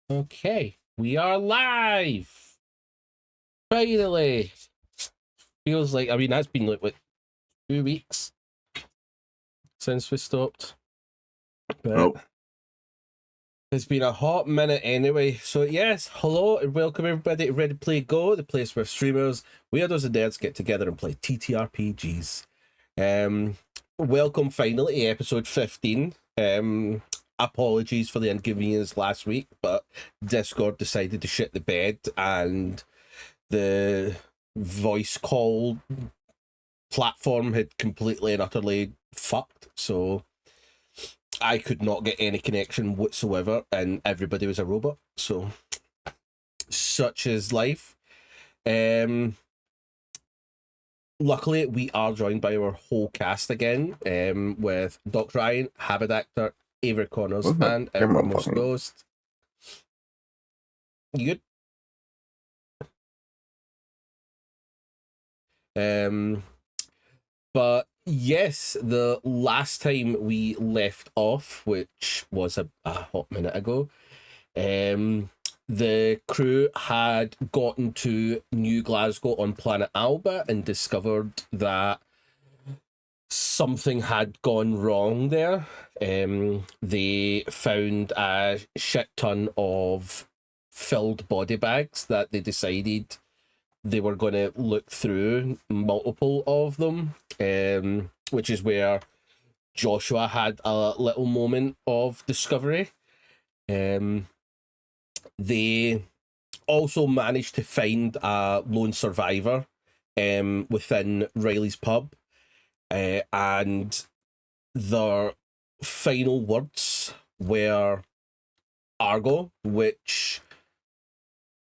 Okay, we are live. Finally. Feels like, that's been like, what, 2 weeks since we stopped. But it's been a hot minute anyway. So yes, hello and welcome everybody to Ready to Play Go, the place where streamers, weirdos and nerds get together and play TTRPGs. Welcome finally to episode 15. Apologies for the inconvenience last week, but Discord decided to shit the bed and the voice call platform had completely and utterly fucked, so I could not get any connection whatsoever and everybody was a robot, so such is life. Luckily, we are joined by our whole cast again, with Dr. Ryan, Habit Actor, Avery Connors, and our most ghost. You good? But yes, the last time we left off, which was a hot minute ago, the crew had gotten to New Glasgow on planet Alba and discovered that something had gone wrong there. They found a shit ton of filled body bags that they decided they were going to look through multiple of them, which is where Joshua had a little moment of discovery. They also managed to find a lone survivor within Riley's pub, and their final words were Argo, which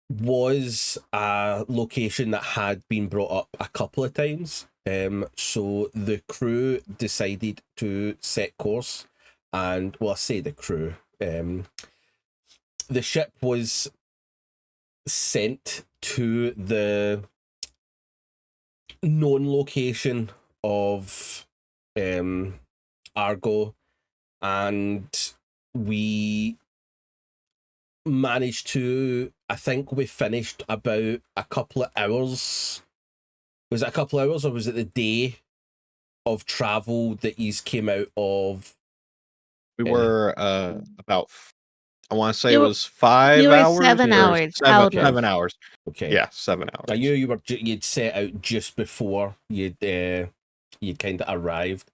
was a location that had been brought up a couple of times. So the crew decided to set course, and well, I say the crew. The ship was sent to the known location of Argo, and we managed to, I think we finished about a couple of hours. Was it a couple of hours or was it the day of travel that you came out of? We were about, I want to say it was 5 hours. 7 hours. 7 hours. Okay. Yeah, 7 hours. I knew you'd set out just before you'd kind of arrived.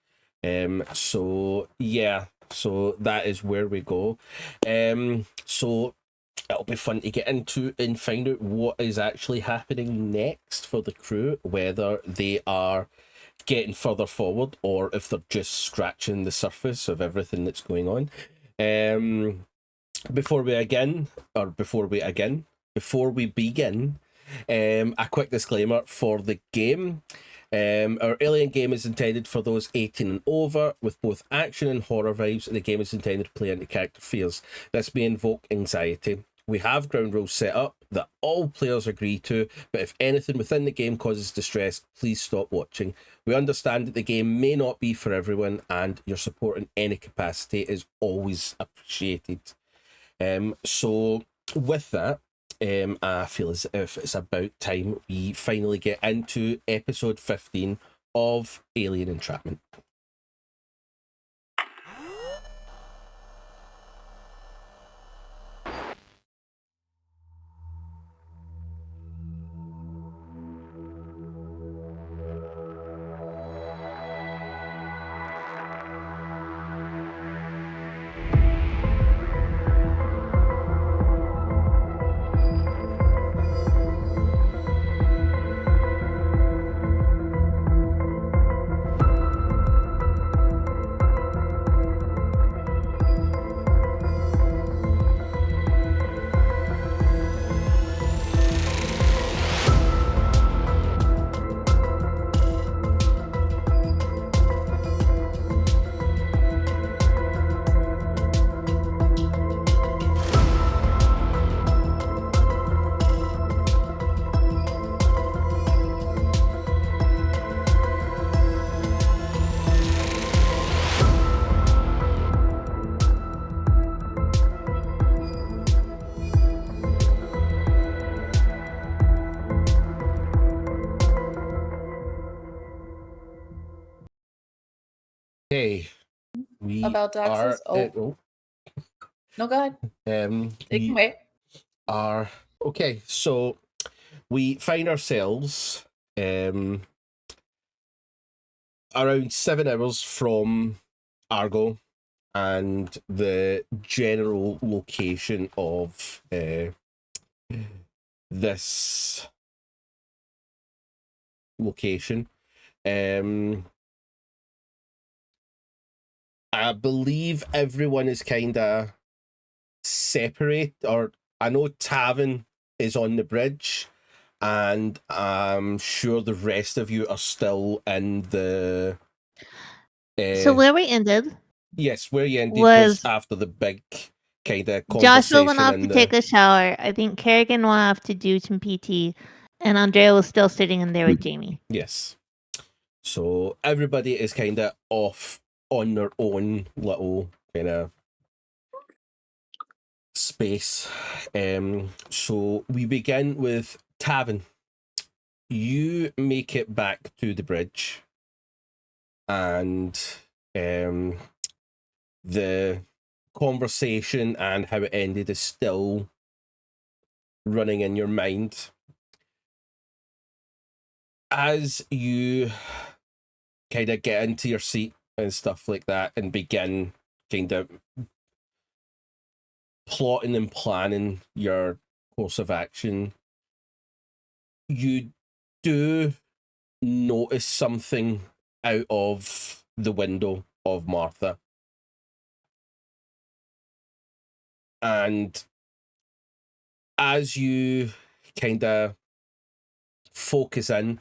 So yeah, so that is where we go. So it'll be fun to get into and find out what is actually happening next for the crew, whether they are getting further forward or if they're just scratching the surface of everything that's going on. Before we begin, a quick disclaimer for the game. Our Alien game is intended for those 18 and over, with both action and horror vibes. The game is intended to play into character fears. This may invoke anxiety. We have ground rules set up that all players agree to, but if anything within the game causes distress, please stop watching. We understand that the game may not be for everyone, and your support in any capacity is always appreciated. So with that, I feel as if it's about time we finally get into episode 15 of Alien Entrapment. Okay, we About are. Dax's? No, go ahead. It can wait. Are okay. So we find ourselves around 7 hours from Argo and the general location of this location. I believe everyone is kind of separate, or I know Tavin is on the bridge, and I'm sure the rest of you are still in the. So where we ended? Yes, where you ended was after the big kind of conversation. Joshua went off to take a shower. I think Carrigan went off to do some PT, and Andrea was still sitting in there with Jamie. Yes. So everybody is kind of off on their own little kind of space. So we begin with Tavin. You make it back to the bridge, and the conversation and how it ended is still running in your mind. As you kind of get into your seat and stuff like that and begin kind of plotting and planning your course of action, you do notice something out of the window of Martha. And as you kind of focus in,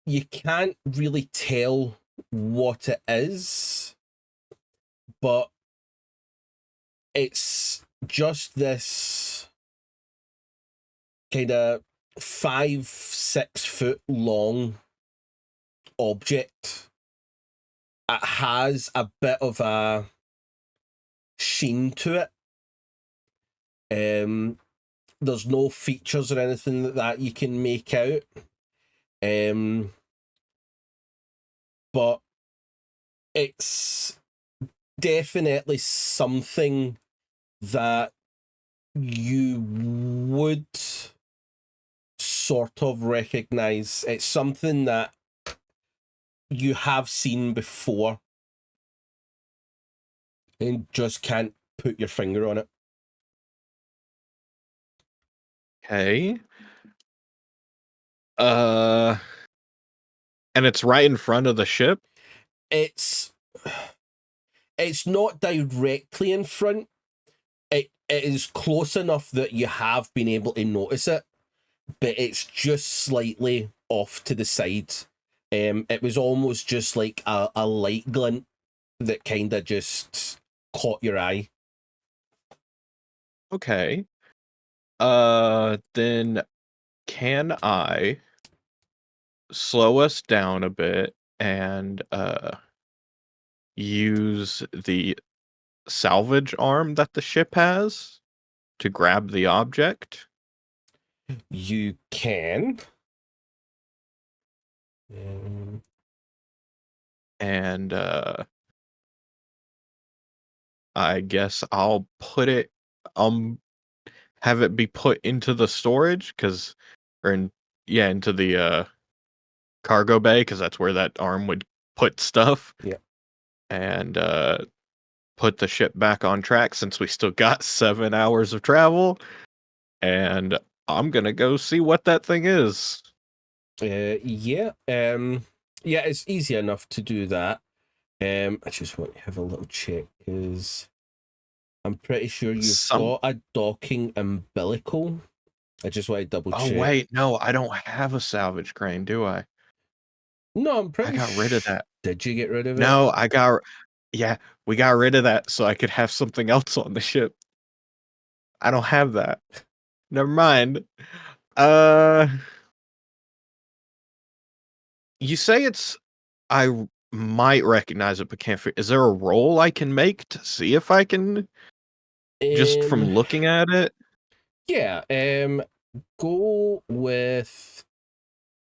you can't really tell what it is, but it's just this kind of 5-6 foot long object. It has a bit of a sheen to it. There's no features or anything like that you can make out. But it's definitely something that you would sort of recognize. It's something that you have seen before and just can't put your finger on it. Okay. And it's right in front of the ship? It's not directly in front. It is close enough that you have been able to notice it, but it's just slightly off to the side. It was almost just like a light glint that kind of just caught your eye. Okay. Then can I slow us down a bit and use the salvage arm that the ship has to grab the object? You can. And I guess I'll put it have it be put into the storage into the cargo bay, because that's where that arm would put stuff. Yeah. And put the ship back on track, since we still got 7 hours of travel. And I'm gonna go see what that thing is. Yeah. It's easy enough to do that. I just want to have a little check because I'm pretty sure you've got a docking umbilical. I just want to double check. Oh wait, no, I don't have a salvage crane, do I? No, I'm pretty sure. I got rid of that. Did you get rid of it? No, we got rid of that so I could have something else on the ship. I don't have that. Never mind. You say I might recognize it, but can't figure. Is there a roll I can make to see if I can, just from looking at it? Yeah. Go with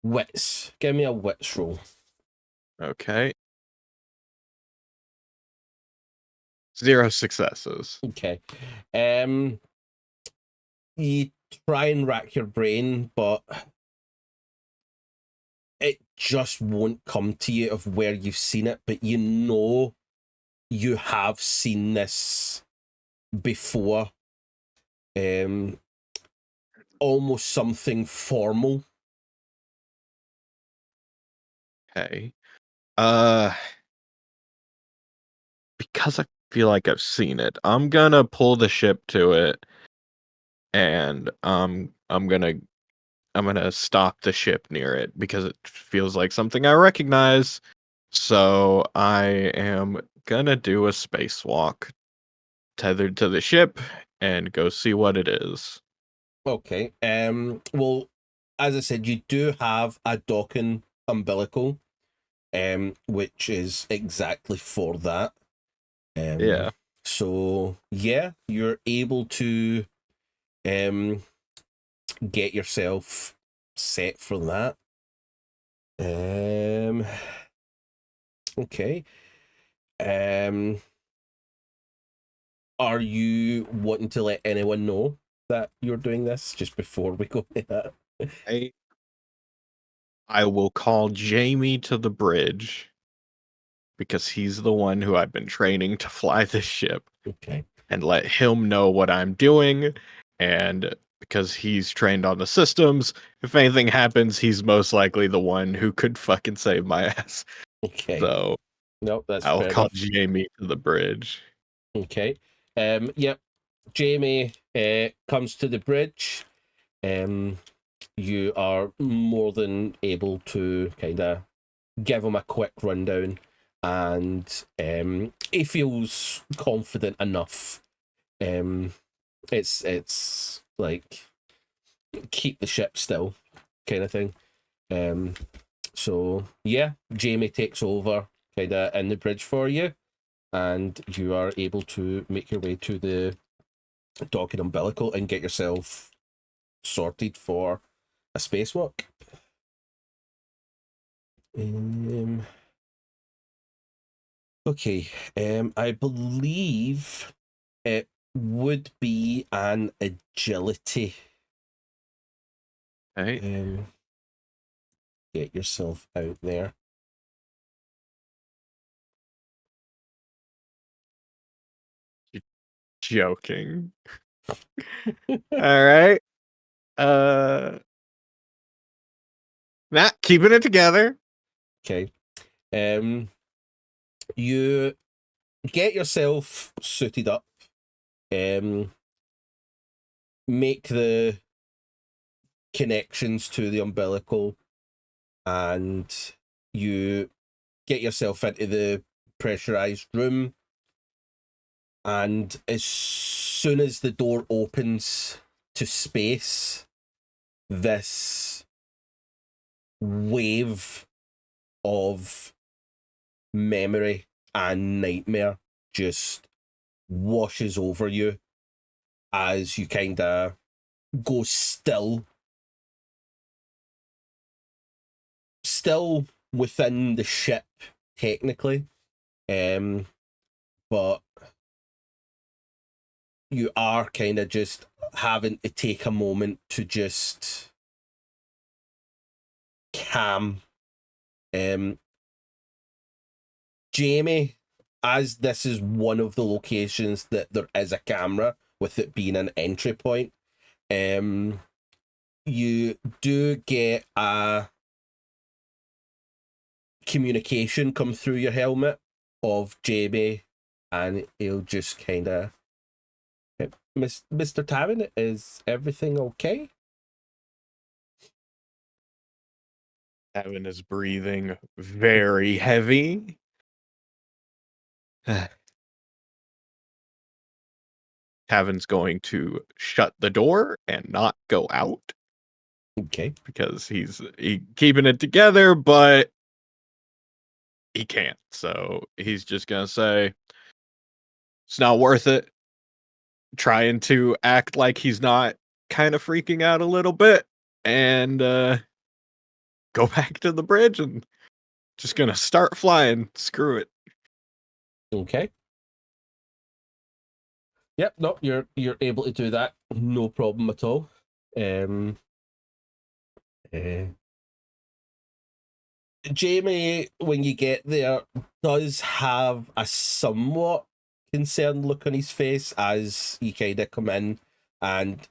wits. Give me a wits roll. Okay. 0 successes. Okay. You try and rack your brain, but it just won't come to you of where you've seen it, but you know you have seen this before. Almost something formal. Okay. Because I feel like I've seen it, I'm gonna pull the ship to it, and I'm gonna stop the ship near it because it feels like something I recognize. So I am gonna do a spacewalk tethered to the ship and go see what it is. Okay. Well, as I said, you do have a docking umbilical, which is exactly for that. Yeah. So yeah, you're able to get yourself set for that. Okay. Are you wanting to let anyone know that you're doing this just before we go to that? I will call Jamie to the bridge because he's the one who I've been training to fly this ship. Okay. And let him know what I'm doing. And because he's trained on the systems, if anything happens, he's most likely the one who could fucking save my ass. Okay. So nope, that's I'll fair call enough. Jamie to the bridge. Okay. Yep. Jamie comes to the bridge. You are more than able to kind of give him a quick rundown, and he feels confident enough. It's like keep the ship still kind of thing. So yeah, Jamie takes over kind of in the bridge for you, and you are able to make your way to the docking umbilical and get yourself sorted for a spacewalk. Okay, I believe it would be an agility. Okay. Get yourself out there. Joking. All right. Not keeping it together. Okay. You get yourself suited up. Make the connections to the umbilical, and you get yourself into the pressurized room. And as soon as the door opens to space, this wave of memory and nightmare just washes over you as you kind of go still within the ship technically, but you are kind of just having to take a moment to just calm. Jamie, as this is one of the locations that there is a camera, with it being an entry point, you do get a communication come through your helmet of Jamie, and he'll just kind of, Mr. Tavin, is everything okay? Evan is breathing very heavy. Tavin's going to shut the door and not go out. Okay. Because he's keeping it together, but he can't. So he's just gonna say it's not worth it. Trying to act like he's not kind of freaking out a little bit, and go back to the bridge and just gonna start flying. Screw it. Okay. Yep, no, you're able to do that, no problem at all. Jamie, when you get there, does have a somewhat concerned look on his face as you kind of come in, and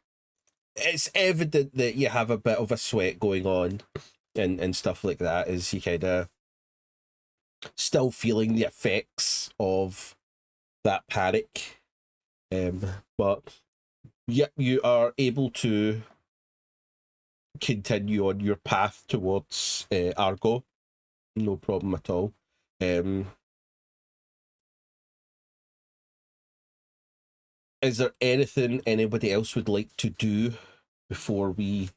it's evident that you have a bit of a sweat going on and stuff like that, as you kind of still feeling the effects of that panic. But yeah, you are able to continue on your path towards Argo. No problem at all. Is there anything anybody else would like to do before we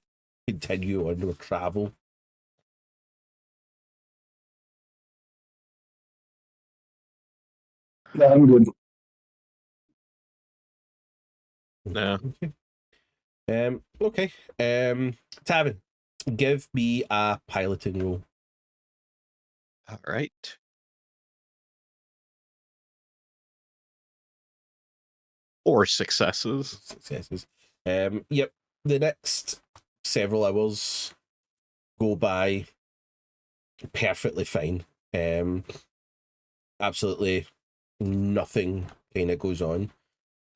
continue on our travel? No, I'm good. No. Okay. Tavin, give me a piloting roll. All right. 4 successes. Successes. Yep. The next several hours go by perfectly fine. Absolutely nothing kind of goes on.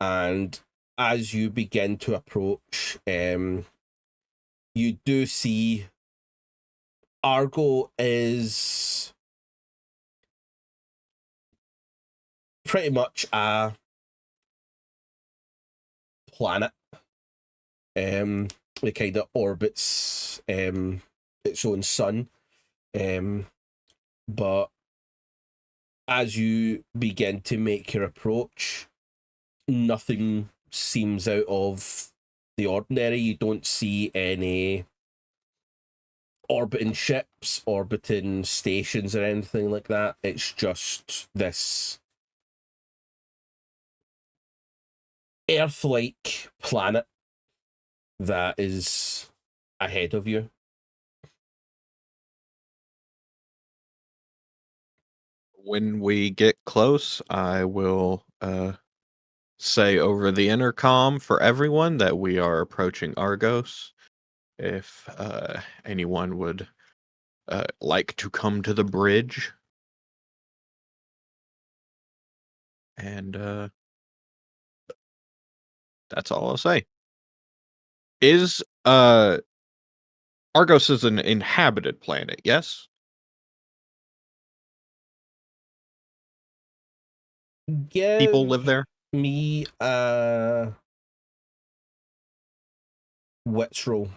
And as you begin to approach, you do see Argo is pretty much a planet. It kind of orbits its own sun. But as you begin to make your approach, nothing seems out of the ordinary. You don't see any orbiting ships, orbiting stations, or anything like that. It's just this Earth-like planet that is ahead of you. When we get close, I will say over the intercom for everyone that we are approaching Argos. If anyone would like to come to the bridge. And that's all I'll say. Is Argos is an inhabited planet, yes? People live there? Me wits roll.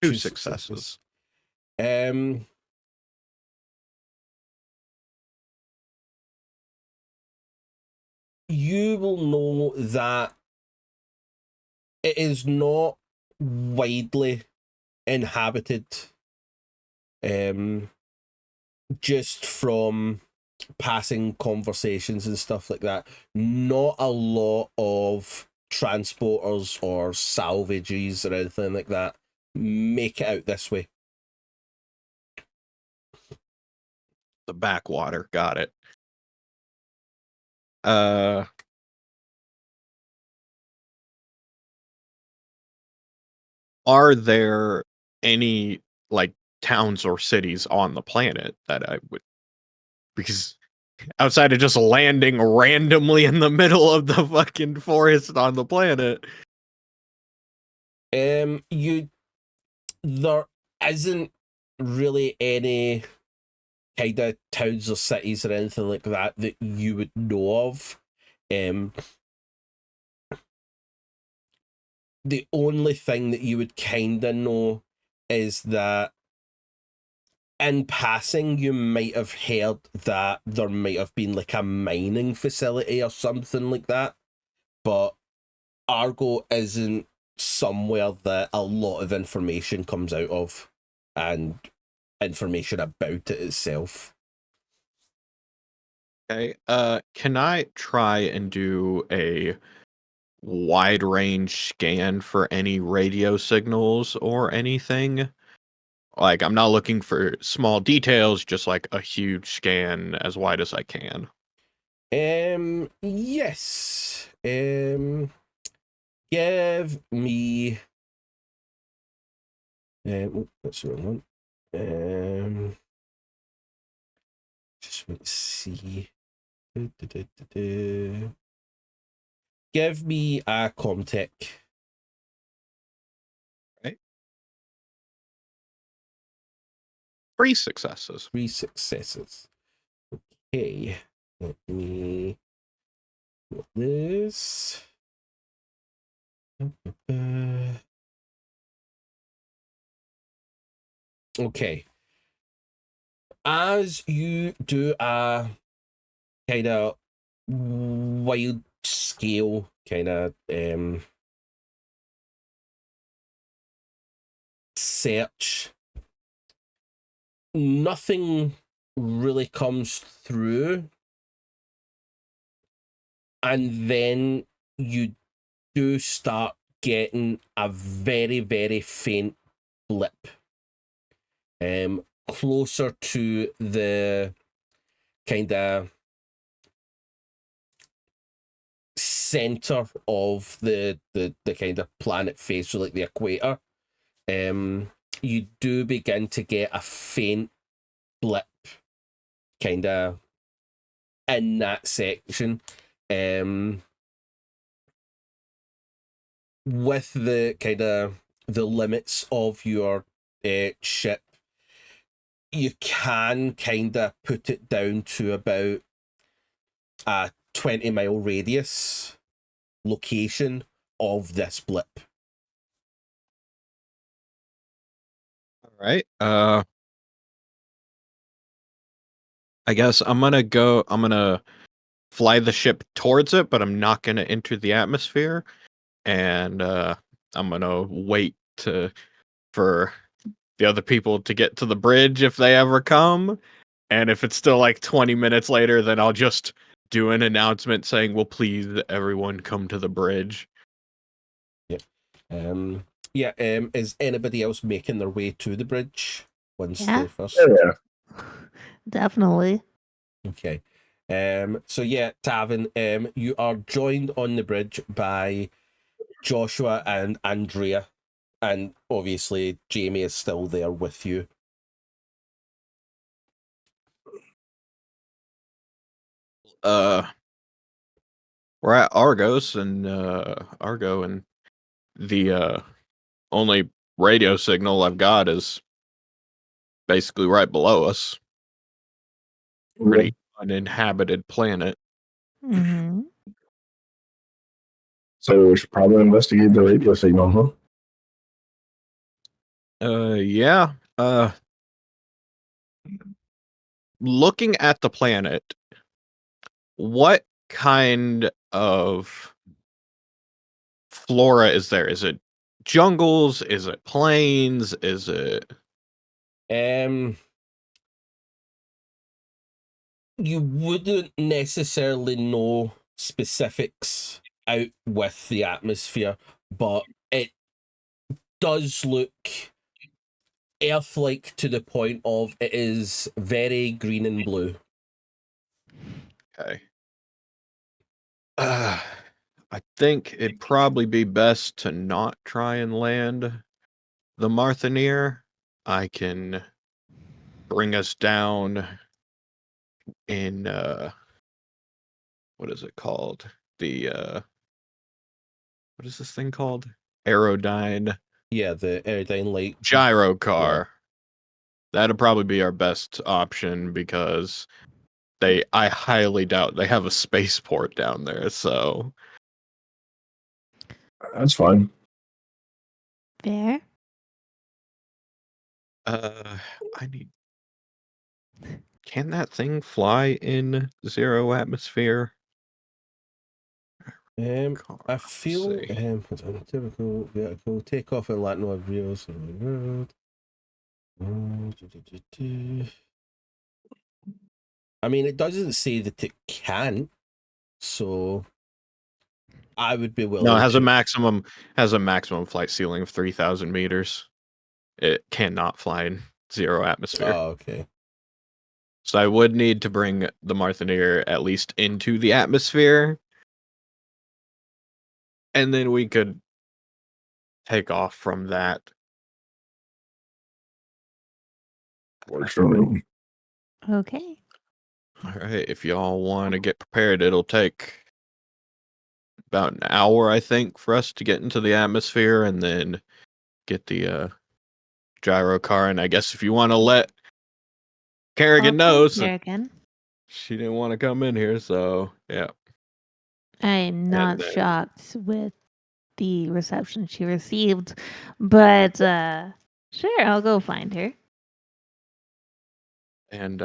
2 successes. You will know that it is not widely inhabited. Just from passing conversations and stuff like that, not a lot of transporters or salvages or anything like that make it out this way. The backwater, got it. Are there any like towns or cities on the planet that I would, because outside of just landing randomly in the middle of the fucking forest on the planet, there isn't really any kind of towns or cities or anything like that that you would know of. The only thing that you would kind of know is that in passing, you might have heard that there might have been like a mining facility or something like that, but Argo isn't somewhere that a lot of information comes out of, and information about it itself. okay, can I try and do a wide range scan for any radio signals or anything? Like, I'm not looking for small details, just like a huge scan as wide as I can. Yes. Give me. That's the wrong one. Just want to see. Give me a Comtech. 3 successes. 3 successes. Okay. Let me put this. Okay. As you do a kind of wild scale kind of search, nothing really comes through, and then you do start getting a very, very faint blip closer to the kind of center of the kind of planet face, so like the equator. You do begin to get a faint blip kind of in that section. With the kind of the limits of your ship, you can kind of put it down to about a 20-mile radius location of this blip. All right. I guess I'm gonna fly the ship towards it, but I'm not gonna enter the atmosphere, and I'm gonna wait for the other people to get to the bridge if they ever come, and if it's still like 20 minutes later, then I'll just do an announcement saying, "Well, please, everyone, come to the bridge." Is anybody else making their way to the bridge once Yeah. the first? Yeah. Definitely. Okay. Tavin, you are joined on the bridge by Joshua and Andrea, and obviously Jamie is still there with you. We're at Argos, and Argo, and the only radio signal I've got is basically right below us. Pretty uninhabited planet. Mm-hmm. So we should probably investigate the radio signal, huh? Yeah. Looking at the planet, what kind of flora is there? Is it jungles? Is it plains? Is it... You wouldn't necessarily know specifics out with the atmosphere, but it does look Earth-like to the point of it is very green and blue. Okay. I think it'd probably be best to not try and land the Marthaneer. I can bring us down in what is it called? What is this thing called? Aerodyne. Yeah, the Aerodyne light Gyro car. Yeah. That'd probably be our best option because I highly doubt they have a spaceport down there, so That's fine. Fair. I need... Can that thing fly in 0 atmosphere? I feel typical vehicle take off in Latin or Rios of the world. I mean, it doesn't say that it can, so I would be willing. No, it has a maximum flight ceiling of 3,000 meters. It cannot fly in 0 atmosphere. Oh, okay. So I would need to bring the Marthaneer at least into the atmosphere. And then we could take off from that. Works for me. Okay. All right, if y'all want to get prepared, it'll take about an hour, I think, for us to get into the atmosphere and then get the gyro car. And I guess if you want to let Carrigan know, so Kerrigan. she didn't want to come in here, so yeah. I'm not then- shocked with the reception she received, but sure, I'll go find her. And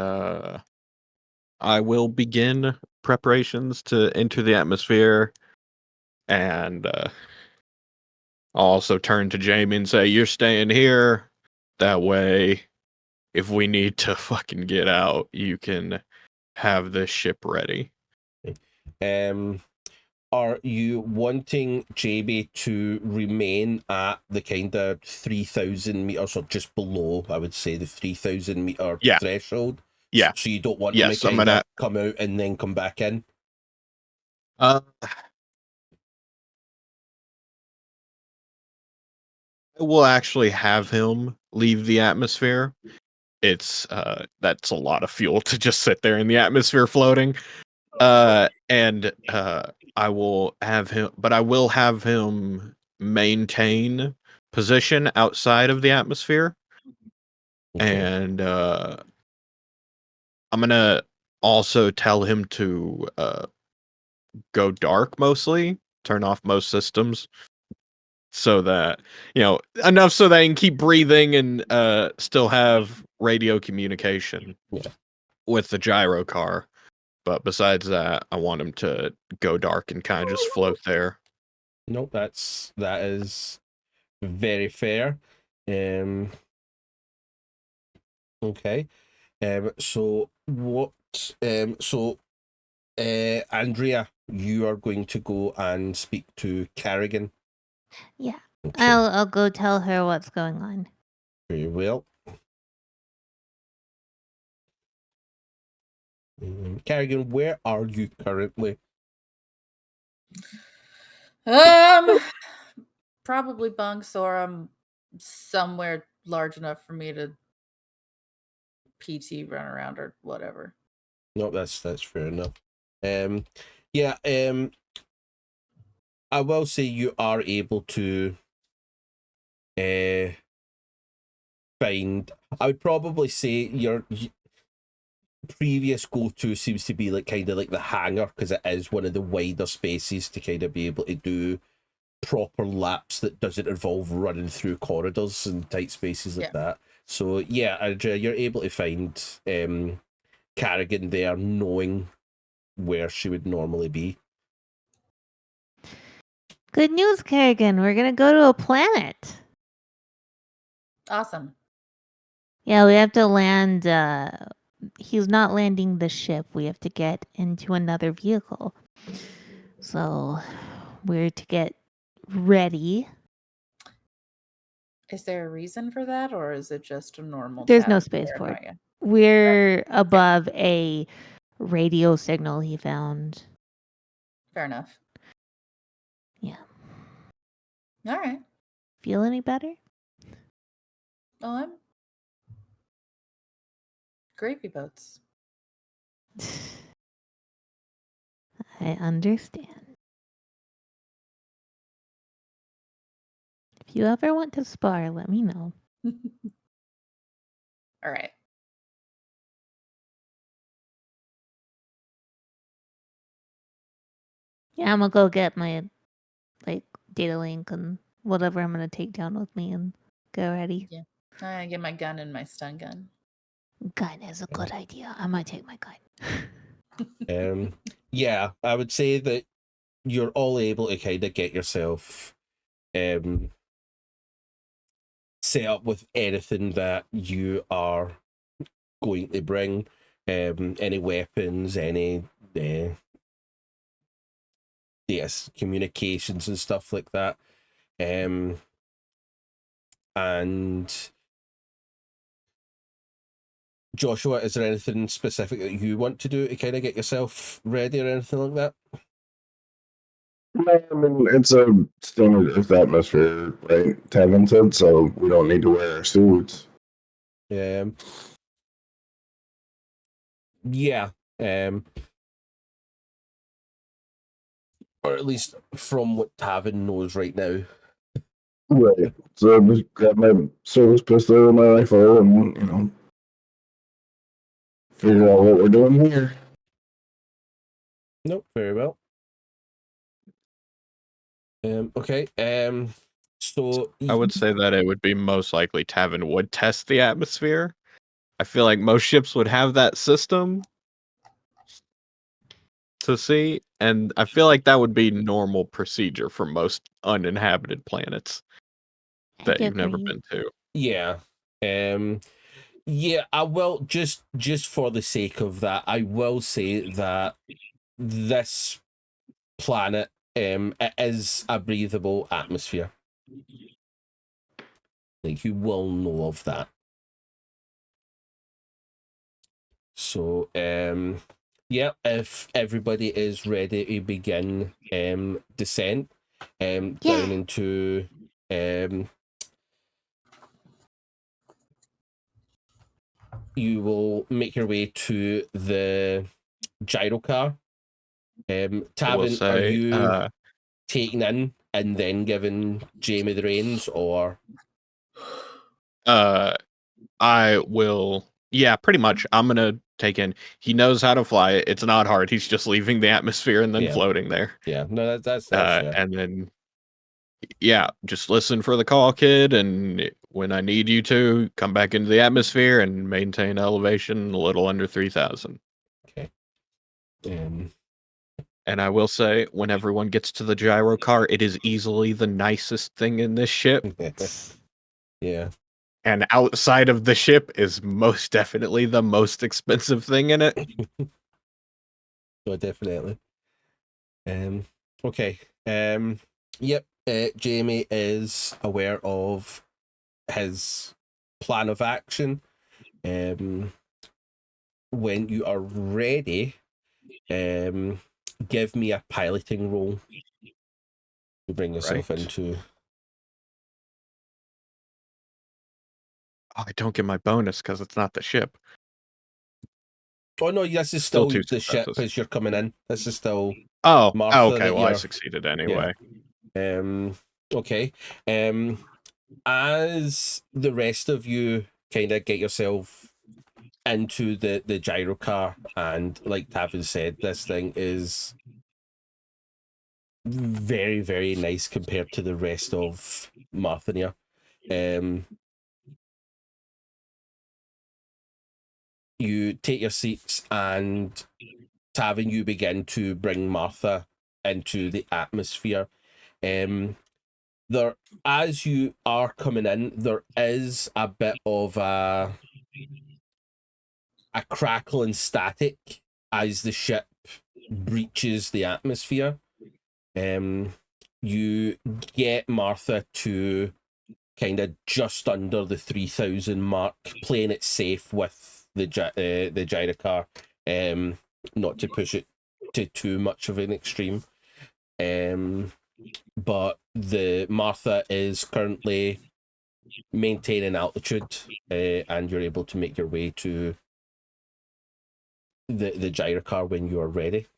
I will begin preparations to enter the atmosphere. And I'll also turn to Jamie and say, "You're staying here. That way, if we need to fucking get out, you can have this ship ready." Are you wanting JB to remain at the kind of 3,000 meters or just below, I would say, the 3,000 meter Yeah. threshold? Yeah. So you don't want Yes, him I'm to kind gonna- of come out and then come back in? I will actually have him leave the atmosphere. It's that's a lot of fuel to just sit there in the atmosphere floating. And I will have him, but I will have him maintain position outside of the atmosphere. Okay. And I'm gonna also tell him to go dark mostly, turn off most systems, so that enough so that he can keep breathing and still have radio communication with the gyro car. But besides that, I want him to go dark and kind of just float there. No, that is very fair. Okay. So what? Andrea, you are going to go and speak to Carrigan. Yeah. Okay. I'll go tell her what's going on. Very well. Carrigan, where are you currently? Probably bunks, or I'm somewhere large enough for me to PT run around or whatever. No, that's fair enough. Yeah. I will say you are able to find. I would probably say your previous go-to seems to be like kind of like the hangar, because it is one of the wider spaces to kind of be able to do proper laps that doesn't involve running through corridors and tight spaces like that. So yeah, Andrea, you're able to find Carrigan there, knowing where she would normally be. Good news, Kerrigan. We're gonna go to a planet. Awesome. Yeah, we have to land. He's not landing the ship. We have to get into another vehicle. So we're to get ready. Is there a reason for that, or is it just a normal? There's no Tavin spaceport. paranoia? We're above a radio signal he found. Fair enough. Yeah. All right. Feel any better? Well, I'm gravy boats. I understand. If you ever want to spar, let me know. All right. Yeah, I'm gonna go get my data link and whatever I'm gonna take down with me and go ready. Yeah. I get my gun and my stun gun. Gun is a good idea. I might take my gun. Yeah, I would say that you're all able to kind of get yourself set up with anything that you are going to bring, any weapons, any communications and stuff like that, and Joshua, is there anything specific that you want to do to kind of get yourself ready or anything like that? No, I mean, it's a standard atmosphere, right? Tavin said, so we don't need to wear our suits. Yeah. Or at least from what Tavin knows right now. Right. So I just grab my service pistol and my rifle and, figure out what we're doing here. Nope, very well. Okay. So I would say that it would be most likely Tavin would test the atmosphere. I feel like most ships would have that system to see, and I feel like that would be normal procedure for most uninhabited planets that you've never been to. yeah. Yeah, I will just for the sake of that, I will say that this planet it is a breathable atmosphere. Like, you will know of that. So yeah, if everybody is ready to begin descent down into you will make your way to the gyrocar. I will Tavin, are say, you taking in and then giving Jamie the reins, or I will. Yeah, pretty much. I'm gonna take in. He knows how to fly it. It's not hard. He's just leaving the atmosphere and then Yeah. floating there. yeah, no, that's fair. And then, yeah, just listen for the call, kid. And when I need you to, come back into the atmosphere and maintain elevation a little under 3,000. Okay. And I will say, when everyone gets to the gyro car, it is easily the nicest thing in this ship. Yeah. And outside of the ship is most definitely the most expensive thing in it. So definitely. Okay. Yep. Jamie is aware of his plan of action. When you are ready, give me a piloting roll to bring yourself Right. into. Oh, I don't get my bonus because it's not the ship. Oh no, this is Still still two the ship successes. as you're coming in. This is still Oh, Martha okay. that Well, I you're. succeeded anyway. Okay. As the rest of you kind of get yourself into the gyro car, and like Tavin said, this thing is very, very nice compared to the rest of Marthania. You take your seats, and Tavin, you begin to bring Martha into the atmosphere. There, as you are coming in, there is a bit of a crackle and static as the ship breaches the atmosphere. You get Martha to kind of just under the 3,000 mark, playing it safe with the gyrocar, not to push it to too much of an extreme. But the Martha is currently maintaining altitude, and you're able to make your way to the gyrocar when you are ready.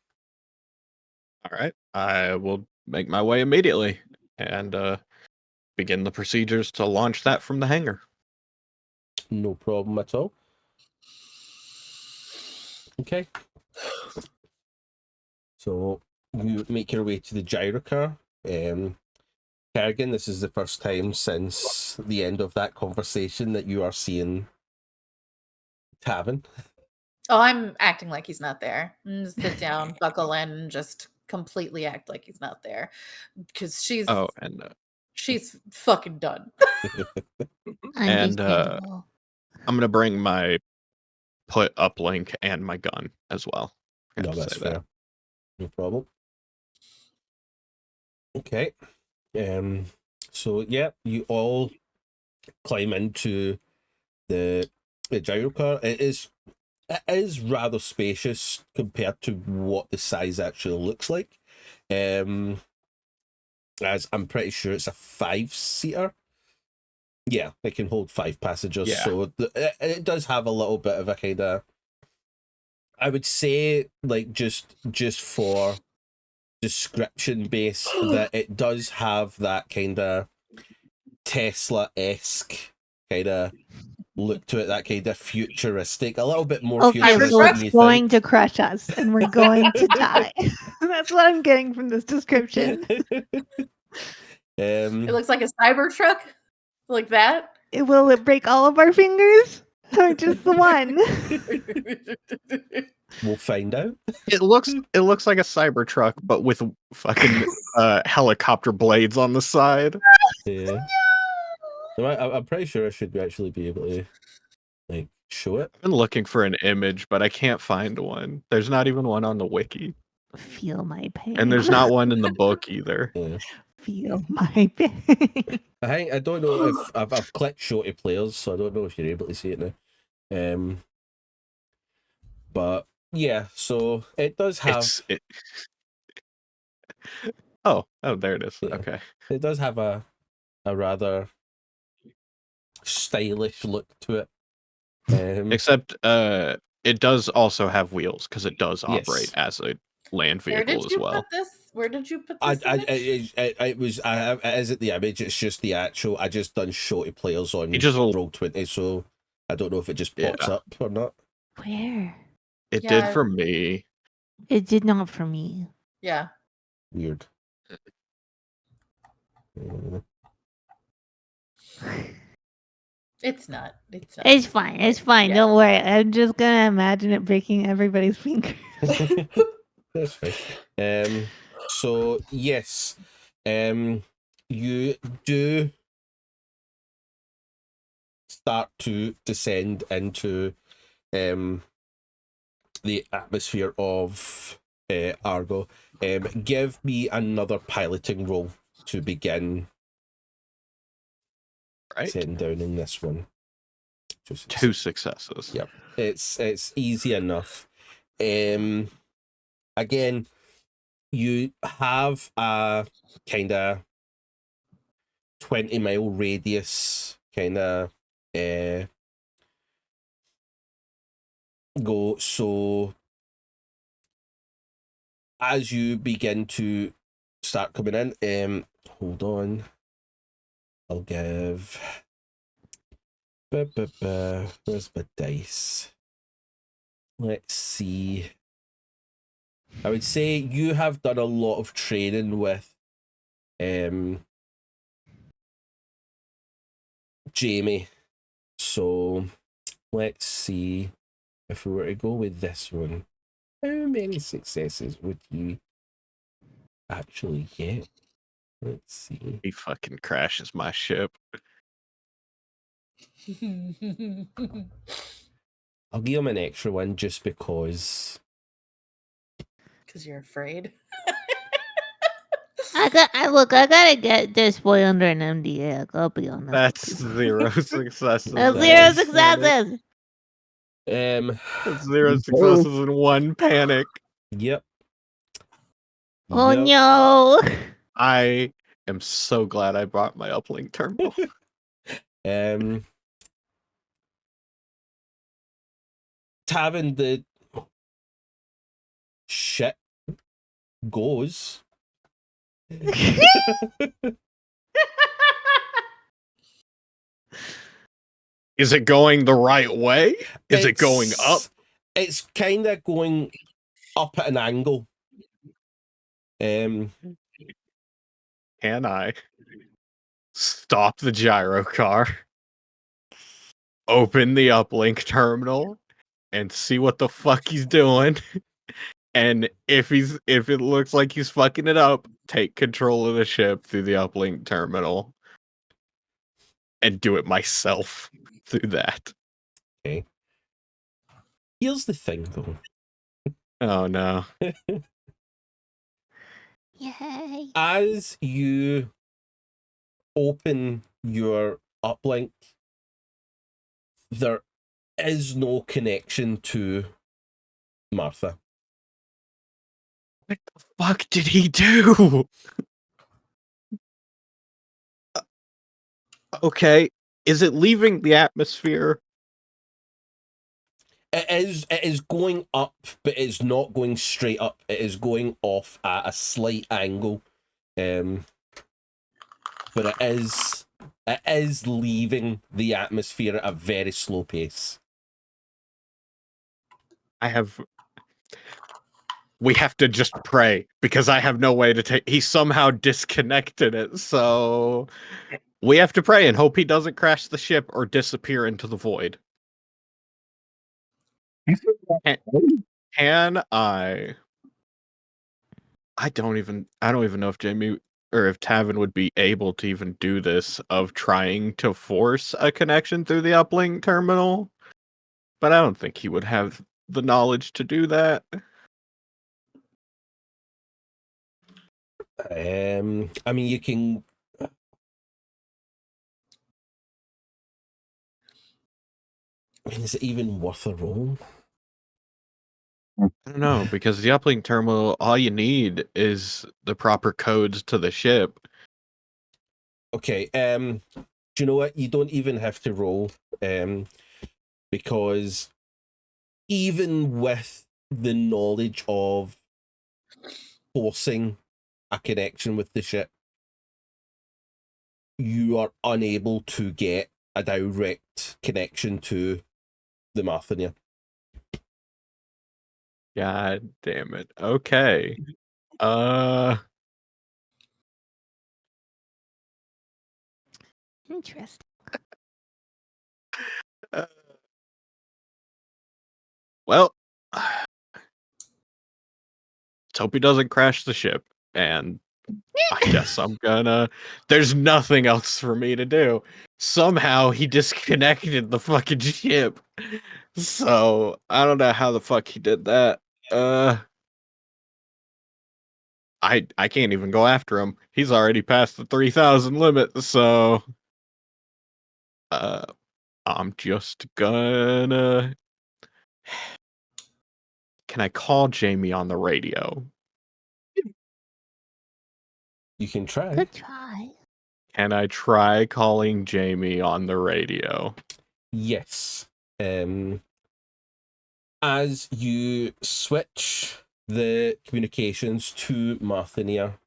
All right. I will make my way immediately and begin the procedures to launch that from the hangar. No problem at all. Okay. So you make your way to the gyrocar. Carrigan, this is the first time since the end of that conversation that you are seeing Tavin. Oh, I'm acting like he's not there. Just sit down, buckle in, and just completely act like he's not there. Because she's fucking done. Understandable. I'm gonna bring my put uplink and my gun as well. I No, have to that's say fair. that. No problem. Okay. So yeah, you all climb into the gyro car. It is rather spacious compared to what the size actually looks like. As I'm pretty sure it's a 5-seater. Yeah, it can hold 5 passengers. Yeah. So it does have a little bit of a kind of, I would say, like just for description base, that it does have that kind of Tesla-esque kind of look to it, that kind of futuristic, a little bit more Okay, futuristic so than it's you going think. to crush us, and we're going to die. That's what I'm getting from this description. It looks like a Cybertruck, like that. Will it break all of our fingers, or just the one? We'll find out. It looks like a Cybertruck, but with fucking helicopter blades on the side. Yeah. No, I'm pretty sure I should actually be able to like show it. I've been looking for an image, but I can't find one. There's not even one on the wiki, Feel my pain. and there's not one in the book either. Yeah. Feel my pain. I don't know if I've clicked show to players, so I don't know if you're able to see it now. But yeah, so it does have Oh, there it is. Yeah. Okay. it does have a rather stylish look to it. Except it does also have wheels because it does Yes. operate as a land Where vehicle did as you well. put this? Where did you put this? image? It isn't the image, it's just the actual. I just done show to players on It just will- Roll20, so I don't know if it just pops up or not. Where? It Yeah. did for me. It did not for me. Yeah. Weird. It's not. It's not. It's fine. It's fine. Yeah. Don't worry. I'm just gonna imagine it breaking everybody's fingers. That's fine. So yes, you do start to descend into the atmosphere of Argo. Give me another piloting roll to begin Right. setting down in this one. 2 successes. Yep. It's easy enough. Again, you have a kind of 20-mile radius kind of go. So as you begin to start coming in, hold on, I'll give. Where's my dice? Let's see. I would say you have done a lot of training with Jamie. So let's see if we were to go with this one. How many successes would you actually get? Let's see. He fucking crashes my ship. I'll give him an extra one just because. Because you're afraid. I gotta get this boy under an MDA. I'll be honest. That's 0 successes. That's Nice. 0 successes. That's 0 successes and 1 panic. Yep. Oh Yep. no. I am so glad I bought my uplink terminal. Tavin, the shit goes. Is it going the right way? Is it going up? It's kind of going up at an angle. Can I stop the gyro car, open the uplink terminal, and see what the fuck he's doing? And if it looks like he's fucking it up, take control of the ship through the uplink terminal and do it myself through that. Okay. Here's the thing, though. Oh no. Yay. As you open your uplink, there is no connection to Martha. What the fuck did he do? Okay, is it leaving the atmosphere? It is going up, but it's not going straight up. It is going off at a slight angle. But it is leaving the atmosphere at a very slow pace. We have to just pray because I have no way to take. He somehow disconnected it, so we have to pray and hope he doesn't crash the ship or disappear into the void. Can I? I don't even know if Jamie or if Tavin would be able to even do this of trying to force a connection through the uplink terminal, but I don't think he would have the knowledge to do that. I mean, you can. I mean, is it even worth a roll? I don't know, because the uplink terminal, all you need is the proper codes to the ship. Okay. Do you know what? You don't even have to roll. Because even with the knowledge of forcing a connection with the ship, you are unable to get a direct connection to the Marthania. God damn it. Okay. Interesting. Well, let's hope he doesn't crash the ship. And I guess I'm gonna. There's nothing else for me to do. Somehow he disconnected the fucking ship. So I don't know how the fuck he did that. I can't even go after him. He's already past the 3,000 limit. So I'm just gonna. Can I call Jamie on the radio? You can try. Good try. Can I try calling Jamie on the radio? Yes. As you switch the communications to Marthania,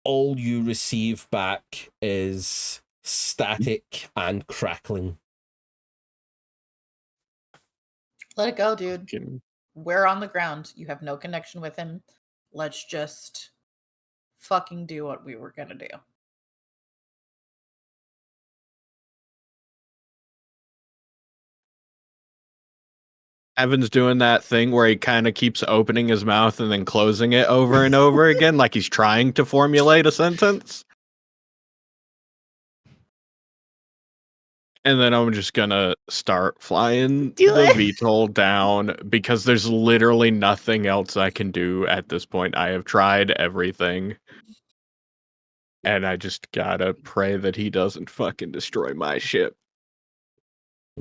all you receive back is static and crackling. Let it go, dude. Can- We're on the ground. You have no connection with him. Let's just fucking do what we were gonna do. Evan's doing that thing where he kind of keeps opening his mouth and then closing it over and over again, like he's trying to formulate a sentence. And then I'm just gonna start flying Do the it. VTOL down because there's literally nothing else I can do at this point. I have tried everything. And I just gotta pray that he doesn't fucking destroy my ship.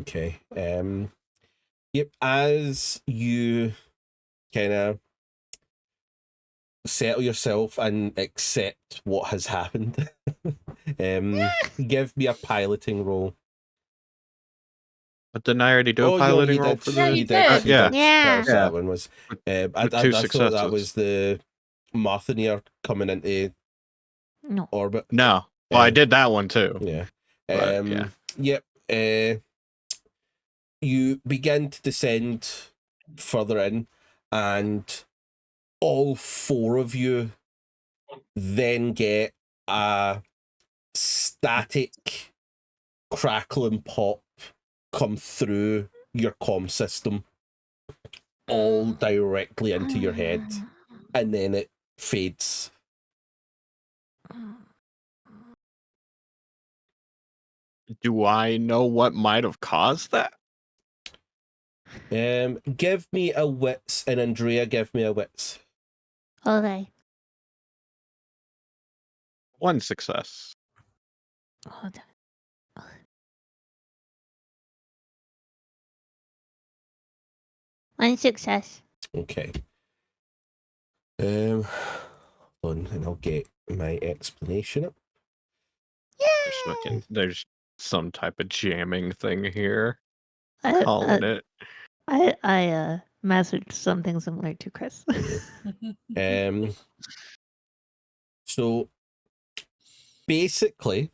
Okay. Yep. As you kind of settle yourself and accept what has happened, give me a piloting roll. But didn't I already do Oh, a you already piloting roll did. for Yeah, the? you did. You Yeah. did. Yeah. So that one was. I With thought two that successes. was the Marthania coming into No. orbit. No. Well, I did that one too. Yeah. But, yeah. Yep. You begin to descend further in, and all four of you then get a static crackling pop come through your comm system, all directly into your head, and then it fades. Do I know what might have caused that? Give me a wits, and Andrea, give me a wits. Okay. One success. Hold on. One success. Okay. Hold on, and I'll get my explanation up. There's some type of jamming thing here. I, Calling it. I messaged something similar to Chris. So basically,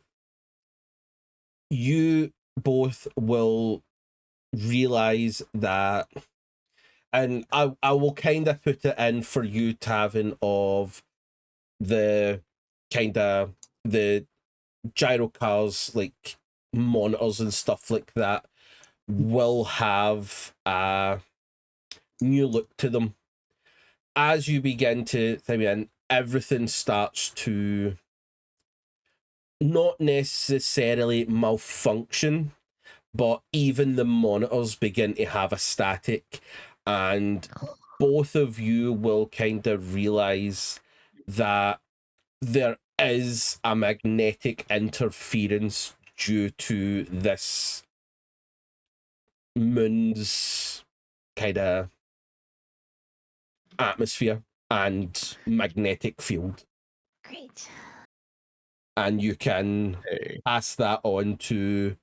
you both will realize that, and I will kind of put it in for you, Tavin, of the kind of the gyro cars, like monitors and stuff like that, will have a new look to them. As you begin to think in, everything starts to not necessarily malfunction, but even the monitors begin to have a static, and both of you will kind of realize that there is a magnetic interference due to this moon's kind of atmosphere and magnetic field. Great. And you can Hey. pass that on to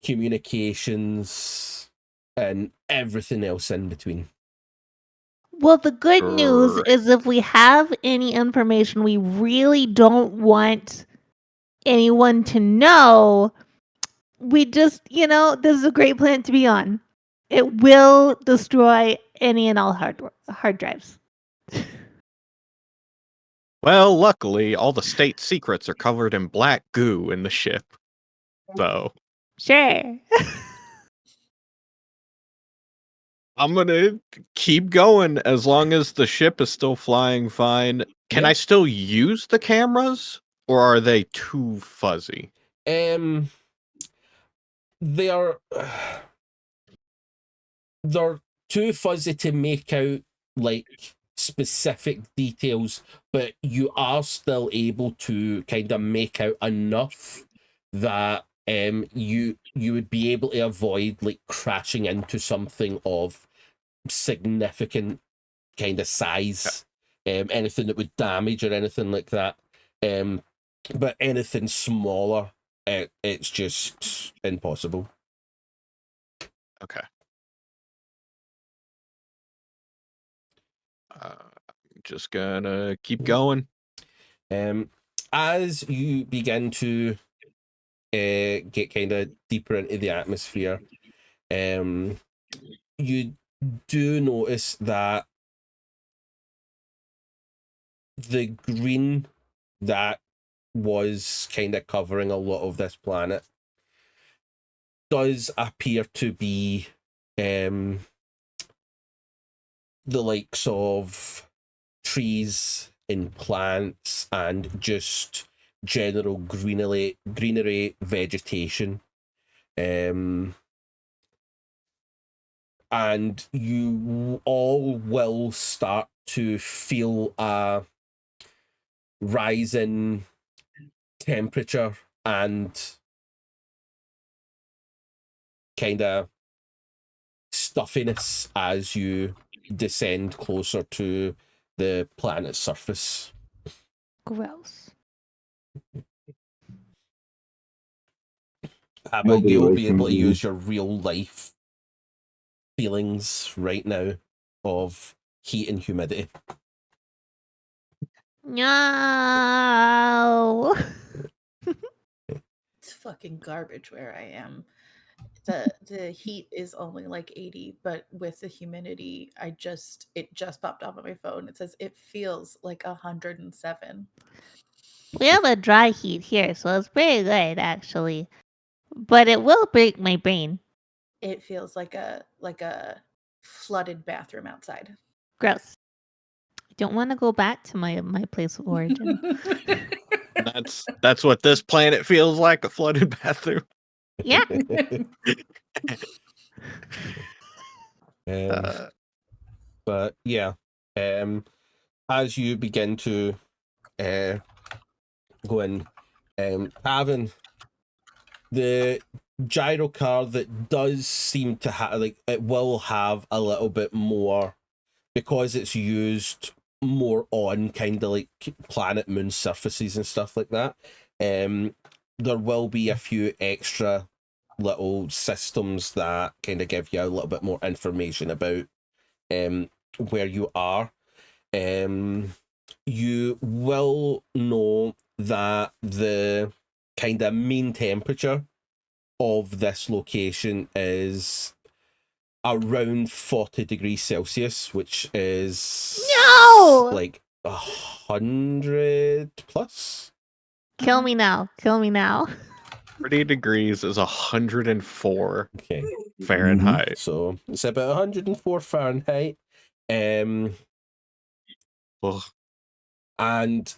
communications and everything else in between. Well, the good news Great. is if we have any information we really don't want anyone to know, we just, this is a great planet to be on. It will destroy any and all hard drives. Well, luckily, all the state secrets are covered in black goo in the ship. So Sure. I'm gonna keep going as long as the ship is still flying fine. Can Yeah. I still use the cameras, or are they too fuzzy? They're too fuzzy to make out like specific details, but you are still able to kind of make out enough that you would be able to avoid like crashing into something of significant kind of size, anything that would damage or anything like that. But anything smaller, it's just impossible. Okay. Just gonna keep going. As you begin to get kind of deeper into the atmosphere, you do notice that the green that was kind of covering a lot of this planet does appear to be the likes of trees and plants and just general greenery vegetation. And you all will start to feel a rise in temperature and kind of stuffiness as you descend closer to the planet's surface. Gross. But you'll be able to use your real life feelings right now of heat and humidity. No. It's fucking garbage where I am. The heat is only like 80, but with the humidity, it just popped up on my phone. It says it feels like 107. We have a dry heat here, so it's pretty good actually. But it will break my brain. It feels like a flooded bathroom outside. Gross. I don't want to go back to my place of origin. That's what this planet feels like, a flooded bathroom. Yeah. But yeah, as you begin to go in, Tavin, the gyro car that does seem to have, like, it will have a little bit more, because it's used more on kind of like planet moon surfaces and stuff like that. There will be a few extra little systems that kind of give you a little bit more information about where you are. You will know that the kind of mean temperature of this location is around 40 degrees Celsius, which is No! like 100 plus. Kill me now. Kill me now. 30 degrees is 104 Okay, Fahrenheit. so it's about 104 Fahrenheit. Ugh. And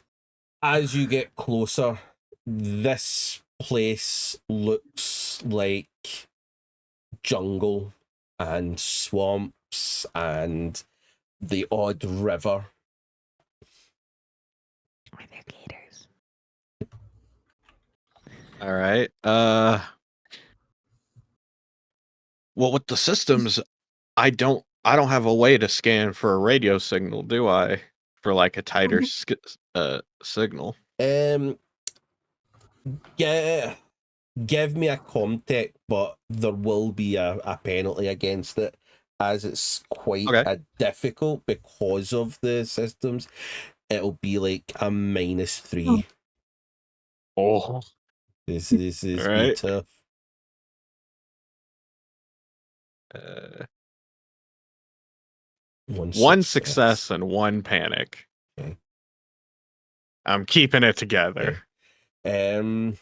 as you get closer, this place looks like jungle and swamps and the odd river. Are there gators? All right. Well, with the systems, I don't have a way to scan for a radio signal, do I? For like a tighter signal. Yeah, give me a comtech, but there will be a penalty against it, as it's quite difficult because of the systems. It'll be like a -3. Oh, This is all right. tough. One success and one panic. Okay. I'm keeping it together. Okay.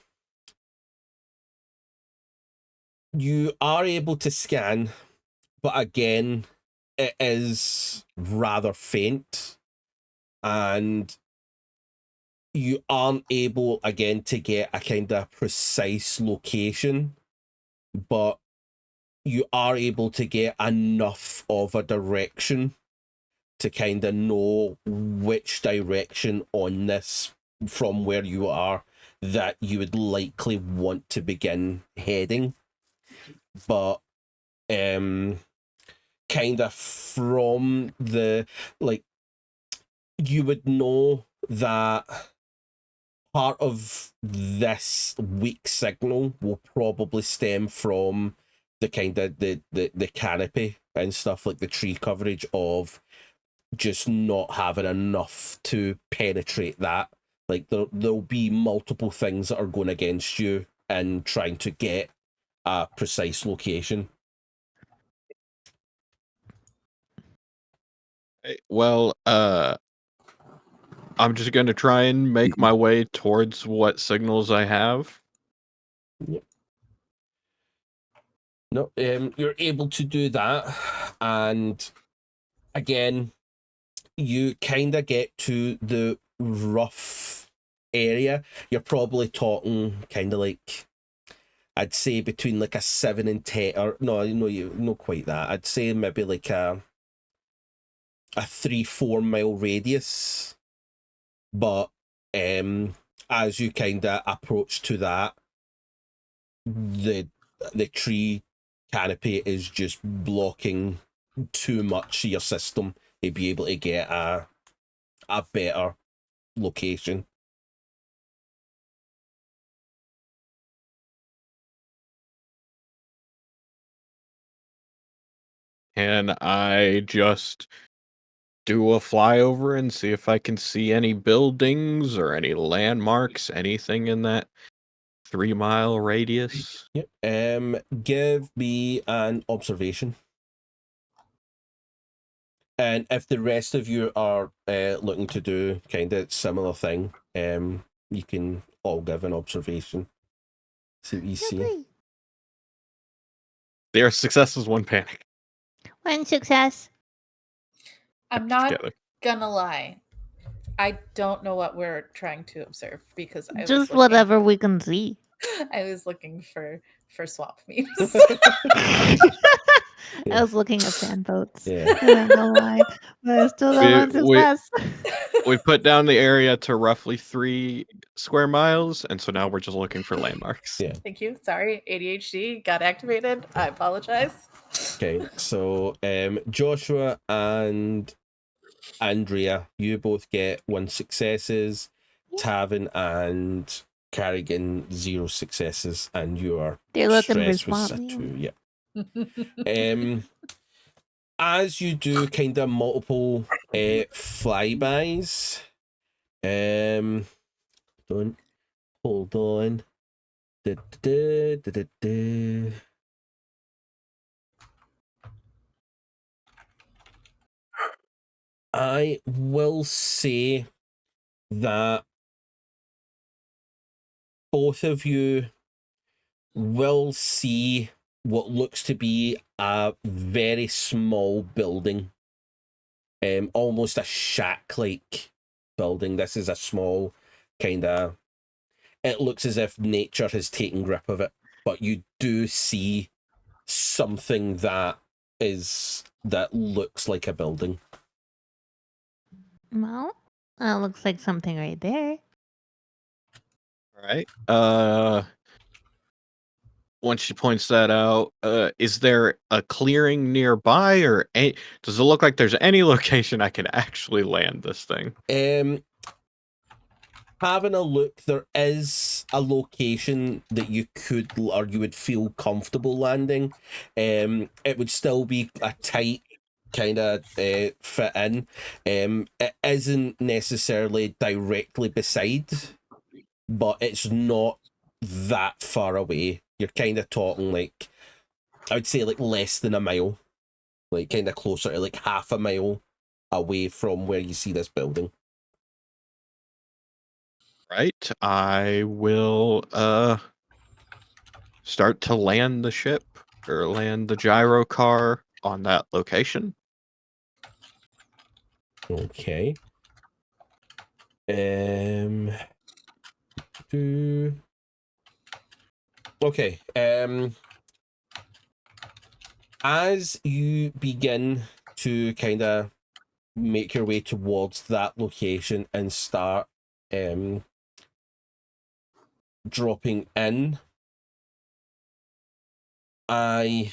You are able to scan, but again, it is rather faint, and you aren't able again to get a kind of precise location, but you are able to get enough of a direction to kind of know which direction on this, from where you are, that you would likely want to begin heading. But kind of from the, like, you would know that part of this weak signal will probably stem from the kind of the canopy and stuff, like the tree coverage, of just not having enough to penetrate that. Like there'll be multiple things that are going against you in trying to get a precise location. Well, I'm just going to try and make my way towards what signals I have. Yep. No, you're able to do that, and again, you kind of get to the rough area. You're probably talking kind of like, I'd say between like a 7 and 10, or no, you not quite that. I'd say maybe like a 3-4 mile radius. But as you kind of approach to that, the tree canopy is just blocking too much of your system to be able to get a better location. Can I just do a flyover and see if I can see any buildings or any landmarks, anything in that 3-mile radius? Yep. Give me an observation. And if the rest of you are looking to do kind of similar thing, you can all give an observation. See what you see. Their success is one panic. One success. I'm not gonna lie. I don't know what we're trying to observe, because I just whatever we can see. I was looking for swamp memes. Yeah. I was looking at fan boats. Yeah. I'm not gonna lie, but I still got one success. We put down the area to roughly 3 square miles, and so now we're just looking for landmarks. Yeah. Thank you. Sorry, ADHD got activated. I apologize. Okay, so Joshua and Andrea, you both get 1 successes. Tavin and Carrigan 0 successes, and you are They're looking for stressed with swamp a 2. meal. Yeah. As you do kind of multiple flybys, don't hold on. Da, da, da, da, da. I will say that both of you will see what looks to be a very small building, almost a shack-like building. This is a small kind of, it looks as if nature has taken grip of it, but you do see something that looks like a building. Well, that looks like something right there. All right. Once she points that out, is there a clearing nearby, or does it look like there's any location I can actually land this thing? Having a look, there is a location that you could, or you would feel comfortable landing. It would still be a tight kind of fit in. It isn't necessarily directly beside, but it's not that far away. You're kind of talking like, I would say like less than a mile, like kind of closer to like half a mile away from where you see this building. Right. I will start to land the ship or land the gyro car on that location. Okay. Okay. As you begin to kind of make your way towards that location and start dropping in, I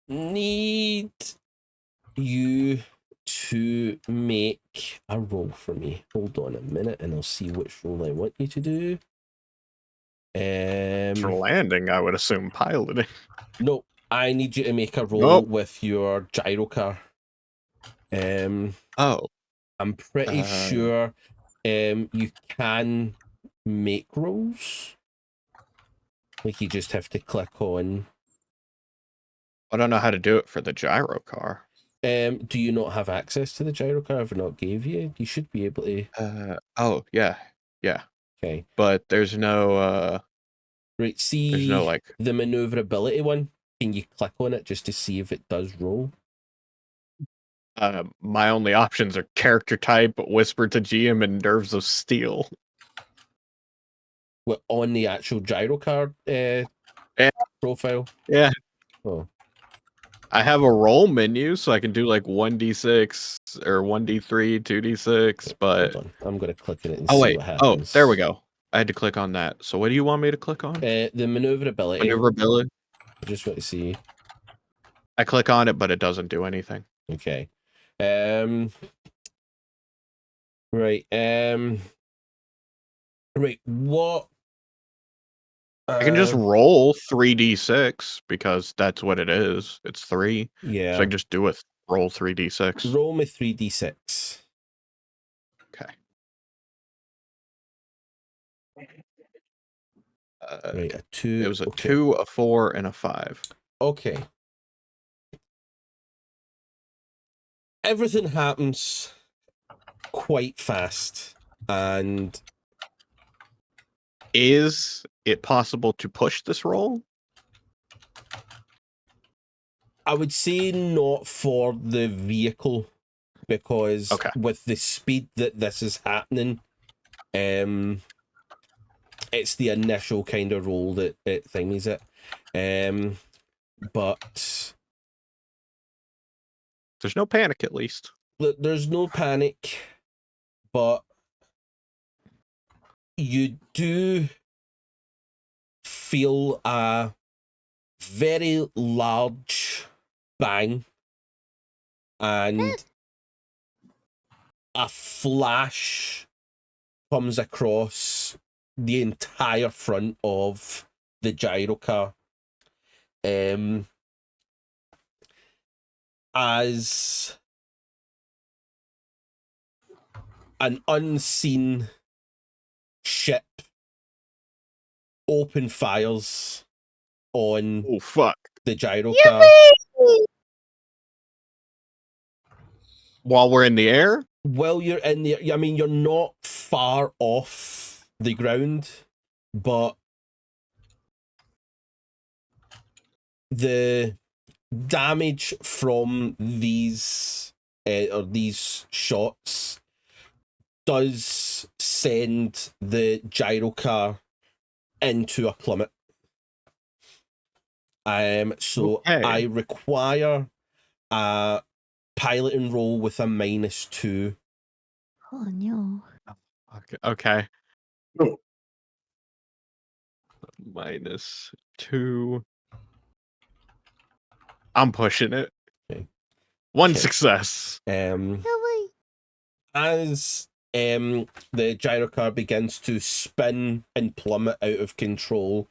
need you to make a roll for me. Hold on a minute and I'll see which roll I want you to do. For landing, I would assume piloting. No, I need you to make a roll Nope. with your gyro car. Oh. I'm pretty sure you can make rolls. Like you just have to click on. I don't know how to do it for the gyro car. Do you not have access to the gyro car? If I not gave you, you should be able to. Oh yeah. Okay. But there's no Right. See, there's no like the maneuverability one. Can you click on it just to see if it does roll? my only options are character type, whisper to GM, and nerves of steel. What, on the actual gyro car profile? Yeah. Oh. I have a roll menu, so I can do like 1d6 or 1d3, 2d6, but... Hold on. I'm going to click on it and Oh, see wait. what Oh, happens. there we go. I had to click on that. So what do you want me to click on? The maneuverability. Maneuverability? I just want to see. I click on it, but it doesn't do anything. Okay. Right. Right. What? I can just roll 3d6 because that's what it is. It's 3. Yeah. So I can just do it. Roll 3d6. Roll me 3d6. Okay. Right. A 2. It was a 2, a 4, and a 5. Okay. Everything happens quite fast, and is it possible to push this roll? I would say not for the vehicle, because with the speed that this is happening, it's the initial kind of roll that it thingies it. But There's no panic, at least. there's no panic, but you do feel a very large bang and a flash comes across the entire front of the gyrocar. As an unseen ship open fires on Oh, fuck. the gyrocar. While we're in the air? While you're in the, I mean, you're not far off the ground, but the damage from these shots does send the gyrocar into a plummet. So Okay. I require a piloting roll with a -2. Oh no. Okay. Oh. -2. I'm pushing it. Okay. One Okay. success. Really? As the gyrocar begins to spin and plummet out of control,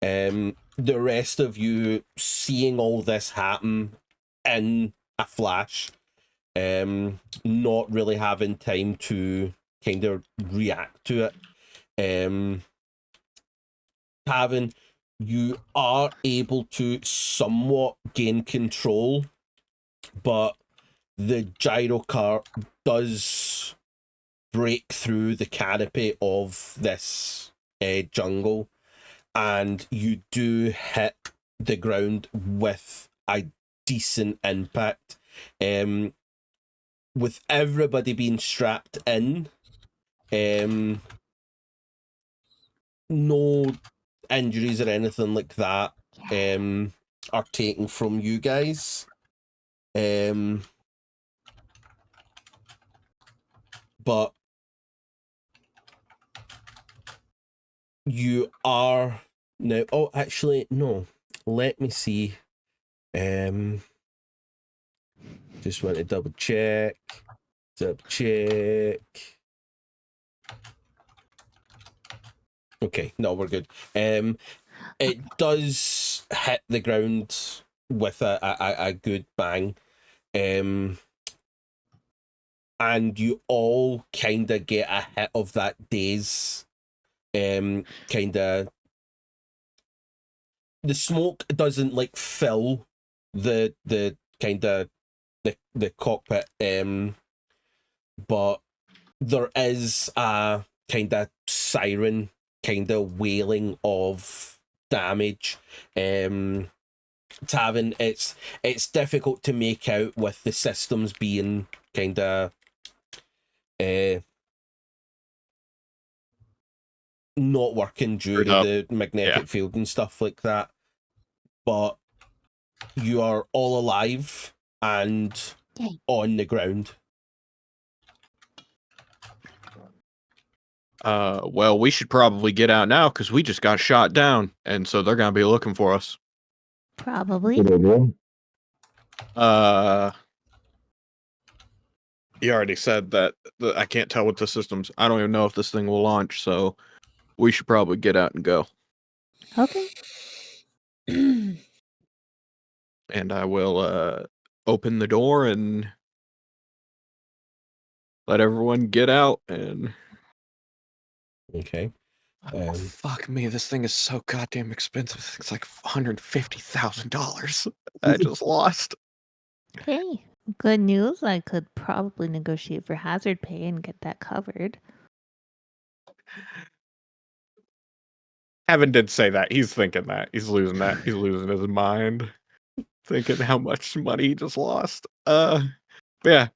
the rest of you seeing all this happen in a flash, not really having time to kind of react to it. Tavin, you are able to somewhat gain control, but the gyrocar does break through the canopy of this jungle, and you do hit the ground with a decent impact. With everybody being strapped in, no injuries or anything like that are taken from you guys. But you are now, oh, actually, no. Let me see. Just want to double check. Okay, no, we're good. It does hit the ground with a good bang. And you all kind of get a hit of that daze. Kind of, the smoke doesn't like fill the kind of the cockpit, but there is a kind of siren kind of wailing of damage. Tavin, it's difficult to make out with the systems being kind of not working due to the magnetic field and stuff like that. But you are all alive and on the ground. Well, we should probably get out now because we just got shot down, and so they're gonna be looking for us. Probably. Good idea. You already said that I can't tell with the systems. I don't even know if this thing will launch, so we should probably get out and go. Okay. And I will open the door and let everyone get out. And Okay. oh, fuck me, this thing is so goddamn expensive. It's like $150,000 I just lost. Hey, good news. I could probably negotiate for hazard pay and get that covered. Evan did say that. He's thinking that. He's losing that. He's losing his mind. Thinking how much money he just lost. Yeah.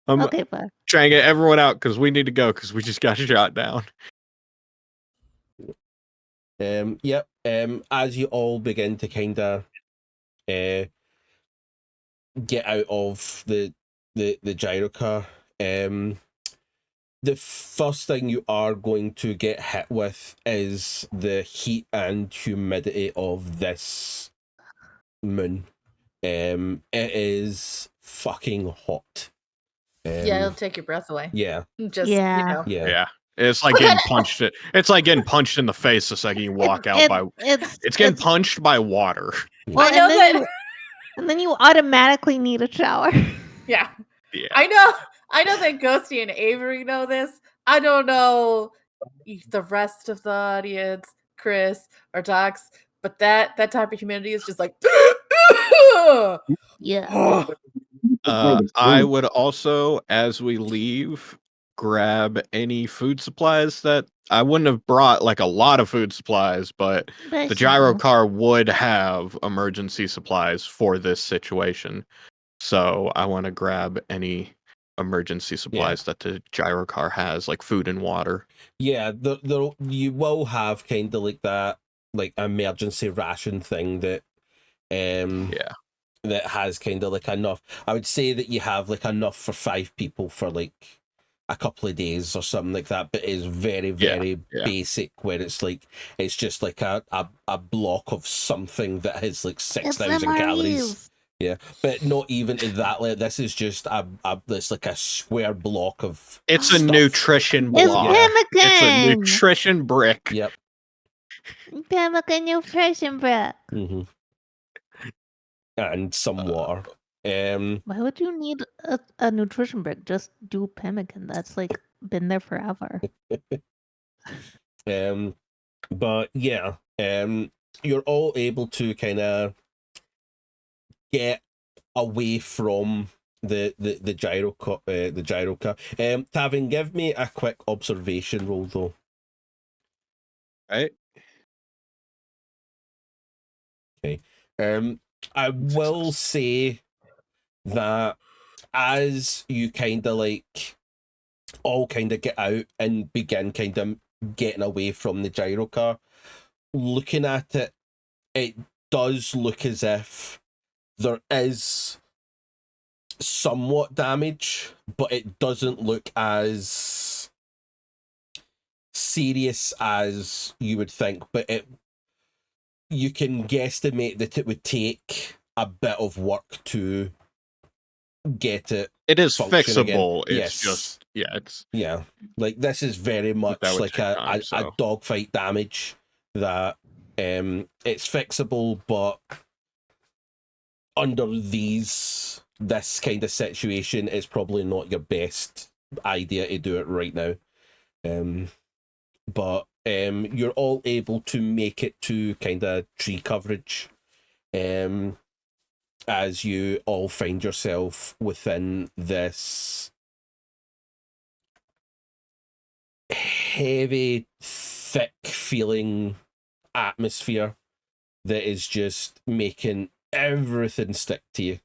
Okay, bud. Trying to get everyone out because we need to go because we just got shot down. Yep. As you all begin to kind of get out of the gyrocar, the first thing you are going to get hit with is the heat and humidity of this moon. It is fucking hot. Yeah, it'll take your breath away. Yeah. Just Yeah. Yeah. Yeah. It's like getting punched. It's like getting punched in the face the second you walk out by. It's getting punched by water. Well, I know and then that. and then you automatically need a shower. Yeah. Yeah. I know that Ghosty and Avery know this. I don't know the rest of the audience, Chris or Docs, but that type of humidity is just like Yeah. I would also, as we leave, grab any food supplies that I wouldn't have brought like a lot of food supplies, but the gyro car would have emergency supplies for this situation. So I want to grab any emergency supplies that the gyro car has, like food and water. Yeah, you will have kind of like that, like emergency ration thing that, that has kind of like enough. I would say that you have like enough for 5 people for like a couple of days or something like that, but it's very, very basic, where it's like it's just like a block of something that has like 6,000 calories. Yeah, but not even to that. Like, this is just it's like a square block of. It's stuff. a nutrition block. It's a nutrition brick. Yep. Pemmican nutrition brick. Mm-hmm. And some water. Why would you need a nutrition brick? Just do pemmican. That's like been there forever. But yeah, you're all able to kind of get away from the gyro car. Tavin, give me a quick observation roll though. Right. Okay. I will say that as you kind of like all kind of get out and begin kind of getting away from the gyro car, looking at it, it does look as if there is somewhat damage, but it doesn't look as serious as you would think. But you can guesstimate that it would take a bit of work to get it. It is fixable. It's just yeah. Like this is very much like a dogfight damage that it's fixable, but under this kind of situation, it's probably not your best idea to do it right now. But you're all able to make it to kind of tree coverage. As you all find yourself within this heavy, thick feeling atmosphere that is just making everything stick to you.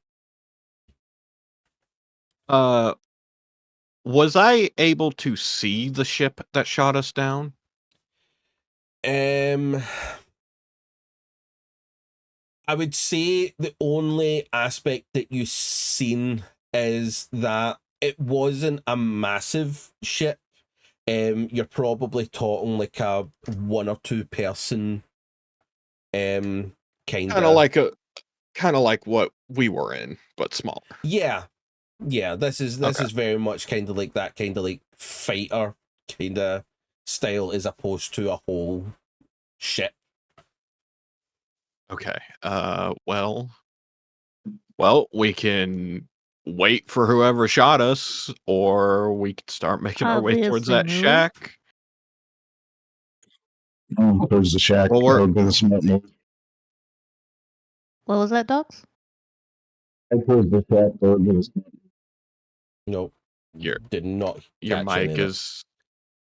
Was I able to see the ship that shot us down? I would say the only aspect that you've seen is that it wasn't a massive ship. You're probably talking like a 1 or 2 person kind of like what we were in, but smaller. Yeah. This is very much kind of like that kind of like fighter kind of style as opposed to a whole ship. Okay. Well, we can wait for whoever shot us, or we can start making our way towards that shack. Towards the shack. Well, what was that, Docs? Towards the shack. Nope. Did not. Your mic is.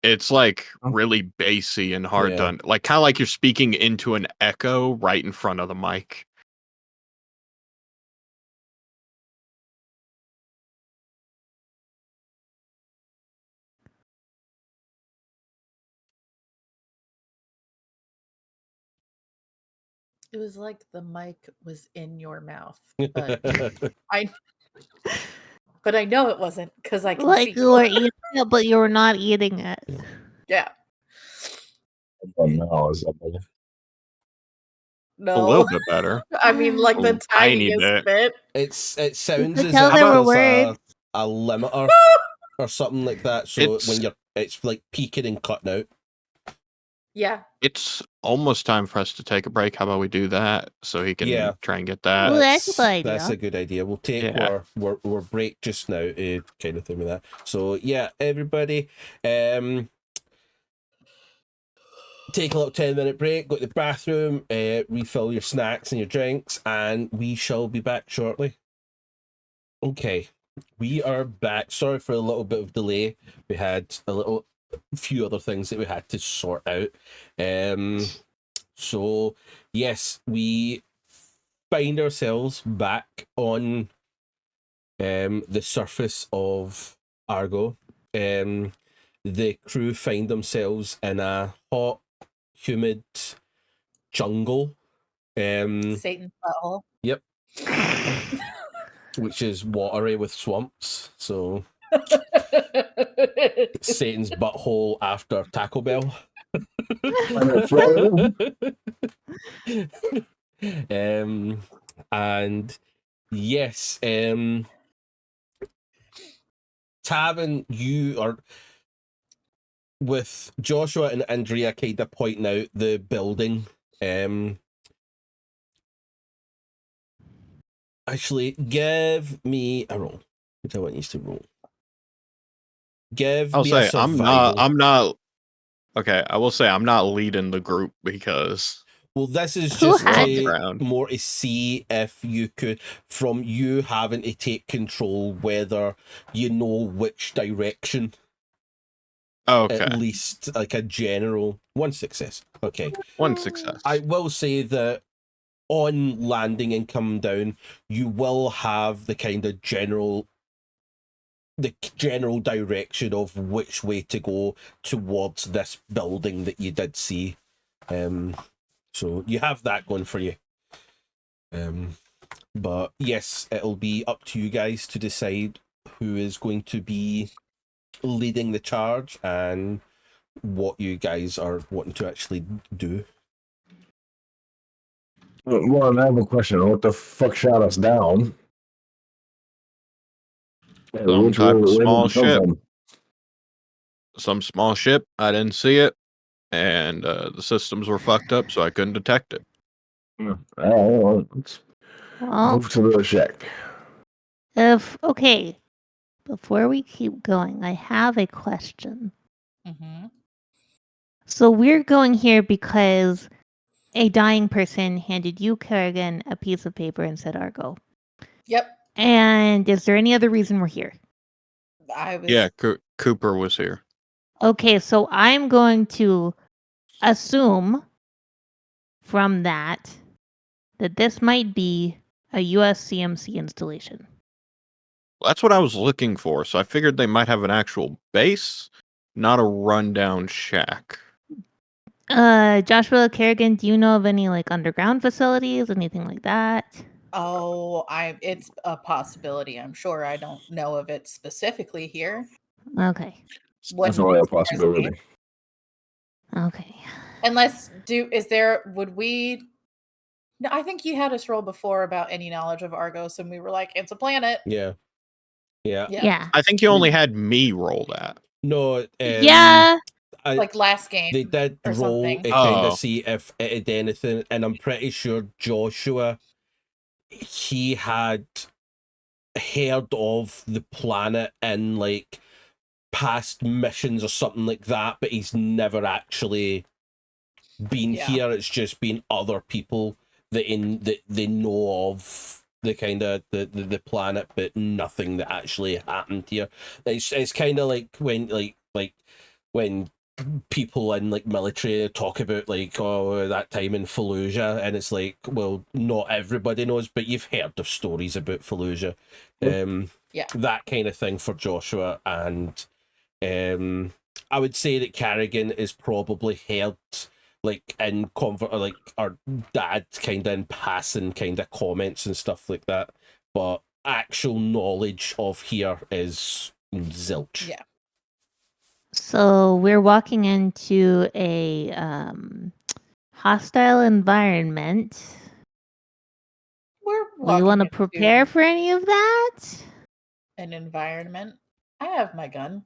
It's like really bassy and hard to, like kind of like you're speaking into an echo right in front of the mic. It was like the mic was in your mouth, but I know it wasn't because I can Like see you were eating it, but you were not eating it. Yeah. Oh, no, is that better? A little No. bit better. I mean, like A the tiny tiniest bit. bit. It sounds could as tell if there were there's words. a limiter or something like that. So when it's like peaking and cutting out. Yeah. It's almost time for us to take a break. How about we do that so he can try and get that? Well, that's a good idea. That's a good idea. We'll take Yeah. our break just now, kind of thing with that. So yeah, everybody, take a little 10-minute break, go to the bathroom, refill your snacks and your drinks, and we shall be back shortly. Okay, we are back. Sorry for a little bit of delay. We had a few other things that we had to sort out. So yes, we find ourselves back on the surface of Argo. The crew find themselves in a hot, humid jungle. Satan's butthole. Yep. Which is watery with swamps. So Satan's butthole after Taco Bell. And yes, Tavin, you are with Joshua and Andrea kind of pointing out the building. Actually, give me a roll. Which I want you to roll. I'll Me say a survival. I'm not. Okay, I will say I'm not leading the group because. Well, this is Who just had more to see if you could, from you having to take control, whether you know which direction. Okay. At least like a general one success. Okay. One success. I will say that on landing and coming down, you will have the kind of general direction of which way to go towards this building that you did see. So you have that going for you. But yes, it'll be up to you guys to decide who is going to be leading the charge and what you guys are wanting to actually do. Well, I have a question. What the fuck shot us down? Some type of small did it come ship. from? Some small ship. I didn't see it, and the systems were fucked up, so I couldn't detect it. Let's Well, move to the shack. okay, before we keep going, I have a question. Mm-hmm. So we're going here because a dying person handed you, Carrigan, a piece of paper and said Argo. Yep. And is there any other reason we're here? Yeah, Cooper was here. Okay, so I'm going to assume from that this might be a US CMC installation. Well, that's what I was looking for, so I figured they might have an actual base, not a rundown shack. Joshua, Carrigan, do you know of any like underground facilities, anything like that? Oh, it's a possibility. I'm sure. I don't know of it specifically here. Okay. It's definitely a possibility. Okay. Unless would we? No, I think you had us roll before about any knowledge of Argos, and we were like, it's a planet. Yeah. I think you only had me roll that. No. Yeah. Like last game. They did or roll something. to kind of see if it had anything, and I'm pretty sure Joshua, he had heard of the planet in like past missions or something like that, but he's never actually been here. It's just been other people that they know of the kind of the planet, but nothing that actually happened here. It's kind of like when people in like military talk about like, oh, that time in Fallujah, and it's like, well, not everybody knows, but you've heard of stories about Fallujah. That kind of thing for Joshua. And I would say that Carrigan is probably heard like in convert, like our dad kind of in passing kind of comments and stuff like that, but actual knowledge of here is zilch. Yeah. So we're walking into a hostile environment. We're We walking want to into prepare for any of that? an environment. I have my gun.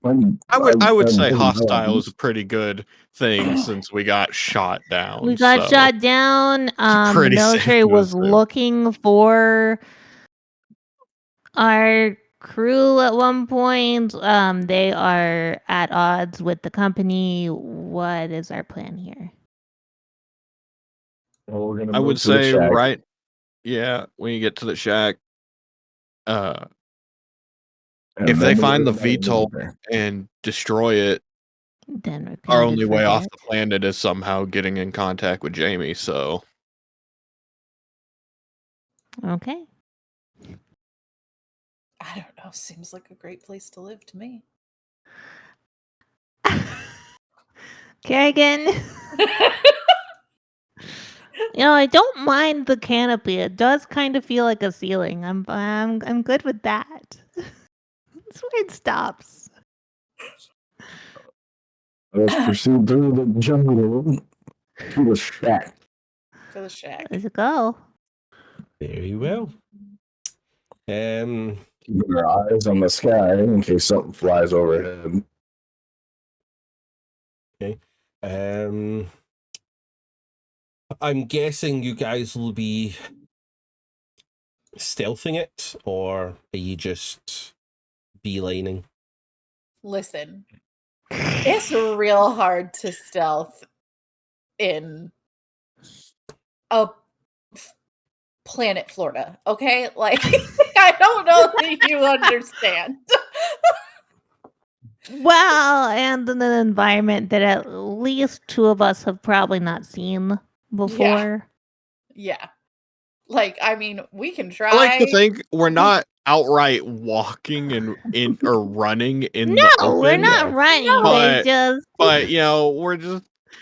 I would say hostile is a pretty good thing since we got shot down. We got so shot down. The pretty safe military to was assume. looking for our crew at one point. They are at odds with the company. What is our plan here? Well, we're gonna I move would to the say shack. right. Yeah, when you get to the shack, and if then they we'll find the get out of VTOL there. and destroy it, Then our repent only and way off forget. the planet is somehow getting in contact with Jamie. So Okay. I don't know. Seems like a great place to live to me. Carrigan. I don't mind the canopy. It does kind of feel like a ceiling. I'm good with that. That's where it stops. Let's proceed through the jungle to the shack. To the shack. Let's go. Very well. Keeping our eyes on the sky in case something flies overhead. I'm guessing you guys will be stealthing it, or are you just beelining? Listen, it's real hard to stealth in a planet Florida, okay? Like, I don't know that you understand. Well, and in an environment that at least two of us have probably not seen before. Yeah. Like, I mean, we can try. I like to think we're not outright walking or running in the No, open. we're not running. But- They but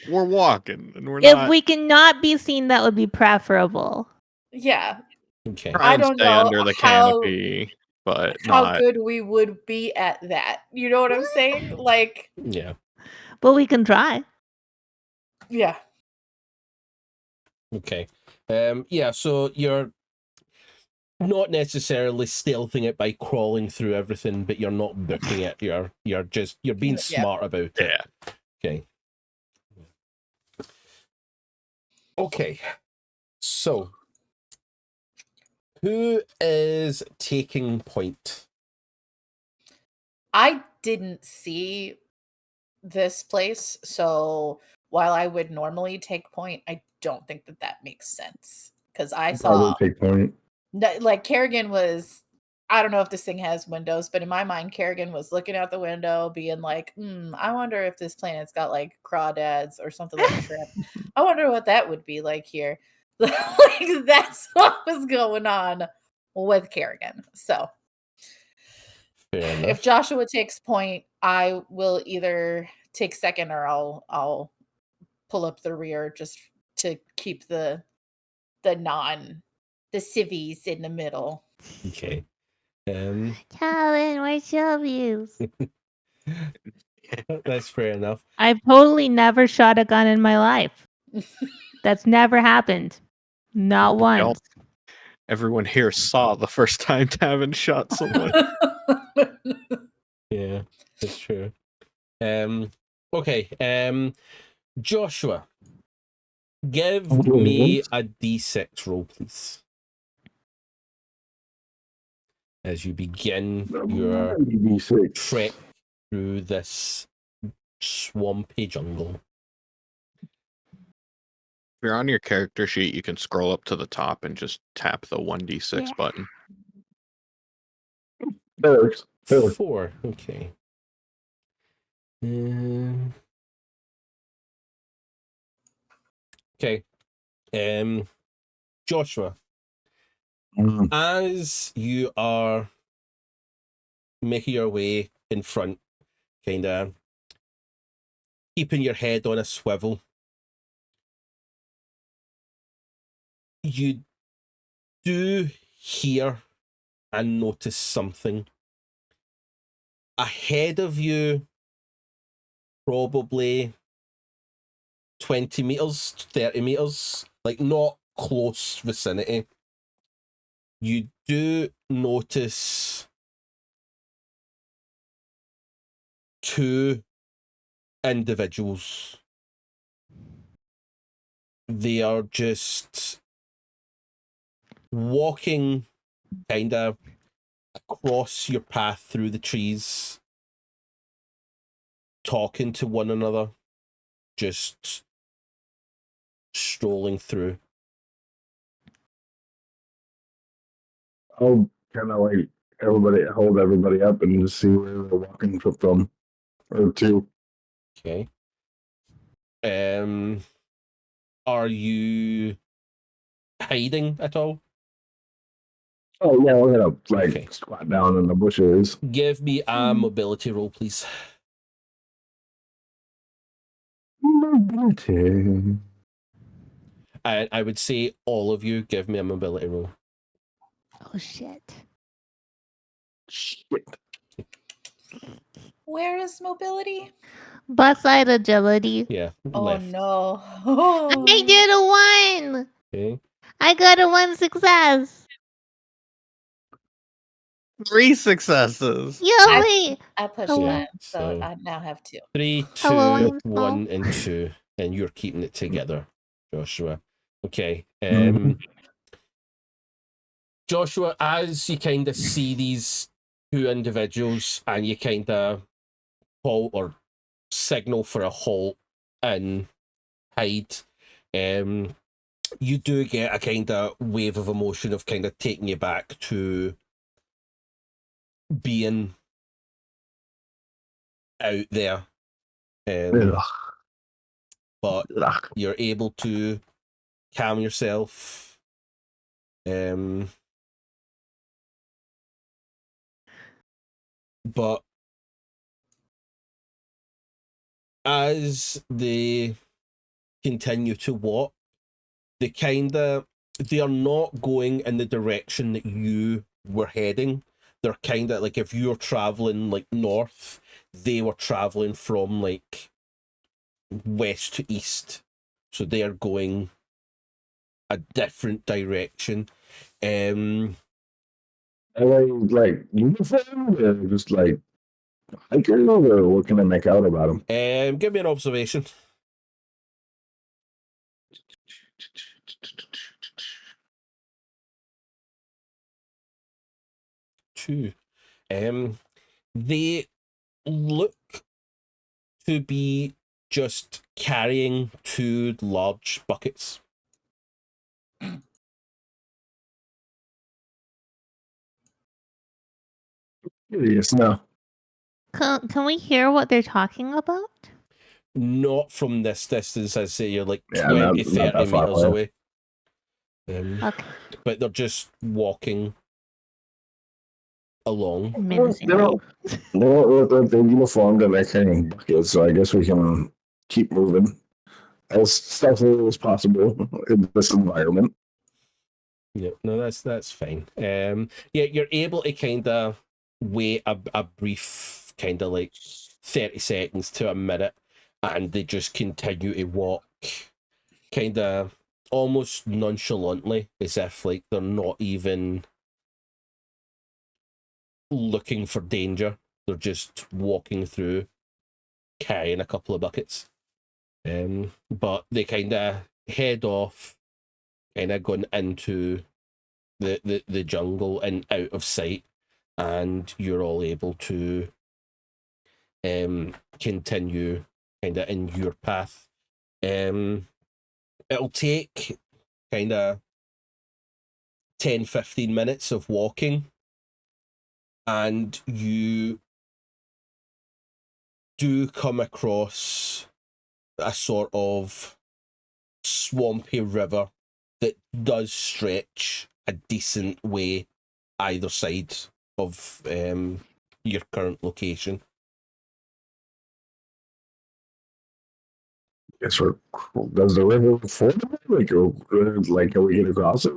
we're walking and we're if not. we cannot be seen, that would be preferable. Yeah. Okay. Try and I don't stay know under the how- canopy, but How not. good we would be at that. You know what I'm saying? Like, Yeah. But we can try. yeah. Okay. Yeah, so you're not necessarily stealthing it by crawling through everything, but you're not booking it. You're being Yeah. smart about it. Yeah. Okay. Okay. So who is taking point? I didn't see this place, so while I would normally take point, I don't think that makes sense because I saw Probably take point. like Carrigan was. I don't know if this thing has windows, but in my mind, Carrigan was looking out the window, being like, I wonder if this planet's got like crawdads or something like shrimp. I wonder what that would be like here. Like, that's what was going on with Carrigan. So Fair if enough. Joshua takes point, I will either take second or I'll pull up the rear just to keep the civvies in the middle. Okay. Calvin, where's your views? That's fair enough. I've totally never shot a gun in my life. That's never happened. Not once. Everyone here saw the first time Tavin shot someone. Yeah, that's true. Okay. Joshua, give me a D6 roll, please. As you begin your D6. trek through this swampy jungle. If you're on your character sheet, you can scroll up to the top and just tap the 1d6 button. That works. 4. Okay. Okay. Joshua, as you are making your way in front, kind of, keeping your head on a swivel, you do hear and notice something. Ahead of you, probably 20 meters, 30 meters, like not close vicinity. You do notice two individuals. They are just walking kind of across your path through the trees, talking to one another, just strolling through. I'll kind of like hold everybody up and just see where they're walking from, or to. Okay. Are you hiding at all? Oh yeah, we're gonna like Okay. squat down in the bushes. Give me a mobility roll, please. Mobility. And I would say all of you give me a mobility roll. Oh shit. Shit. Where is mobility? Butt side agility. Yeah. Oh left. no. I did a 1. Okay. I got a 1 success. 3 successes. Yay! I pushed Hello. that, so So- I now have 2. 3, 2, Hello, 1, and 2. And you're keeping it together, Joshua. Okay. Joshua, as you kind of see these two individuals and you kind of halt or signal for a halt and hide, you do get a kind of wave of emotion of kind of taking you back to being out there. But Ugh. you're able to calm yourself. But as they continue to walk, they are not going in the direction that you were heading. They're kind of like, if you're traveling like north, they were traveling from like west to east. So they are going a different direction. Are they like uniform or just like hikers, or what can I make out about them? Give me an observation. Two. They look to be just carrying 2 large buckets. Yes, no. Can we hear what they're talking about? Not from this distance, I'd say you're like Yeah, 20, not 30 that far meters away. away. Okay. But they're just walking along. Menacing. They're uniformed and they're carrying buckets, so I guess we can keep moving as stealthily as possible in this environment. Yeah, no, that's fine. Yeah, you're able to kind of wait a brief kind of like 30 seconds to a minute, and they just continue to walk kind of almost nonchalantly, as if like they're not even looking for danger. They're just walking through, carrying a couple of buckets. But they kind of head off, kind of going into the jungle and out of sight, and you're all able to continue kind of in your path. It'll take kind of 10-15 minutes of walking, and you do come across a sort of swampy river that does stretch a decent way either side of your current location. Guess we're. Does the river flow? Like, can we get across it?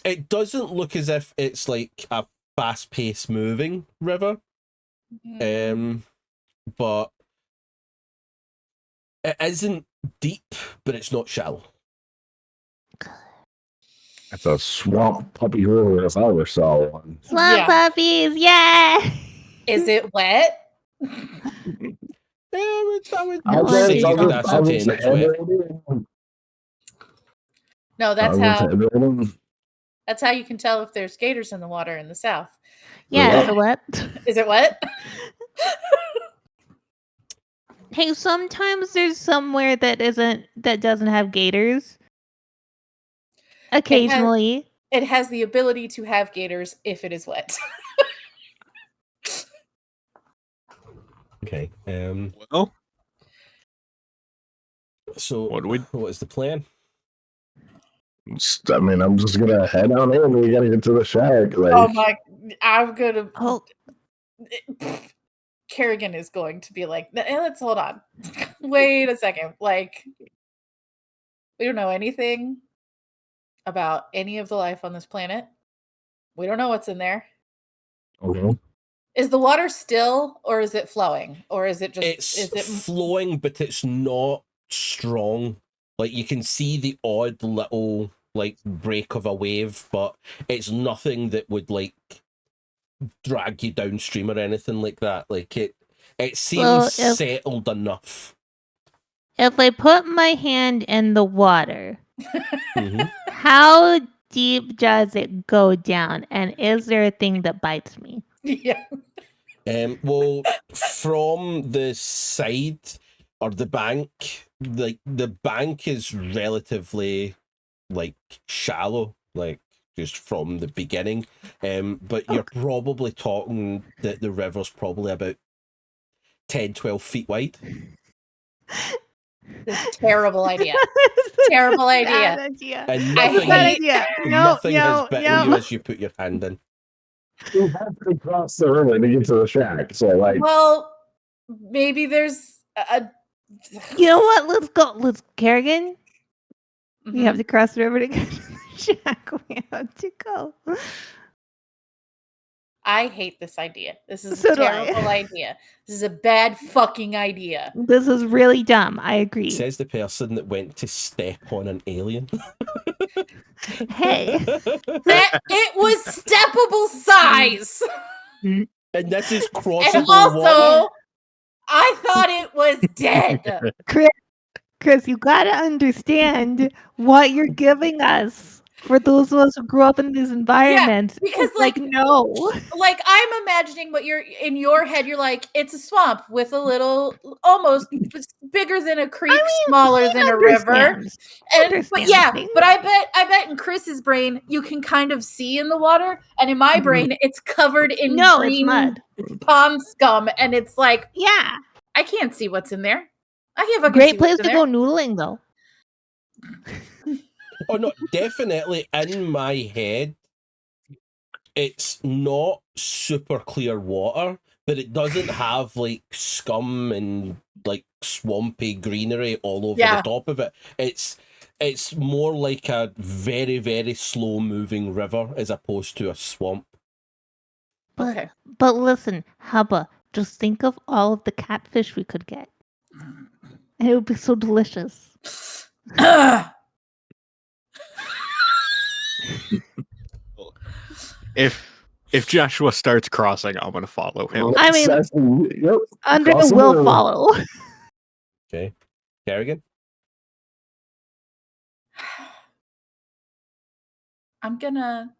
It doesn't look as if it's like a fast-paced moving river. But it isn't deep, but it's not shallow. It's a swamp puppy river if I ever saw one. Swamp Yeah. puppies, yeah. Is it wet? I would say you could ascertain it's wet. No, that's how you can tell if there's gators in the water in the south. Yeah, What? the what? Is it wet? Hey, sometimes there's somewhere that doesn't have gators. Occasionally. It has the ability to have gators if it is wet. Okay. Well, So what is the plan? I mean, I'm just gonna head on in. We gotta get to the shack. Like, Oh my! I'm gonna. Oh, Carrigan is going to be like, let's hold on. Wait a second. Like, we don't know anything about any of the life on this planet. We don't know what's in there. okay. Is the water still, or is it flowing, or is it just? It's flowing, but it's not strong. Like you can see the odd little like break of a wave, but it's nothing that would like drag you downstream or anything like that. Like it seems settled enough. if I put my hand in the water, Mhm. how deep does it go down? And is there a thing that bites me? Yeah. Well, from the side or the bank, like the bank is relatively like shallow, like just from the beginning. But you're probably talking that the river's probably about 10-12 feet wide. Terrible idea. Terrible idea. Bad idea. And I nothing, hate nothing has bitten you as you put your hand in. We have to cross the river to get to the shack. So, like, Well, maybe there's a. You know what? Let's Carrigan. We Mhm. have to cross the river to get to the shack. We have to go. I hate this idea. This is So a do I. terrible idea. This is a bad fucking idea. This is really dumb. I agree. Says the person that went to step on an alien. Hey. That it was steppable size. And this is And crossable also, water. I thought it was dead. Chris, you gotta understand what you're giving us. For those of us who grew up in these environments, because, it's like no. Like, I'm imagining what you're in your head. You're like, it's a swamp with a little, almost bigger than a creek, smaller than a river. But I bet in Chris's brain you can kind of see in the water, and in my brain it's covered in it's green mud. pond scum, and it's like, Yeah. I can't see what's in there. I can't fucking see Great place what's to in go there. noodling though. Oh no, definitely in my head, it's not super clear water, but it doesn't have like scum and like swampy greenery all over the top of it. It's more like a very, very slow moving river as opposed to a swamp. Okay. But listen, Hubba, just think of all of the catfish we could get. And it would be so delicious. If Joshua starts crossing, I'm gonna follow him. I mean, yep. Andrea will follow. Okay. Carrigan? I'm gonna.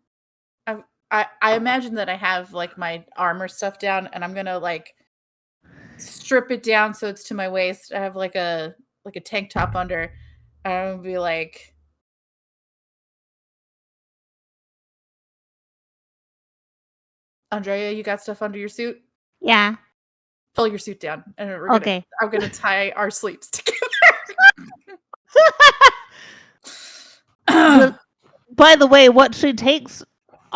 I imagine that I have like my armor stuff down, and I'm gonna like strip it down so it's to my waist. I have like a tank top under. And I'm gonna be like, Andrea, you got stuff under your suit? Yeah. Pull your suit down, and I'm gonna tie our sleeves together. By the way, what she takes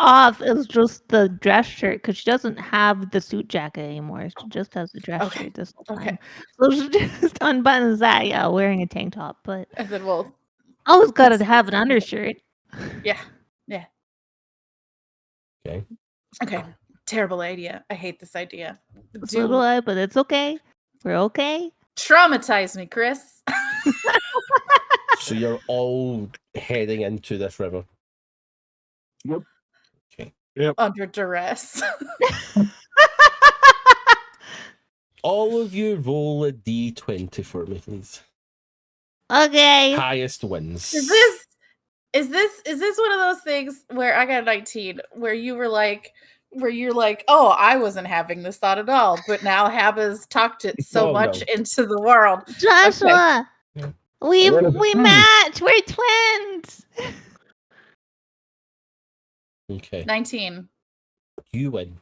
off is just the dress shirt because she doesn't have the suit jacket anymore. She just has the dress Okay, shirt this whole okay. time. So she just unbuttons that, yeah, wearing a tank top. But And then we'll. always gotta have an undershirt. Yeah. Okay. Okay. Terrible idea. I hate this idea. So do I, but it's okay. We're okay. Traumatize me, Chris. So you're all heading into this river. Yep. Okay. Under duress. All of you roll a d20 for me, please. Okay. Highest wins. Is this one of those things where I got a 19 where you're like, oh, I wasn't having this thought at all, but now Haba's talked it so Oh, much no. into the world. Joshua, Okay. we What is it? match. We're twins. Okay. 19. You win.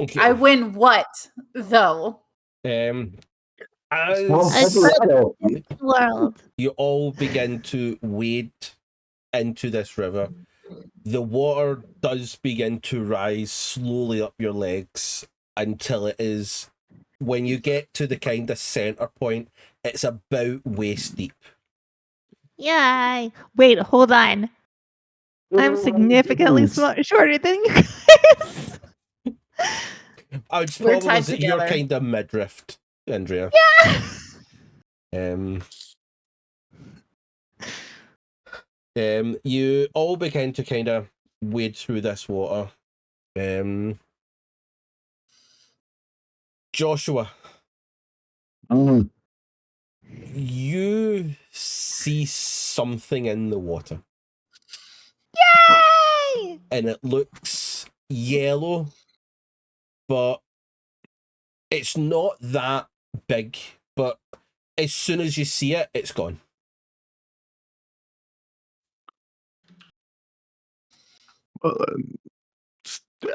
Okay. I win what though? As World. you all begin to wade into this river, the water does begin to rise slowly up your legs until it is, when you get to the kind of center point, it's about waist deep. Yay. Wait, hold on. I'm significantly shorter than you guys. I would We're probably tied say you're together. kind of midriff, Andrea. You all begin to kind of wade through this water. Joshua, you see something in the water, Yay! and it looks yellow, but it's not that big. But as soon as you see it, it's gone.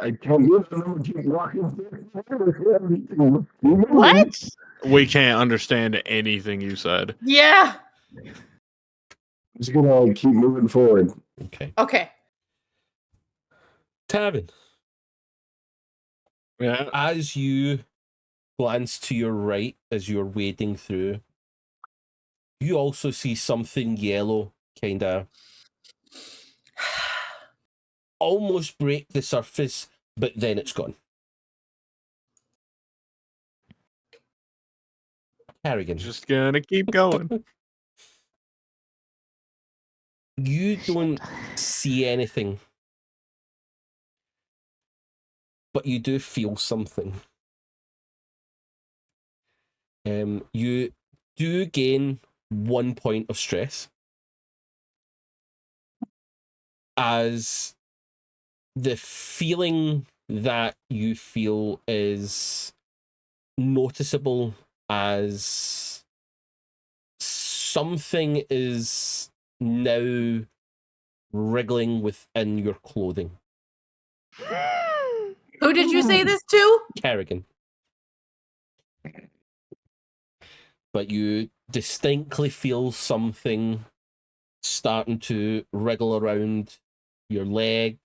I can't use them. Keep walking. What? We can't understand anything you said. Yeah. Just gonna keep moving forward. Okay. Okay. Tavin, Yeah. as you glance to your right as you're wading through, you also see something yellow kind of almost break the surface, but then it's gone. Carrigan, Just gonna keep going. you don't see anything, but you do feel something. You do gain 1 point of stress as the feeling that you feel is noticeable as something is now wriggling within your clothing. Who did you say this to? Carrigan. But you distinctly feel something starting to wriggle around your leg,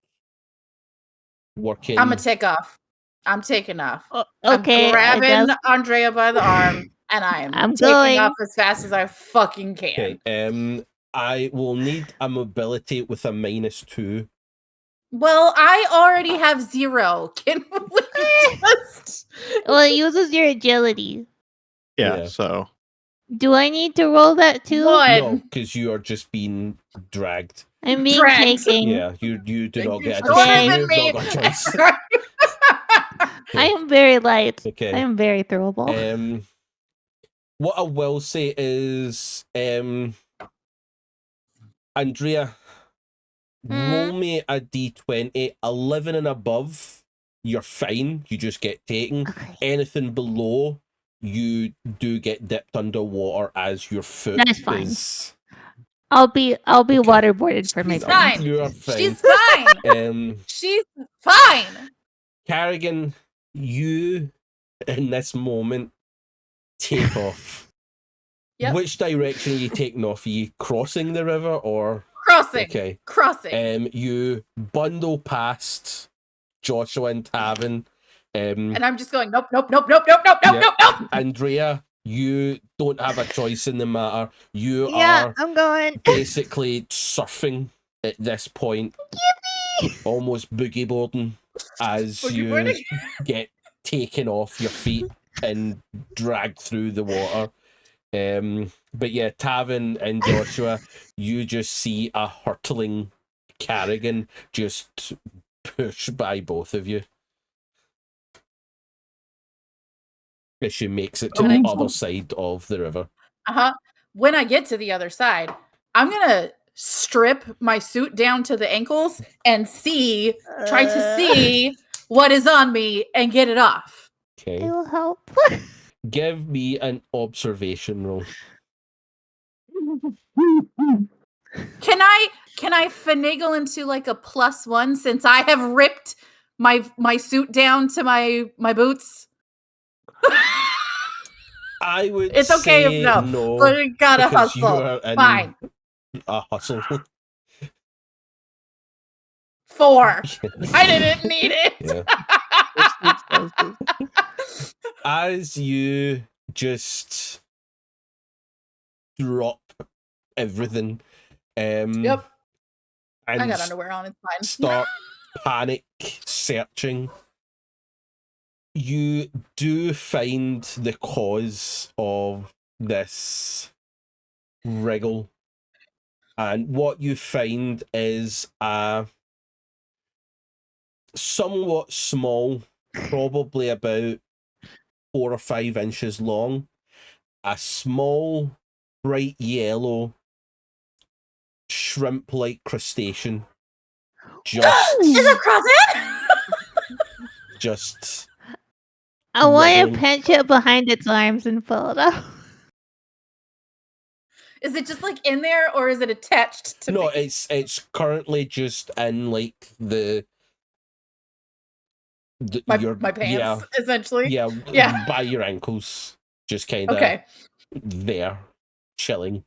working. I'm gonna take off. I'm taking off. Okay, I'm grabbing guess Andrea by the arm, and I'm I'm taking going. off as fast as I fucking can. Okay. I will need a mobility with a -2. Well, I already have 0. Can we just? Well, it uses your agility. Yeah. So Do I need to roll that too? One. No, because you are just being dragged. I'm being Dragged. taken. Yeah, you do Thank not you, get a shorter decision. than You've me. not got a choice. I am very light. Okay. I am very throwable. What I will say is, Andrea, roll me a d20. 11 and above, you're fine. You just get taken. Okay. Anything below, you do get dipped underwater as your foot That's fine. is. I'll be Okay. waterboarded for my She's friends. fine. You are fine. She's fine. She's fine. Carrigan, you in this moment take off. Yep. Which direction are you taking off? Are you crossing the river or? Crossing. Okay. Crossing. You bundle past Joshua and Tavin. And I'm just going, nope, nope, nope, nope, nope, nope, nope, Yeah. nope, nope. Andrea, you don't have a choice in the matter. You Yeah, are I'm going. basically surfing at this point. Almost boogie boarding as Boogie you boarding? get taken off your feet and dragged through the water. But yeah, Tavin and Joshua, you just see a hurtling Carrigan just push by both of you as she makes it to the other side of the river. When I get to the other side, I'm gonna strip my suit down to the ankles and try to see what is on me and get it off. Okay. It will help. Give me an observation roll. Can I finagle into like a +1 since I have ripped my suit down to my boots? I would It's okay say if no, no, but we gotta because you hustle. are in Fine. a hustle. 4. I didn't need it. Yeah. As you just drop everything, Yep. and I got underwear on. It's fine. start panic searching, you do find the cause of this wriggle, and what you find is a somewhat small, probably about 4 or 5 inches long, a small bright yellow shrimp-like crustacean just Is it crawdad? just I want wriggling. to pinch it behind its arms and pull it out. Is it just like in there, or is it attached to No, me? it's currently just in like the My your pants, essentially. yeah Yeah. by your ankles, just kind of Okay. there chilling.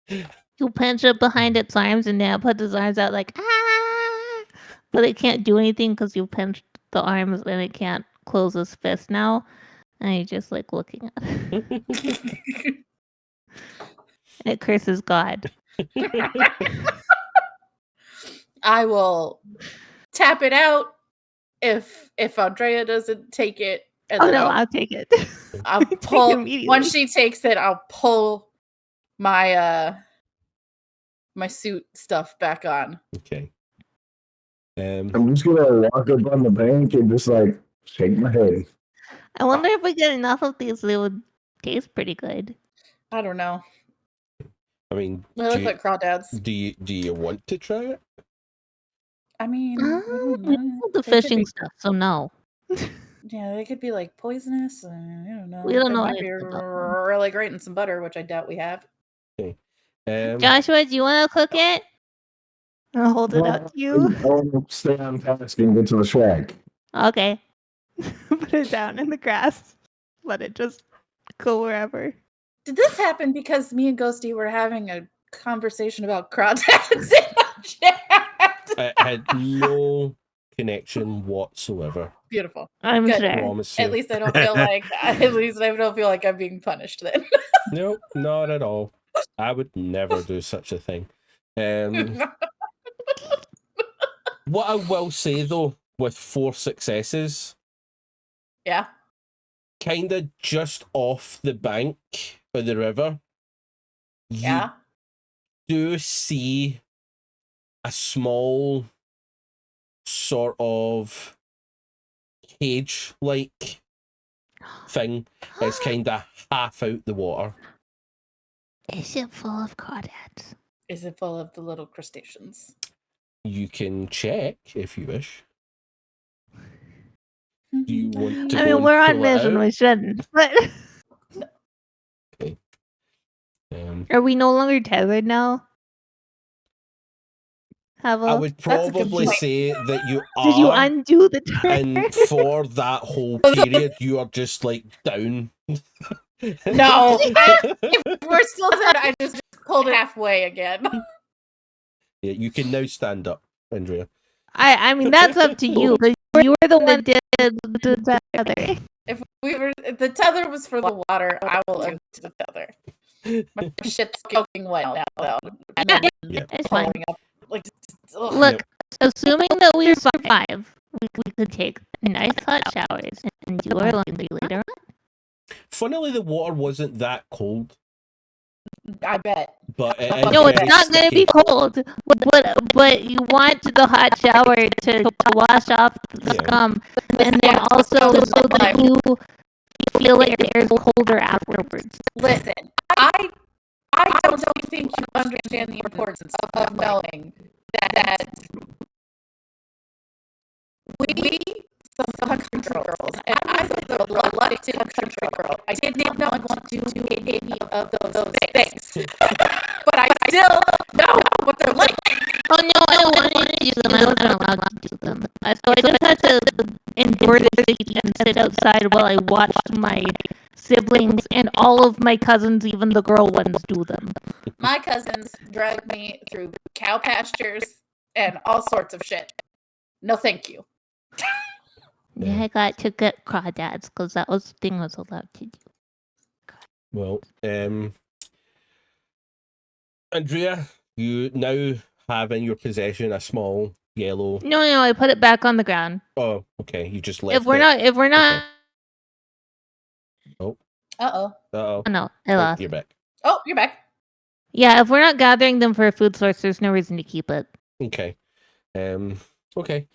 You pinch it behind its arms and then it puts its arms out like, ah! But it can't do anything because you pinched the arms and it can't close its fist now. And you're just like looking at it. It curses God. I will tap it out if Andrea doesn't take it. And Oh then no, I'll take it. I'll Take it pull immediately. once she takes it, I'll pull my my suit stuff back on. Okay. I'm just gonna walk up on the bank and just like shake my head. I wonder if we get enough of these, they would taste pretty good. I don't know. I mean, They look like crawdads. do you want to try it? I mean, I don't know. The They could fishing be- stuff, so no. Yeah, they could be like poisonous. I don't know. We don't They know might be anything about them. really great in some butter, which I doubt we have. Joshua, do you want to cook it? I'll hold it out to you. I want to stay on task and get to the shack. Okay. Put it down in the grass. Let it just go wherever. Did this happen because me and Ghosty were having a conversation about crawdads in the chat? It had no connection whatsoever. Beautiful. I'm Good. sure. Promise you. At least I don't feel like I'm being punished then. No, not at all. I would never do such a thing. What I will say though, with 4 successes, Yeah. kind of just off the bank of the river, Yeah. you do see a small sort of cage-like thing. It's kind of half out the water. Is it full of crawdads? Is it full of the little crustaceans? You can check if you wish. Do you want to I go mean, and we're on pull it mission. out? We shouldn't. But are we no longer tethered now? I would That's a good probably point. say that you are. Did you undo the turn? And for that whole period, you are just like down. No. We're still there. I just pulled it halfway again. Yeah, you can now stand up, Andrea. I mean, that's up to you. But you were the one that did the tether. If the tether was for the water, I will agree to the tether. My shit's soaking wet now, though. And then Yeah. It's fine. blowing up. Like, ugh. Look, assuming that we survive, we could take nice hot showers and do our laundry later on. Funnily, the water wasn't that cold, I bet. but it is No, it's very not going to be sticky. cold. But you want the hot shower to wash off the Yeah. scum, and then also so that you feel like the air's colder afterwards. Listen, I don't think you understand the importance of knowing that we, some country girls, and I was a reluctant country girl. I did not want to do any of those things, but I still know what they're like. Oh no, I wanted to do them. I wasn't allowed to do them. So I just had to endure the heat and sit outside while I watched my siblings and all of my cousins, even the girl ones, do them. My cousins dragged me through cow pastures and all sorts of shit. No, thank you. Yeah, I got to get crawdads because that was the thing I was allowed to do. Well, Andrea, you now have in your possession a small yellow. No, I put it back on the ground. Oh, okay. You just left If we're it. not, Uh-oh. Uh-oh. oh no, I Oh, lost. you're back. Oh, you're back. Yeah, if we're not gathering them for a food source, there's no reason to keep it. Okay. Okay.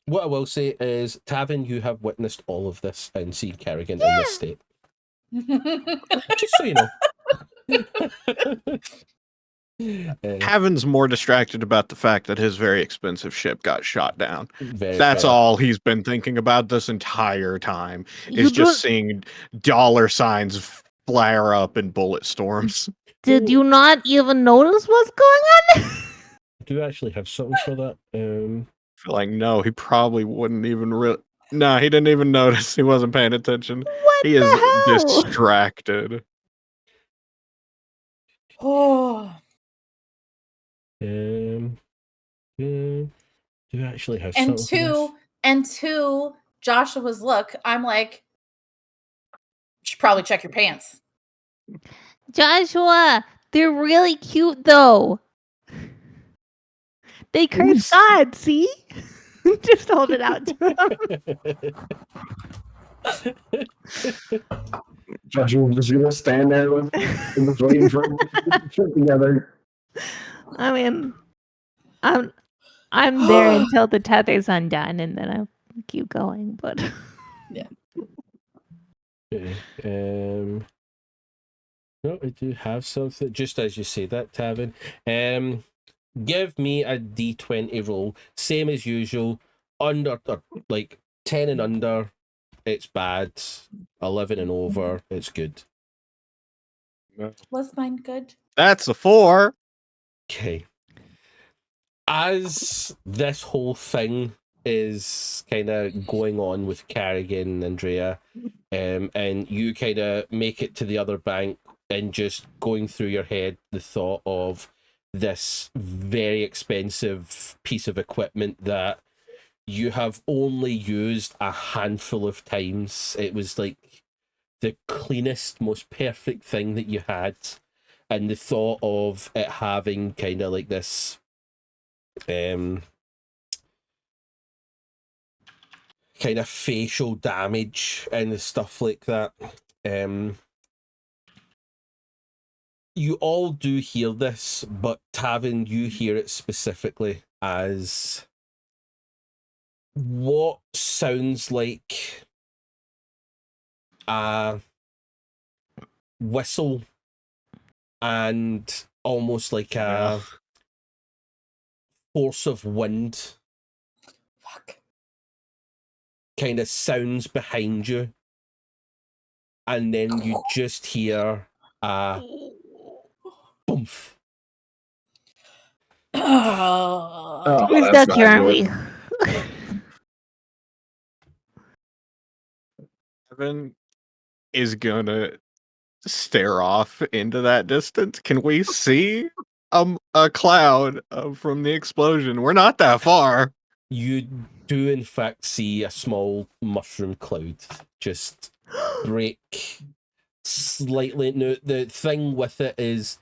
What I will say is, Tavin, you have witnessed all of this and seen Carrigan in this state. Just so you know. Tavin's more distracted about the fact that his very expensive ship got shot down. That's fair. all he's been thinking about this entire time. You Is just seeing dollar signs flare up in bullet storms. Did you not even notice what's going on? I do actually have something for that. I feel like no, he probably wouldn't even No, he didn't even notice. He wasn't paying attention. What He the is hell? distracted. Oh. Do I actually have something for this? And two, Joshua's look, I'm like, you should probably check your pants. Joshua, they're really cute though. They curse God, see? Just hold it out to him. Joshua's just gonna stand there with and just waiting for everyone to get the shit together. I mean, I'm there until the tether's undone, and then I'll keep going. But yeah. Okay. No, I do have something. Just as you say that, Tavin. Give me a D20 roll, same as usual. Under, like 10 and under, it's bad. 11 and over, it's good. Was mine good? That's a 4. Okay. As this whole thing is kind of going on with Carrigan and Andrea, and you kind of make it to the other bank and just going through your head the thought of this very expensive piece of equipment that you have only used a handful of times. It was like the cleanest, most perfect thing that you had. And the thought of it having kind of like this kind of facial damage and stuff like that. You all do hear this, but Tavin, you hear it specifically as what sounds like a whistle and almost like a force of wind. Fuck. Kind of sounds behind you, and then you just hear a boomf. Oh, who's that's that not currently? good. Tavin is gonna stare off into that distance. Can we see a cloud from the explosion. We're not that far. You do in fact see a small mushroom cloud just break slightly. Now, the thing with it is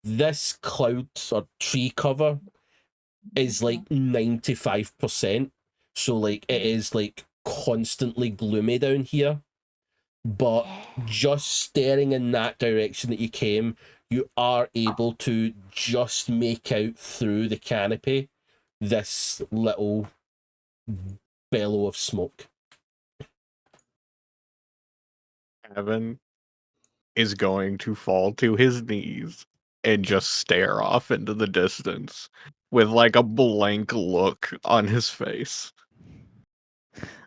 this cloud or tree cover is like 95%. So like it is like constantly gloomy down here. But just staring in that direction that you came, you are able to just make out through the canopy this little bellow of smoke. Evan is going to fall to his knees and just stare off into the distance with like a blank look on his face.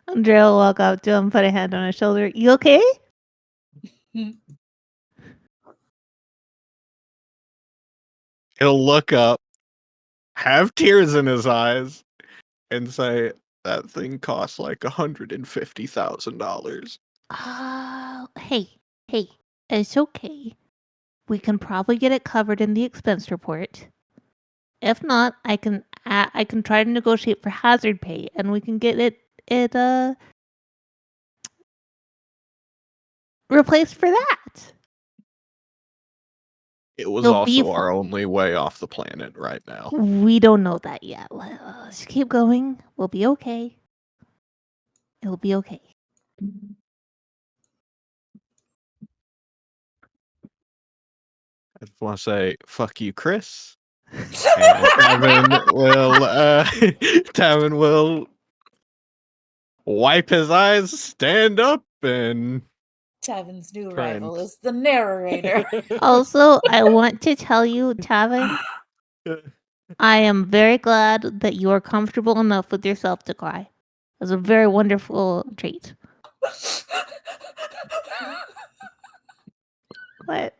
Andrea will walk up to him, put a hand on his shoulder. You okay? He'll look up, have tears in his eyes, and say, "That thing costs like $150,000." Hey, it's okay. We can probably get it covered in the expense report. If not, I can try to negotiate for hazard pay, and we can get it replaced for that. It was It'll be also our fine. only way off the planet right now. We don't know that yet. Let's keep going. We'll be okay. It'll be okay. I just want to say, fuck you, Chris. And Tavin will wipe his eyes, stand up, and Tavin's new Try and- rival is the narrator. Also, I want to tell you, Tavin, I am very glad that you are comfortable enough with yourself to cry. It's a very wonderful trait. What?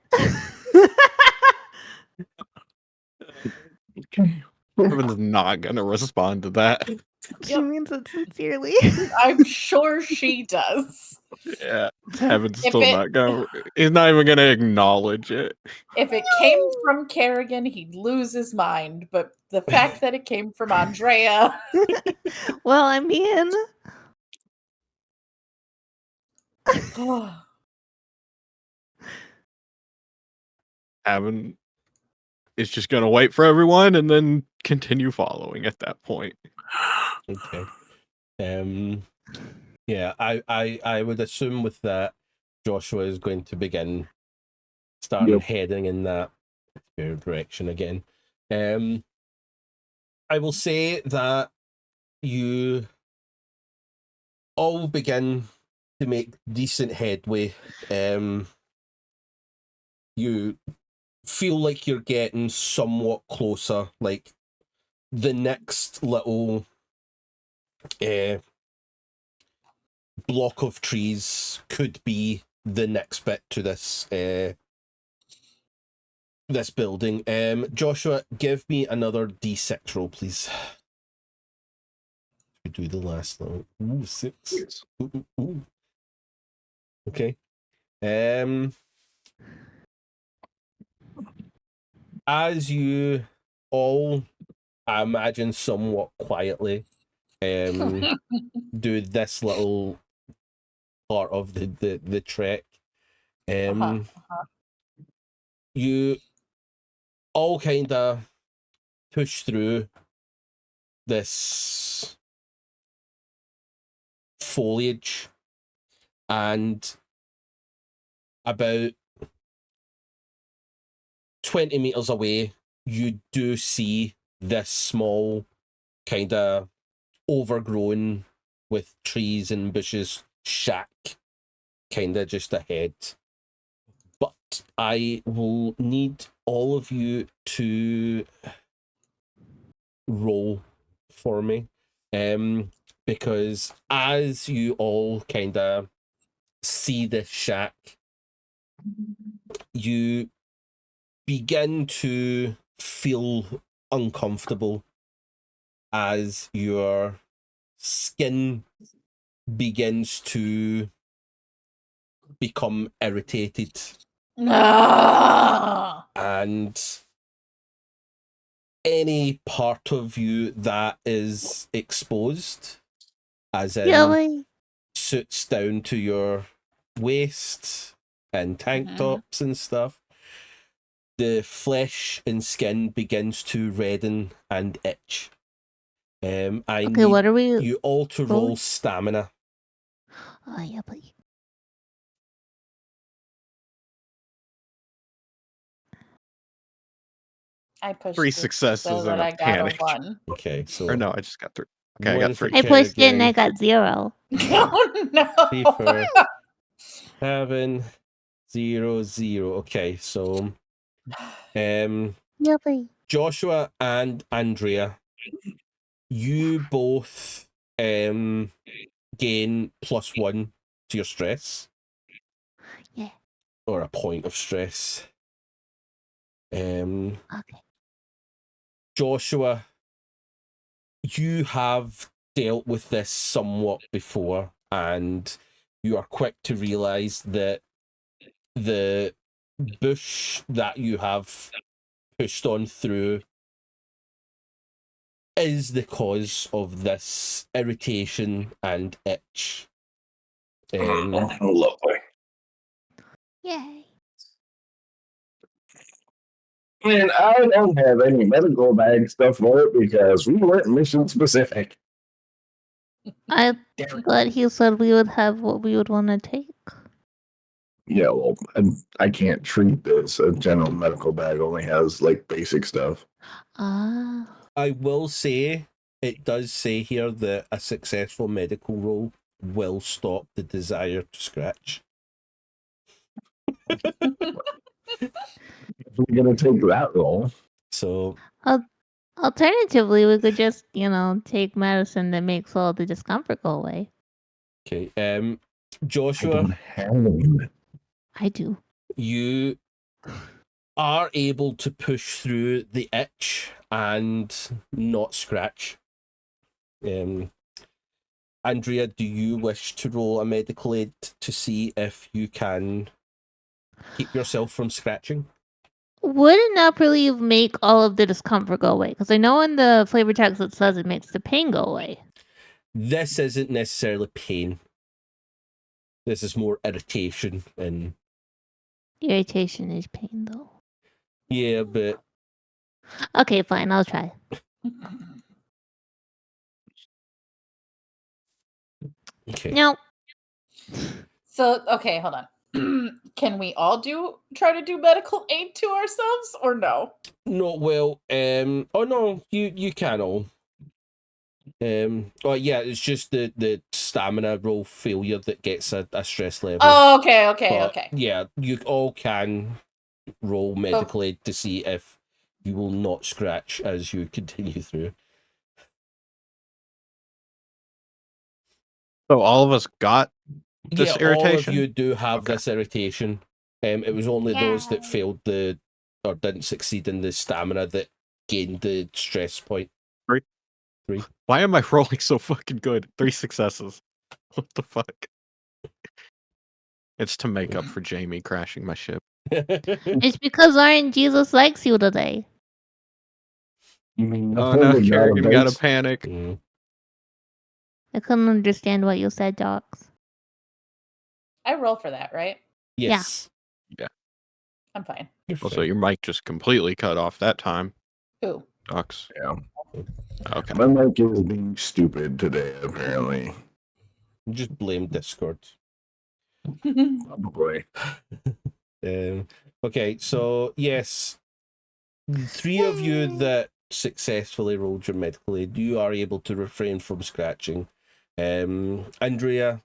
Tavin's not gonna respond to that. She means it sincerely. I'm sure she does. Yeah, Tavin's If still it- not gonna. He's not even gonna acknowledge it. If it came from Carrigan, he'd lose his mind. But the fact that it came from Andrea. Well, I mean, Tavin is just gonna wait for everyone and then continue following at that point. Okay. Yeah, I would assume with that Joshua is going to begin starting Yep. heading in that direction again. I will say that you all begin to make decent headway. You feel like you're getting somewhat closer, like the next little block of trees could be the next bit to this this building. Joshua, give me another D6 roll, please. We do the last level. Ooh, 6. Ooh. Okay. As you all, I imagine, somewhat quietly do this little part of the trek, you all kind of push through this foliage, and about 20 meters away you do see this small kind of overgrown with trees and bushes shack kind of just ahead. But I will need all of you to roll for me, because as you all kind of see this shack, you begin to feel uncomfortable as your skin begins to become irritated, Ah! and any part of you that is exposed, as in Really? suits down to your waist and tank tops and stuff, the flesh and skin begins to redden and itch. I Okay, need what are we? you all to roll rolling? stamina. Oh, yeah, please. I pushed 3 it successes so that and a I got panic. a 1. Okay, so Or no, I just got 3. Okay, I one got for 3. I pushed it and I Carrigan, got 0. Oh no! 3 for Tavin, 0, 0. Okay, so Yeah, please. Joshua and Andrea, you both gain +1 to your stress. Yeah. Or a point of stress. Okay. Joshua, you have dealt with this somewhat before, and you are quick to realize that the bush that you have pushed on through is the cause of this irritation and itch. Lovely. Yay. And I don't have any medical bag stuff for it because we weren't mission specific. I thought he said we would have what we would want to take. Yeah, well, I can't treat this. A general medical bag only has like basic stuff. Ah. I will say, it does say here that a successful medical roll will stop the desire to scratch. If we're gonna take that roll, So Alternatively, we could just, take medicine that makes all the discomfort go away. okay, I Joshua, don't have any. I do. you are able to push through the itch and not scratch. Andrea, do you wish to roll a medical aid to see if you can keep yourself from scratching? Wouldn't Up Relief make all of the discomfort go away? Because I know in the flavor text it says it makes the pain go away. This isn't necessarily pain. This is more irritation and Irritation is pain, though. yeah, but Okay, fine. I'll try. okay. No. So okay, hold on. Can we all try to do medical aid to ourselves or no? No, well, oh no, you can all. Oh yeah, it's just the stamina roll failure that gets a stress level. Oh, okay. But, yeah, you all can roll medical aid to see if you will not scratch as you continue through. So all of us got this irritation? All of you do have this irritation. It was only those that failed or didn't succeed in the stamina that gained the stress point. 3. Why am I rolling so fucking good? 3 successes. What the fuck? It's to make up for Jamie crashing my ship. It's because Jesus likes you today. You mean Oh no, Carrigan got a panic. Mm. I couldn't understand what you said, Docs. I roll for that, right? Yes. Yeah. I'm fine. Also, your mic just completely cut off that time. Who? Docs. Yeah. Okay. My mic is being stupid today, apparently. Just blame Discord. Probably. Okay, so yes, 3 of you that successfully rolled your medical aid, you are able to refrain from scratching. Andrea,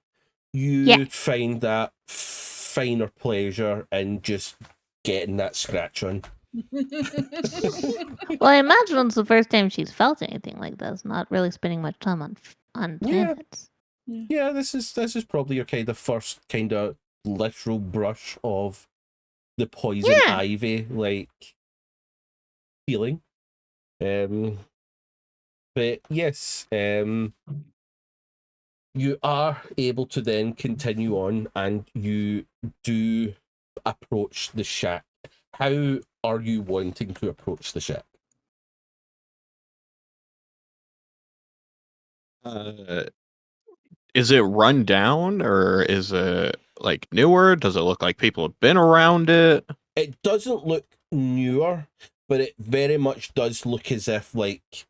you find that finer pleasure in just getting that scratch on. Well, I imagine it's the first time she's felt anything like this. Not really spending much time on planets. Yeah, this is probably your kind of first kind of literal brush of the poison ivy like feeling. But yes, you are able to then continue on, and you do approach the shack. How are you wanting to approach the shack? Is it run down or is it like newer? Does it look like people have been around it? It doesn't look newer, but it very much does look as if like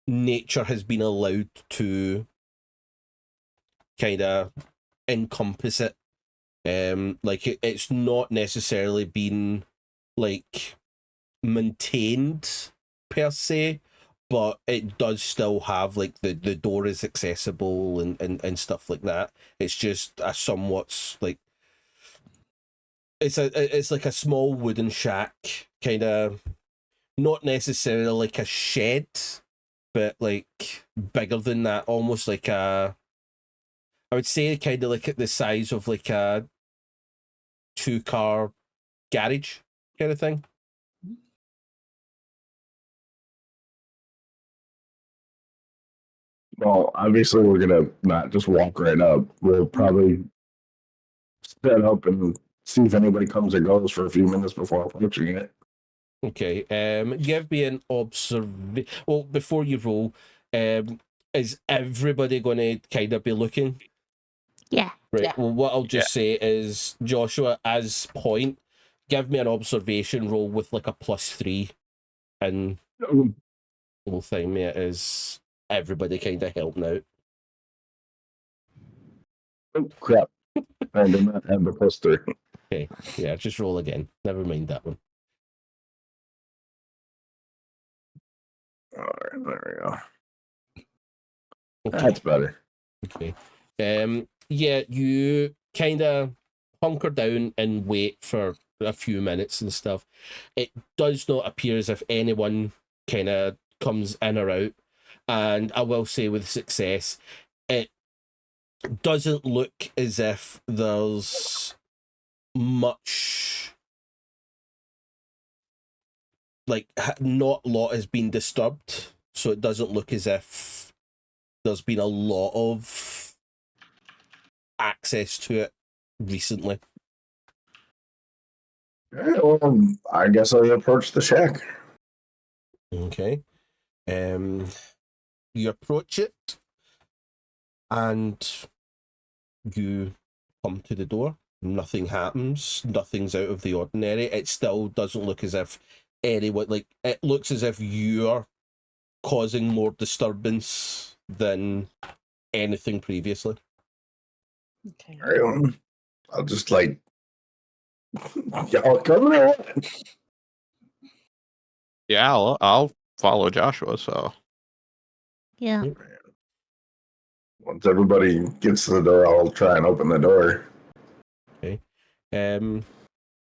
nature has been allowed to kind of encompass it. Like it's not necessarily been like maintained per se, but it does still have like the door is accessible and stuff like that. It's just a somewhat like it's like a small wooden shack, kind of not necessarily like a shed, but like bigger than that, almost like a, I would say kind of like at the size of like a 2-car garage kind of thing. Well, obviously, we're gonna not just walk right up. We'll probably set up and see if anybody comes or goes for a few minutes before approaching it. Okay. Give me an observation. Well, before you roll, is everybody going to kind of be looking? Yeah. Right. Yeah. Well, what I'll just say is, Joshua, as point, give me an observation roll with like a +3, and whole thing, mate, is everybody kind of helping out. Oh, crap. I did not have the +3. Okay. Yeah, just roll again. Never mind that one. All right, there we go. Okay. That's better. Okay. Yeah, you kind of hunker down and wait for a few minutes and stuff. It does not appear as if anyone kind of comes in or out. And I will say with success, it doesn't look as if there's much, like, not a lot has been disturbed. So it doesn't look as if there's been a lot of access to it recently. All right, well, I guess I'll approach the shack. Okay. You approach it and you come to the door. Nothing happens. Nothing's out of the ordinary. It still doesn't look as if anyone, like, it looks as if you're causing more disturbance than anything previously. Okay. All right, well, I'll just like, y'all coming or what? Yeah, I'll follow Joshua. So Yeah. Once everybody gets to the door, I'll try and open the door. Okay.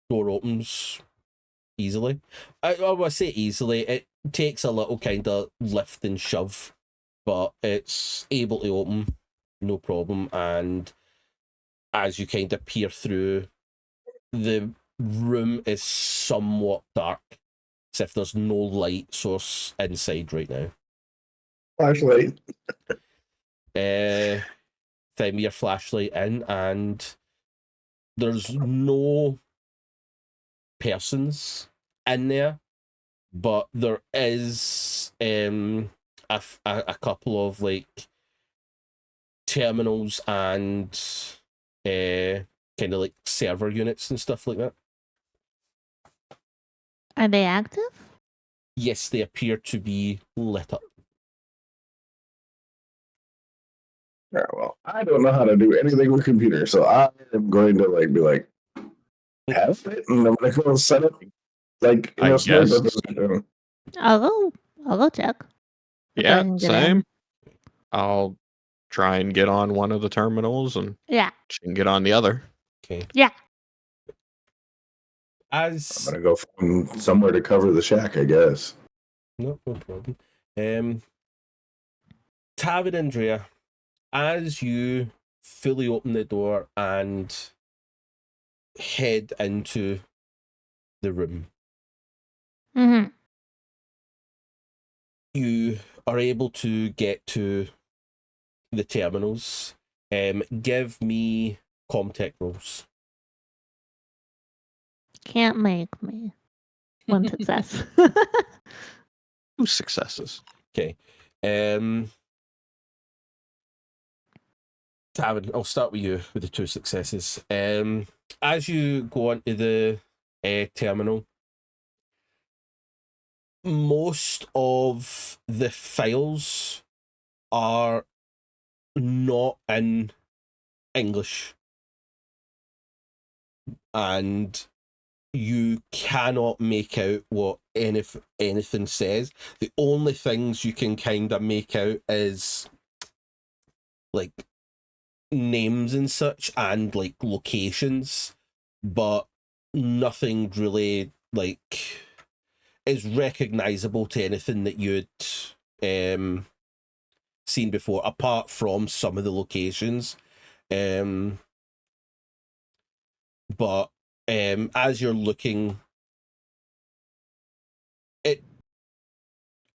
Door opens easily. I will say easily. It takes a little kind of lift and shove, but it's able to open, no problem. And as you kind of peer through, the room is somewhat dark, as if there's no light source inside right now. Flashlight. Time your flashlight in, and there's no persons in there, but there is a couple of like terminals and kind of like server units and stuff like that. Are they active? Yes, they appear to be lit up. Yeah, well, I don't know how to do anything with computers, so I am going to like be like, have it, and I'm gonna go set up like in I a sniper guess. position. I'll go check. I'll go Yeah, ahead and get in. same. I'll try and get on one of the terminals and Yeah. she can get on the other. Okay. Yeah. I'm As gonna go find somewhere to cover the shack, I guess. no problem. Tavin, Andrea, as you fully open the door and head into the room, Mm-hmm. you are able to get to the terminals. Give me Comtech rolls. Can't make me. One success. 2 successes. Okay. Tavin, I'll start with you with the 2 successes. As you go onto the terminal, most of the files are not in English, and you cannot make out what anything says. The only things you can kind of make out is like names and such, and like locations, but nothing really like is recognizable to anything that you'd seen before, apart from some of the locations. But as you're looking,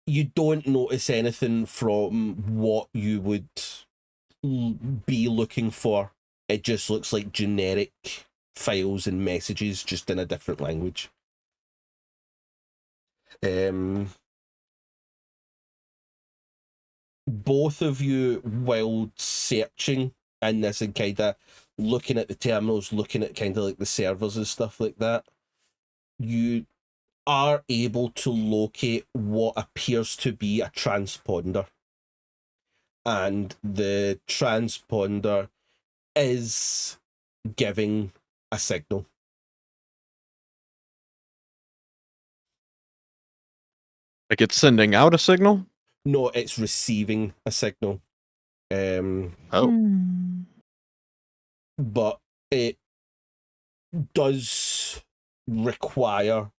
you don't notice anything from what you would be looking for. It just looks like generic files and messages, just in a different language. Both of you, while searching in this and kind of looking at the terminals, looking at kind of like the servers and stuff like that, you are able to locate what appears to be a transponder. And the transponder is giving a signal. Like it's sending out a signal? No, it's receiving a signal. But it does require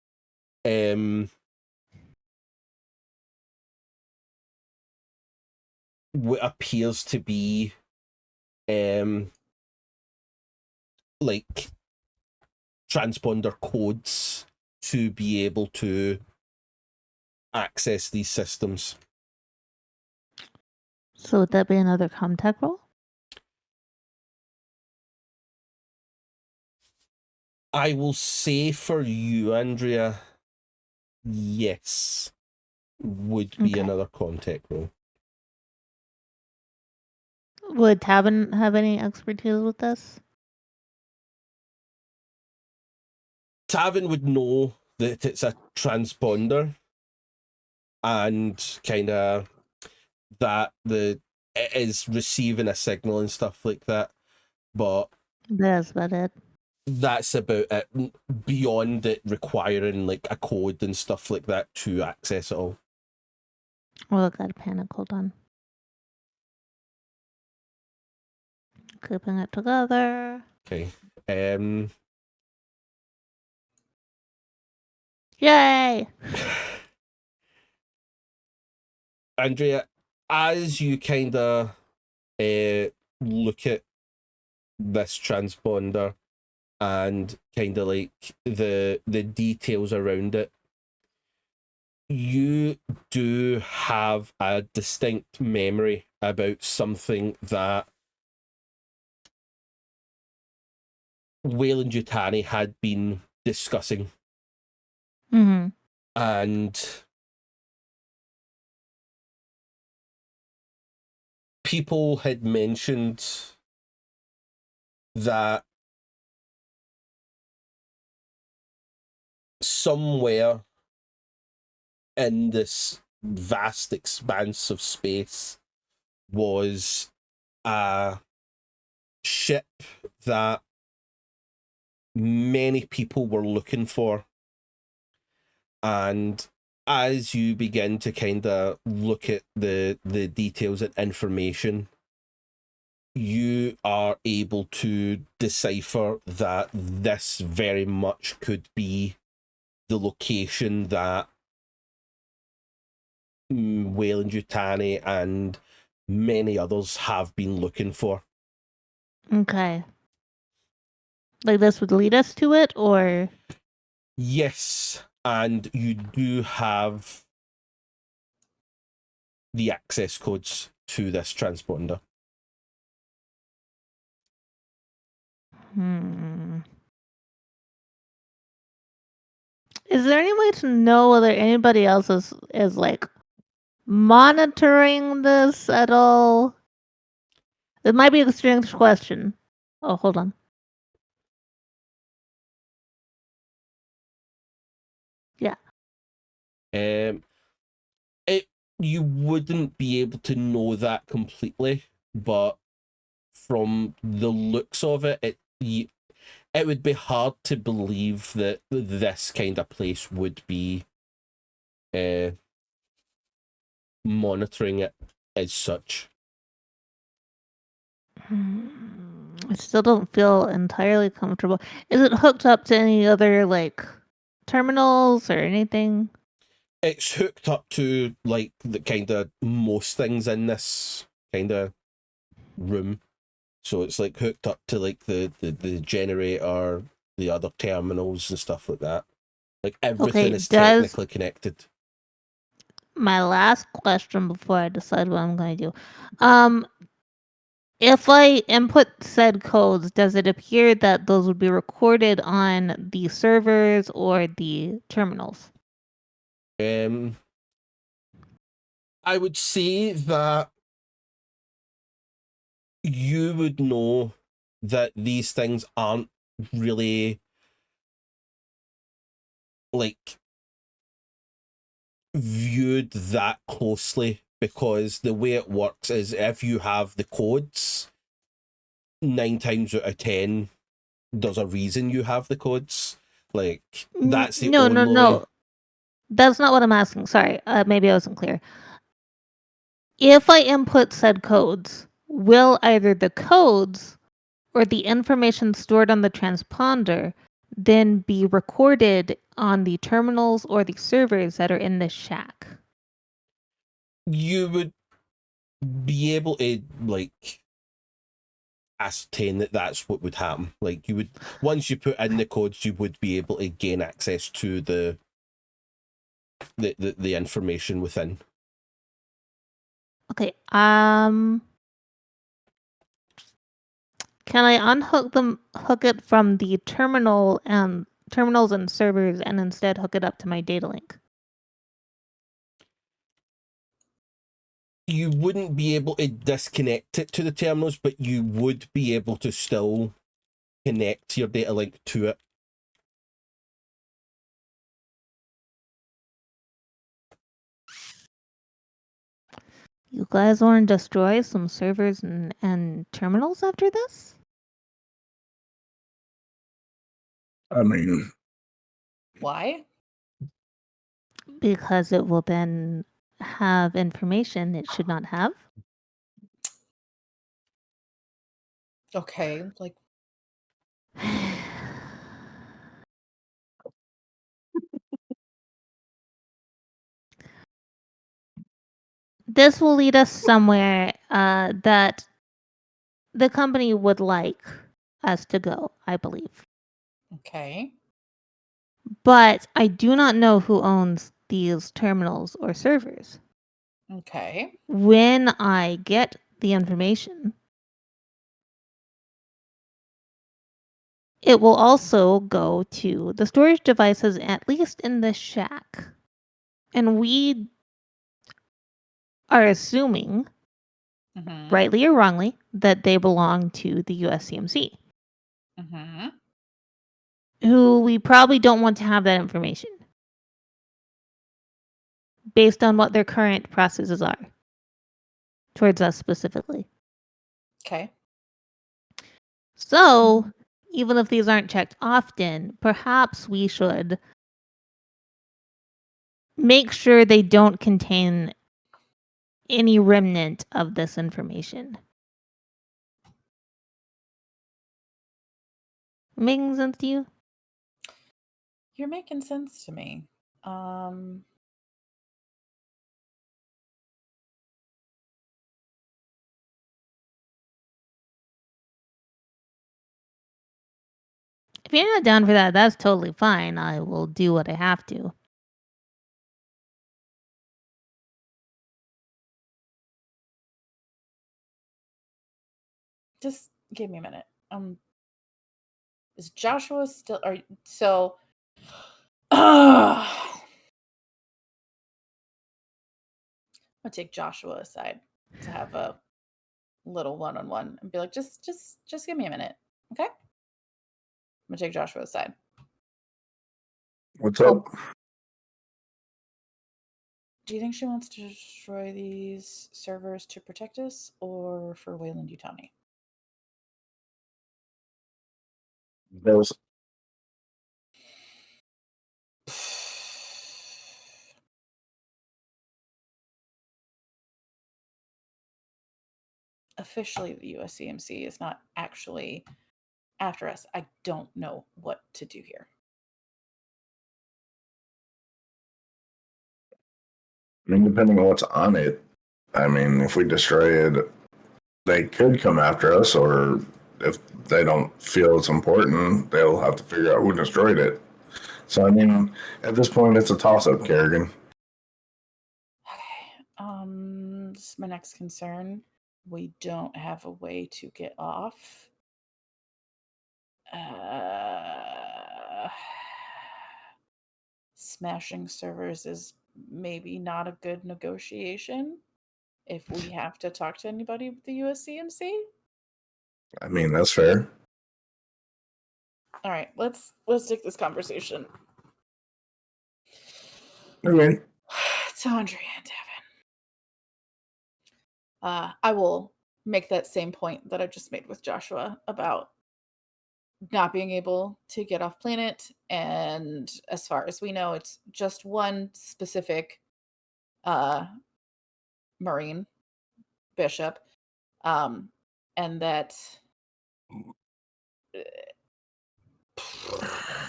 what appears to be like transponder codes to be able to access these systems. So would that be another contact roll? I will say for you, Andrea, yes, would be Okay. another contact roll. Would Tavin have any expertise with this? Tavin would know that it's a transponder, and kind of that it is receiving a signal and stuff like that, but That's about it. that's about it, beyond it requiring like a code and stuff like that to access it all. Oh, I got a panic. Hold on. Keeping it together. Okay. Yay! Andrea, as you kind of look at this transponder and kind of like the details around it, you do have a distinct memory about something that Weyland-Yutani had been discussing. Mm-hmm. And people had mentioned that somewhere in this vast expanse of space was a ship that many people were looking for. And as you begin to kind of look at the details and information, you are able to decipher that this very much could be the location that Weyland-Yutani and many others have been looking for. Okay. Like this would lead us to it, or? Yes, and you do have the access codes to this transponder. Is there any way to know whether anybody else is like monitoring this at all? It might be a strange question. Oh, hold on. Yeah. You wouldn't be able to know that completely, but from the looks of it, it would be hard to believe that this kind of place would be monitoring it as such. I still don't feel entirely comfortable. Is it hooked up to any other like terminals or anything? It's hooked up to like the kind of most things in this kind of room. So it's like hooked up to like the generator, the other terminals and stuff like that. Like everything is technically connected. My last question before I decide what I'm going to do. If I input said codes, does it appear that those would be recorded on the servers or the terminals? I would say that you would know that these things aren't really like viewed that closely, because the way it works is if you have the codes, 9 times out of 10 there's a reason you have the codes. Like that's the only No. That's not what I'm asking. Sorry, maybe I wasn't clear. If I input said codes, will either the codes or the information stored on the transponder then be recorded on the terminals or the servers that are in this shack? You would be able to like ascertain that that's what would happen. Like you would, once you put in the codes, you would be able to gain access to the information within. Okay. Can I hook it from the terminals and servers and instead hook it up to my data link? You wouldn't be able to disconnect it to the terminals, but you would be able to still connect your data link to it. You guys want to destroy some servers and terminals after this? I mean, Why? Because it will then have information it should not have. Okay, like This will lead us somewhere that the company would like us to go, I believe. okay. But I do not know who owns these terminals or servers. Okay. When I get the information, it will also go to the storage devices, at least in the shack. And we are assuming, Mm-hmm. rightly or wrongly, that they belong to the USCMC, Mm-hmm. who we probably don't want to have that information based on what their current processes are towards us specifically. Okay. So, even if these aren't checked often, perhaps we should make sure they don't contain any remnant of this information. Making sense to you? You're making sense to me. If you're not down for that, that's totally fine. I will do what I have to. Just give me a minute. Is Joshua still? So? I'm gonna take Joshua aside to have a little one-on-one and be like, just give me a minute, okay? I'm gonna take Joshua aside. What's up? Do you think she wants to destroy these servers to protect us or for Wayland-Yutani? There's Officially, the USCMC is not actually after us. I don't know what to do here. I mean, depending on what's on it. I mean, if we destroy it, they could come after us, or if they don't feel it's important, they'll have to figure out who destroyed it. So, I mean, at this point, it's a toss-up, Carrigan. Okay. This is my next concern. We don't have a way to get off. Smashing servers is maybe not a good negotiation if we have to talk to anybody with the USCMC. I mean, that's fair. All right, let's take this conversation Okay. to Andrea and Tavin. I will make that same point that I just made with Joshua about not being able to get off planet, and as far as we know, it's just one specific Marine bishop, and that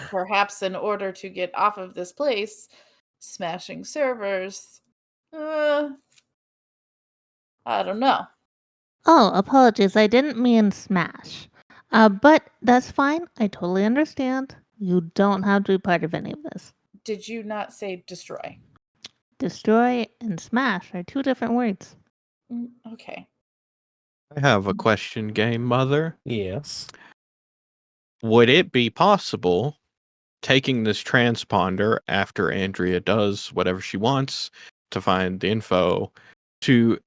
perhaps in order to get off of this place, smashing servers, I don't know. Oh, apologies. I didn't mean smash. But that's fine. I totally understand. You don't have to be part of any of this. Did you not say destroy? Destroy and smash are two different words. Okay. I have a question, Game Mother. Yes. Would it be possible, taking this transponder after Andrea does whatever she wants to find the info, to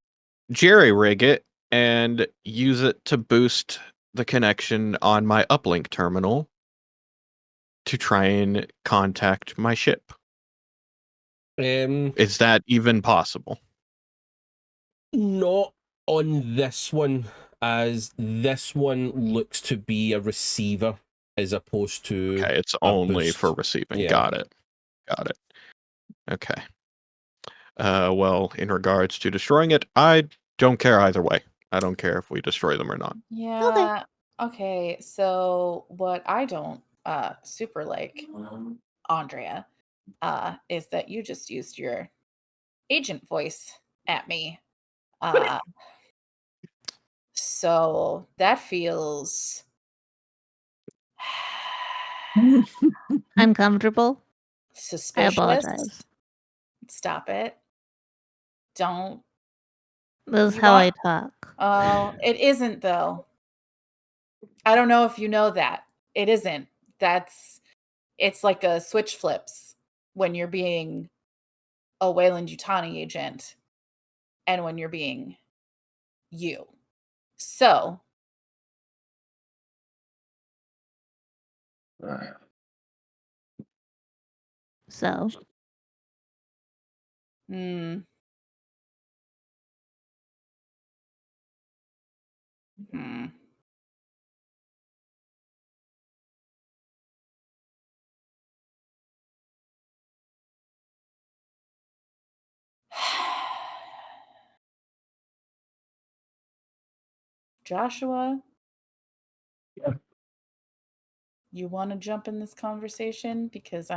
jerry-rig it and use it to boost the connection on my uplink terminal to try and contact my ship? Is that even possible? Not on this one, as this one looks to be a receiver as opposed to Okay, it's a only boost. for receiving. Yeah. Got it. Okay. Well, in regards to destroying it, I don't care either way. I don't care if we destroy them or not. Yeah. Okay. So what I don't super like, Andrea, is that you just used your agent voice at me. So that feels Uncomfortable? I suspicious. apologize. Stop it. Don't. This is You how want- I talk. Oh, it isn't though. I don't know if you know that. It isn't. It's like a switch flips when you're being a Wayland-Yutani agent and when you're being you. So, So, hmm. Joshua? Yeah. You want to jump in this conversation? Because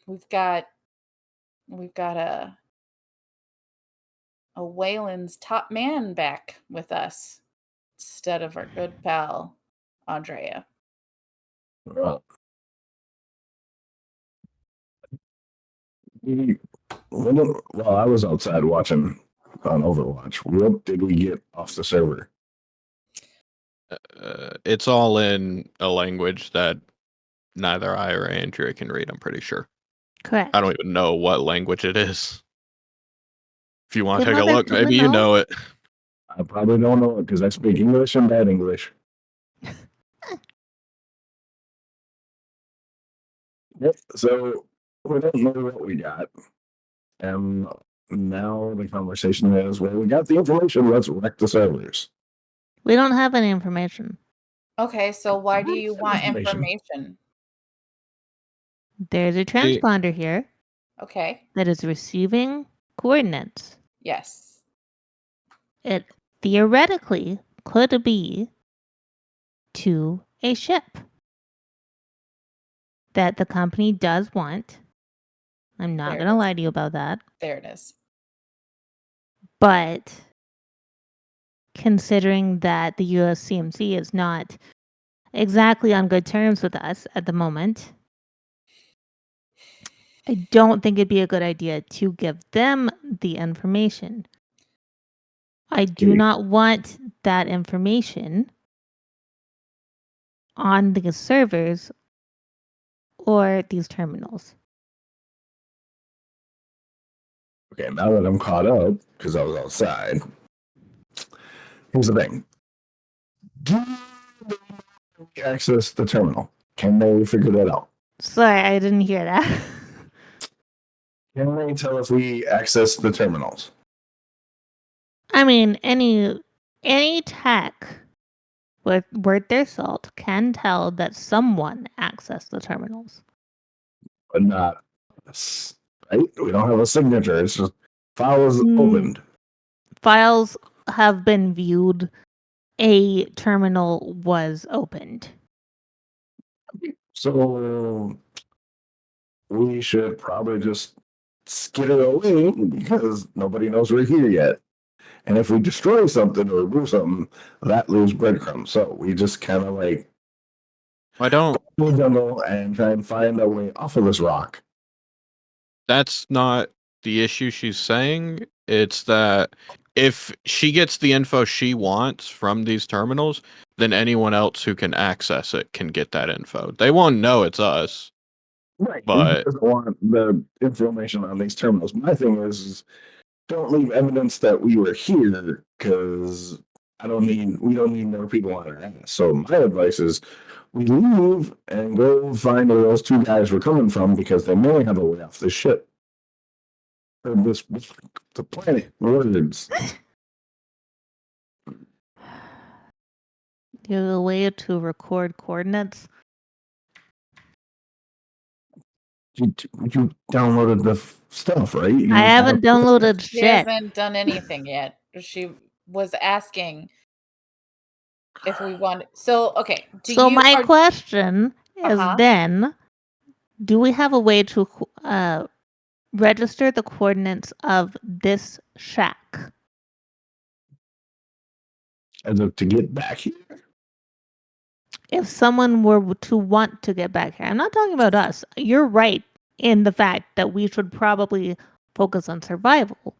we've got a Wayland's top man back with us instead of our good pal, Andrea. Well, while I was outside watching on Overwatch, what did we get off the server? It's all in a language that neither I or Andrea can read, I'm pretty sure. correct. I don't even know what language it is. If you want to Your take a mother look, probably maybe you know knows. it. I probably don't know it because I speak English and bad English. Yep. So we don't know what we got. And now the conversation is, well, we got the information, let's wreck the servers. We don't have any information. Okay, so why do you want Information. information? There's a transponder here Okay. that is receiving coordinates. Yes. It theoretically could be to a ship that the company does want. I'm not There going it to is. lie to you about that. There it is. But considering that the USCMC is not exactly on good terms with us at the moment, I don't think it'd be a good idea to give them the information. I do not want that information on these servers or these terminals. Okay, now that I'm caught up, because I was outside, here's the thing. Do they access the terminal? Can they figure that out? Sorry, I didn't hear that. Can they tell if we access the terminals? I mean, any tech worth their salt can tell that someone accessed the terminals. But not us, right? We don't have a signature. It's just files opened. Files have been viewed. A terminal was opened. So we should probably just skitter away because nobody knows we're here yet. And if we destroy something or remove something, that leaves breadcrumbs. So we just kind of like I don't. go jungle and try and find a way off of this rock. That's not the issue she's saying. It's that if she gets the info she wants from these terminals, then anyone else who can access it can get that info. They won't know it's us. Right. But- He doesn't want the information on these terminals. My thing is don't leave evidence that we were here because we don't need more people on our ass. So my advice is we leave and go find where those two guys were coming from because they may have a way off this ship. Or the planet. Words. Do you have a way to record coordinates? You downloaded the stuff, right? I haven't downloaded She shit. hasn't done anything yet. She was asking if we want. So okay. So my question is Uh-huh. then, do we have a way to register the coordinates of this shack? As of to get back here. If someone were to want to get back here, I'm not talking about us. You're right in the fact that we should probably focus on survival.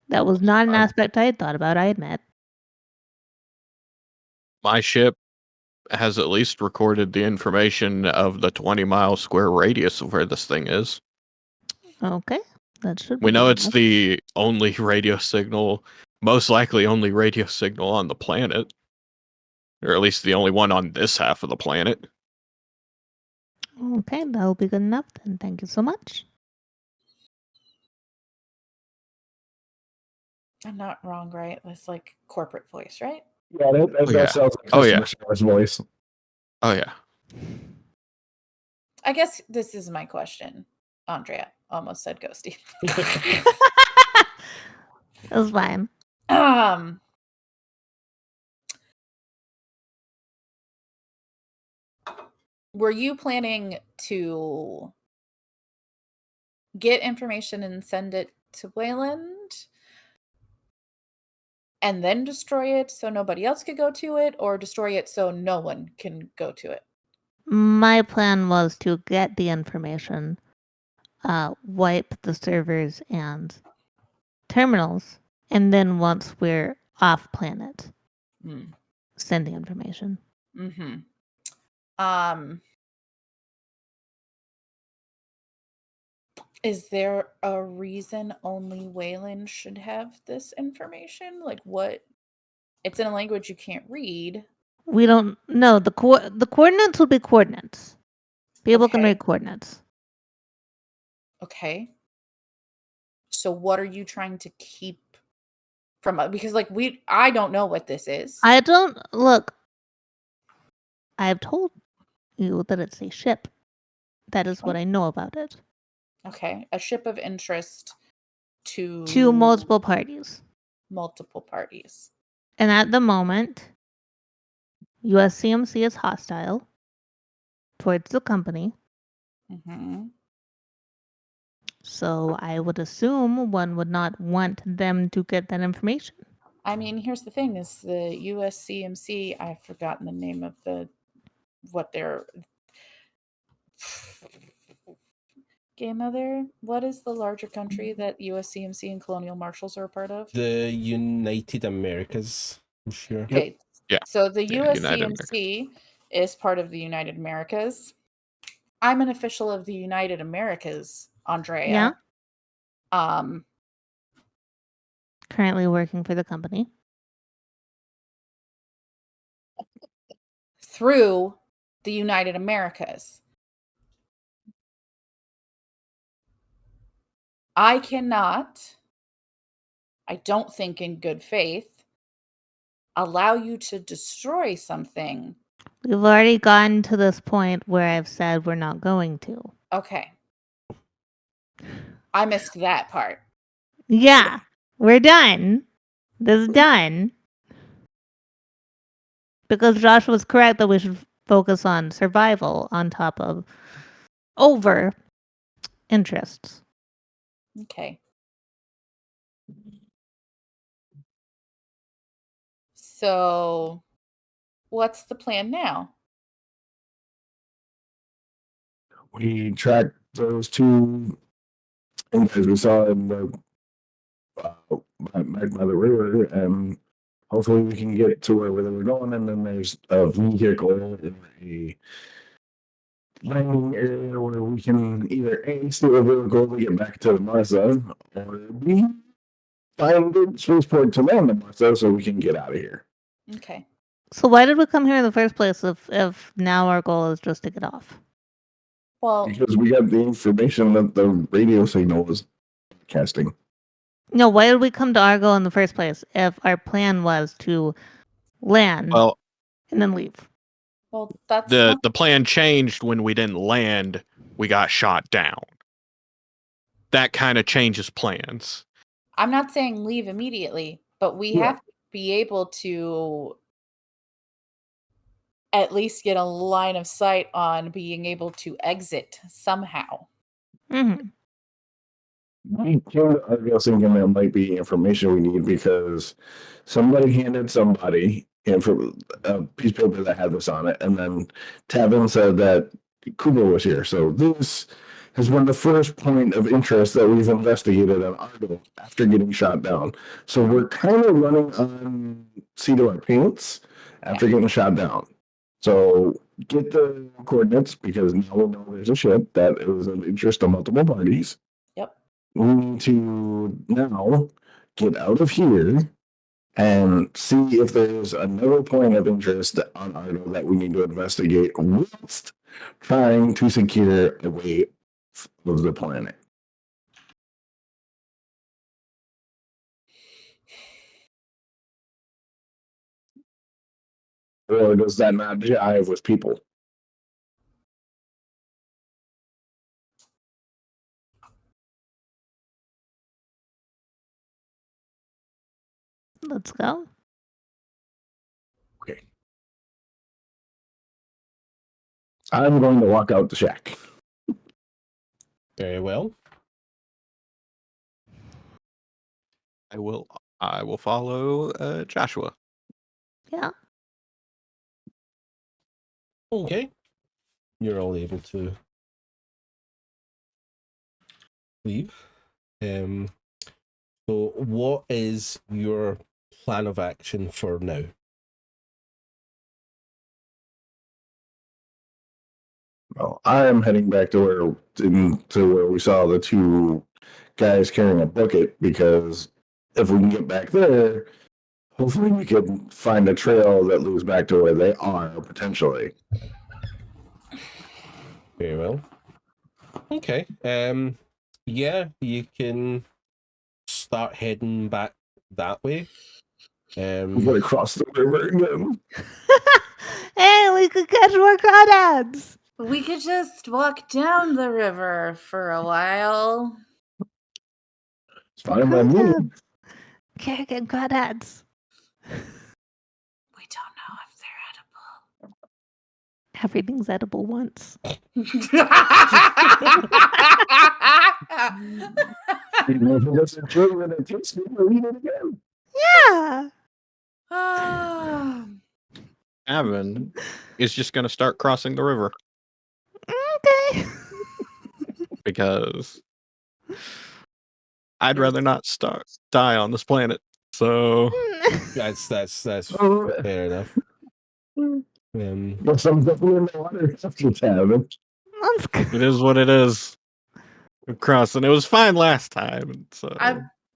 That was not an aspect I had thought about, I admit. My ship has at least recorded the information of the 20-mile square radius of where this thing is. Okay, that should be We know good it's enough. the only radio signal, most likely only radio signal on the planet. Or at least the only one on this half of the planet. Okay, that'll be good enough then. Thank you so much. I'm not wrong, right? That's like corporate voice, right? Yeah, that sounds like customer service voice. Oh, yeah. I guess this is my question. Andrea almost said ghosty. It was fine. Were you planning to get information and send it to Wayland and then destroy it so nobody else could go to it, or destroy it so no one can go to it? My plan was to get the information, wipe the servers and terminals, and then once we're off planet, send the information. Mm-hmm. Is there a reason only Wayland should have this information? Like what? It's in a language you can't read. We don't know. The coordinates will be coordinates. People can Okay. read coordinates. Okay. So what are you trying to keep from because like I don't know what this is. I don't look. I have told you that it's a ship. That is what I know about it. Okay. A ship of interest To multiple parties. Multiple parties. And at the moment, USCMC is hostile towards the company. Mm-hmm. So I would assume one would not want them to get that information. I mean, here's the thing: is the USCMC? I've forgotten the name of what their game other. What is the larger country that USCMC and Colonial Marshals are a part of? The United Americas, I'm sure. Okay. Yeah. So the United USCMC is part of the United Americas. I'm an official of the United Americas, Andrea. Yeah. Currently working for the company. Through the United Americas. I cannot, I don't think in good faith, allow you to destroy something. We've already gotten to this point where I've said we're not going to. Okay. I missed that part. Yeah, we're done. This is done. Because Josh was correct that we should focus on survival on top of over interests. Okay. So, what's the plan now? We tracked those two images we saw in the by the river, and hopefully we can get to where they were going. And then there's a vehicle in a landing area where we can either A, steal a vehicle to get back to Martha, or B, find a spaceport to land in Martha so we can get out of here. Okay. So why did we come here in the first place if now our goal is just to get off? Well, Because we got the information that the radio signal was casting. No, why did we come to Argo in the first place if our plan was to land and then leave? Well, that's the plan changed when we didn't land. We got shot down. That kind of changes plans. I'm not saying leave immediately, but we have to be able to at least get a line of sight on being able to exit somehow. Mm-hmm. I'm guessing there might be information we need because somebody handed somebody a piece of paper that had this on it, and then Tavin said that Kubo was here. So this has been the first point of interest that we've investigated on Argo after getting shot down. So we're kind of running on seat of our pants after getting shot down. So get the coordinates because now we know there's a ship that is of interest to multiple parties. Yep. We need to now get out of here and see if there's another point of interest on Argo that we need to investigate whilst trying to secure a way of the planet. Or does that not jive with people? Let's go. Okay. I'm going to walk out the shack. Very well. I will follow Joshua. Yeah. Okay. You're all able to leave. So what is your plan of action for now? Well, I am heading back to where we saw the two guys carrying a bucket, because if we can get back there, hopefully we can find a trail that leads back to where they are potentially. Very well. Okay. Yeah, you can start heading back that way. We're going to cross the river again. Hey, we could catch more crawdads. We could just walk down the river for a while. It's fine by me. Carrigan crawdads. We don't know if they're Everything's edible once. Even if it doesn't kill when it takes me to eat it again. Yeah. Tavin is just going to start crossing the river Okay. because I'd rather not die on this planet. So That's fair enough. Well, some definitely in the water after Tavin. Let's go. it is what it is. We're crossing. It was fine last time. So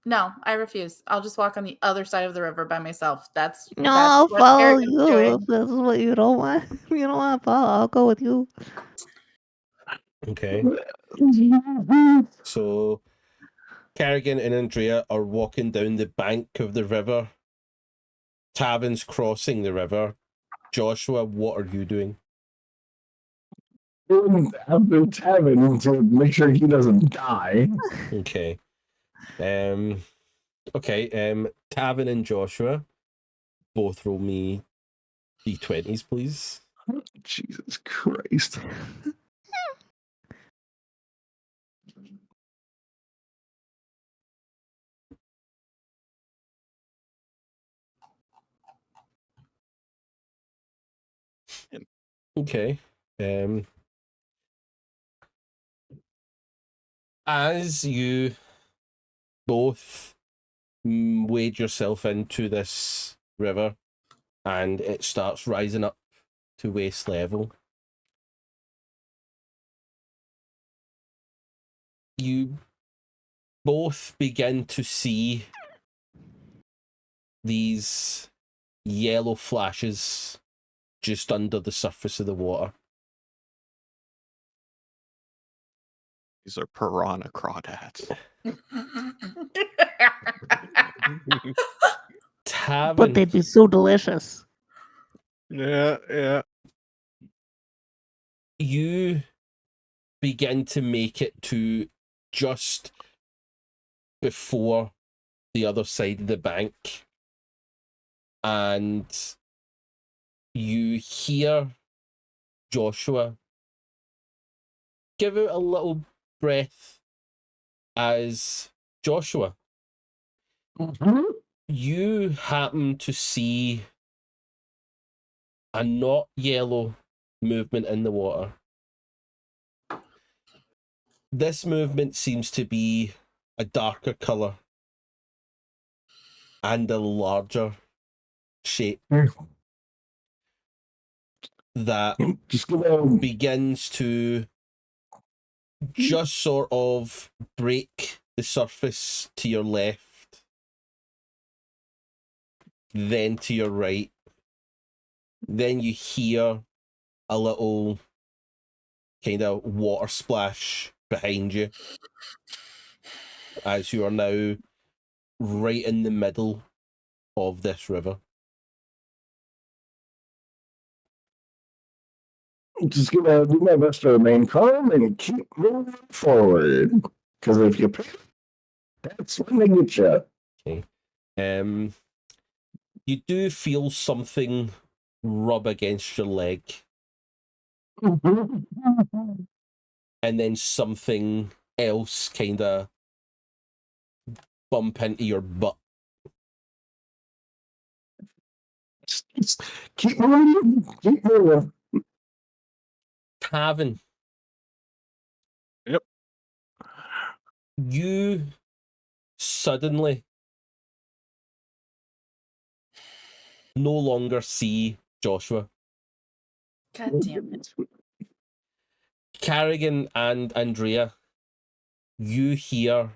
No, I refuse. I'll just walk on the other side of the river by myself. That's No, what follow Carrigan's you. doing. If this is what you don't want. You don't want to follow. I'll go with you. Okay. So Carrigan and Andrea are walking down the bank of the river. Tavin's crossing the river. Joshua, what are you doing? After Tavin to make sure he doesn't die. Okay. Tavin and Joshua, both roll me d20s, please. Jesus Christ. Okay. As you both wade yourself into this river and it starts rising up to waist level, you both begin to see these yellow flashes just under the surface of the water. these are piranha crawdads. Tavin, But they'd be so delicious. Yeah. you begin to make it to just before the other side of the bank, and you hear Joshua give out a little breath as Joshua, you happen to see a not yellow movement in the water. This movement seems to be a darker color and a larger shape that Just gonna begins to just sort of break the surface to your left, then to your right. Then you hear a little kind of water splash behind you as you are now right in the middle of this river. just gonna do my best to remain calm and keep moving forward. Because if you panic, that's when they get you. Okay. You do feel something rub against your leg, and then something else kind of bump into your butt. Just keep moving. Keep moving. Tavin. Yep. You suddenly no longer see Joshua. God damn it. Carrigan and Andrea, you hear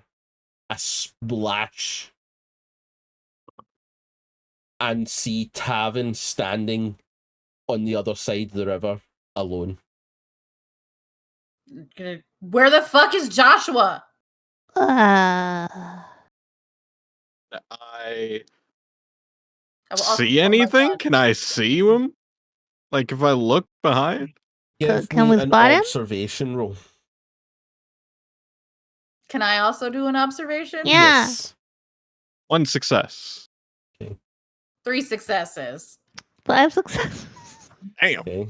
a splash and see Tavin standing on the other side of the river alone. Where the fuck is Joshua? Uh, I I will also see pull my anything? gun. Can I see him? Like if I look behind? Give can me we an spot him? observation roll. Can I also do an observation? Yeah. Yes. 1 success. 3 successes. 5 successes. Damn. Okay.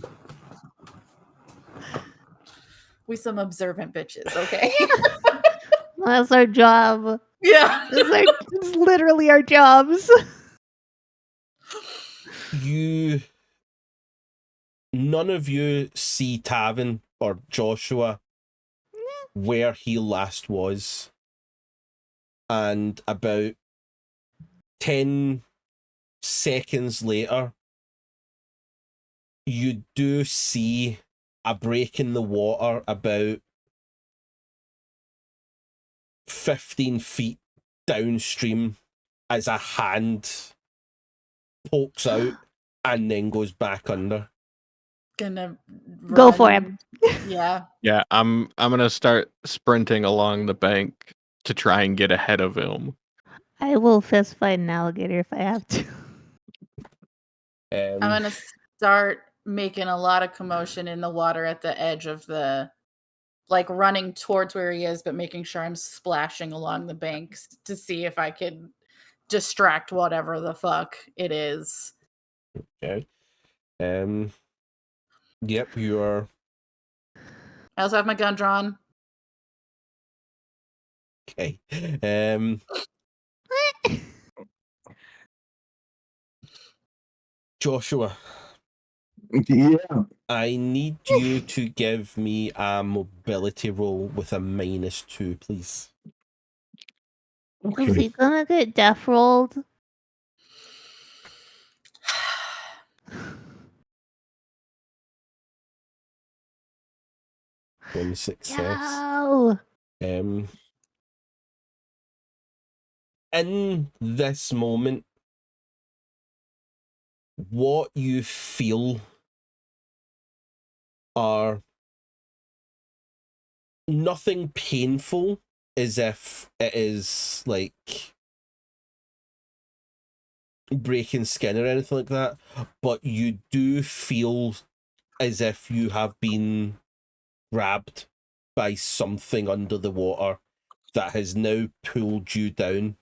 We some observant bitches, okay? That's our job. Yeah. It's literally our jobs. None of you see Tavin or Joshua where he last was. And about 10 seconds later, you do see a break in the water about 15 feet downstream as a hand pokes out and then goes back under. Gonna Go for him. Yeah. Yeah, I'm gonna start sprinting along the bank to try and get ahead of him. I will fist fight an alligator if I have to. I'm gonna start making a lot of commotion in the water at the edge of the, like, running towards where he is, but making sure I'm splashing along the banks to see if I can distract whatever the fuck it is. Okay. Yep, you are. I also have my gun drawn. Okay. Joshua, Yeah. I need you to give me a mobility roll with a -2, please. Is he gonna get death rolled? One success. No. In this moment, what you feel are nothing painful, as if it is like breaking skin or anything like that, but you do feel as if you have been grabbed by something under the water that has now pulled you down.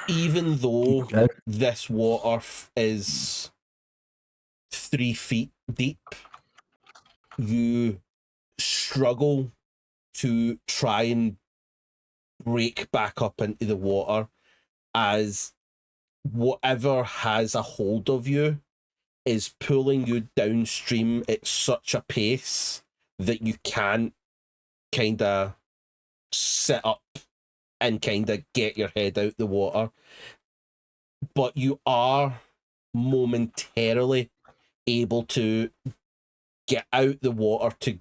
Even though this water is 3 feet deep, you struggle to try and break back up into the water, as whatever has a hold of you is pulling you downstream at such a pace that you can't kind of sit up and kind of get your head out the water. But you are momentarily able to get out the water to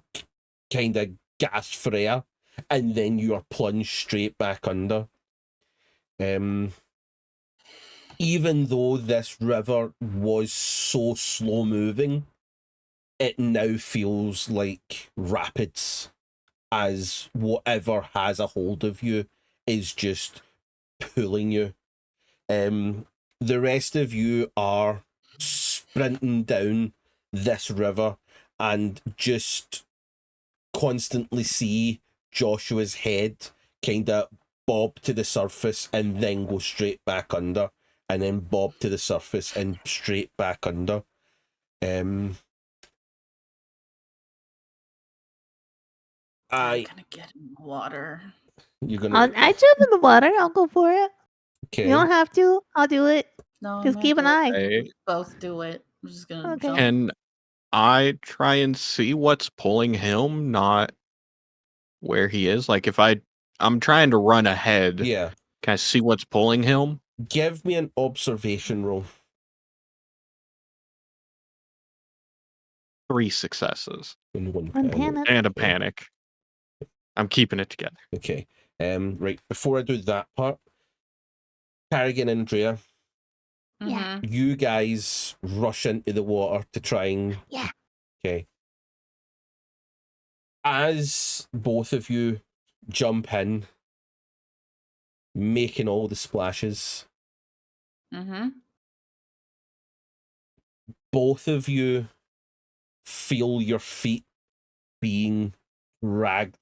kind of gasp for air, and then you are plunged straight back under. Even though this river was so slow moving, it now feels like rapids, as whatever has a hold of you is just pulling you. The rest of you are sprinting down this river and just constantly see Joshua's head kind of bob to the surface and then go straight back under, and then bob to the surface and straight back under. I'm gonna get in the water. You're gonna. I jump in the water. I'll go for it. Okay. You don't have to. I'll do it. No, Just keep an eye. Okay. Both do it. I'm just gonna Okay. jump. Can I try and see what's pulling him, not where he is? Like if I'm trying to run ahead. Yeah. Can I see what's pulling him? Give me an observation roll. 3 successes And one One panic. panic. and a Okay. panic. I'm keeping it together. Okay. Right. Before I do that part, Carrigan and Andrea, Yeah. Mhm. you guys rush into the water to try and. Yeah. Okay. As both of you jump in, making all the splashes, Mhm. both of you feel your feet being dragged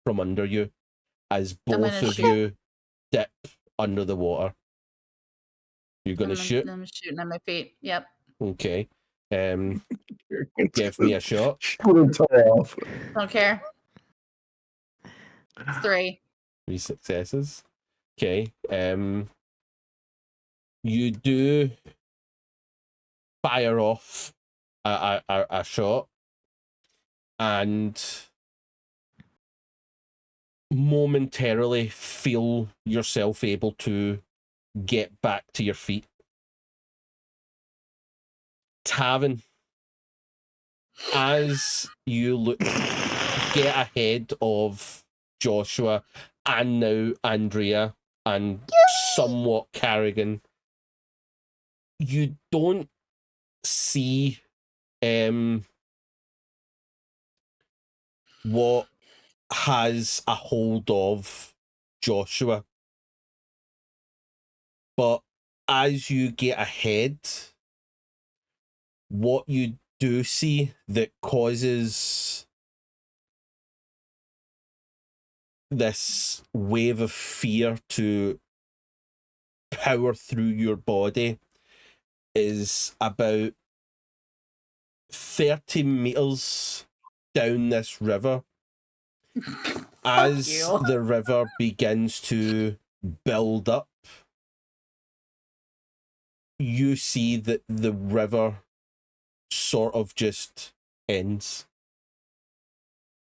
from under you as I'm both gonna of shoot. you dip under the water. You're gonna shoot? I'm shooting at my feet. Yep. Okay. Give me a shot. Put her toe off. Don't care. It's 3. 3 successes. Okay. You do fire off a shot and momentarily feel yourself able to get back to your feet. Tavin, as you look, get ahead of Joshua and now Andrea and somewhat Carrigan, you don't see what has a hold of Joshua. But as you get ahead, what you do see that causes this wave of fear to power through your body is about 30 meters down this river. As you. the river begins to build up, you see that the river sort of just ends.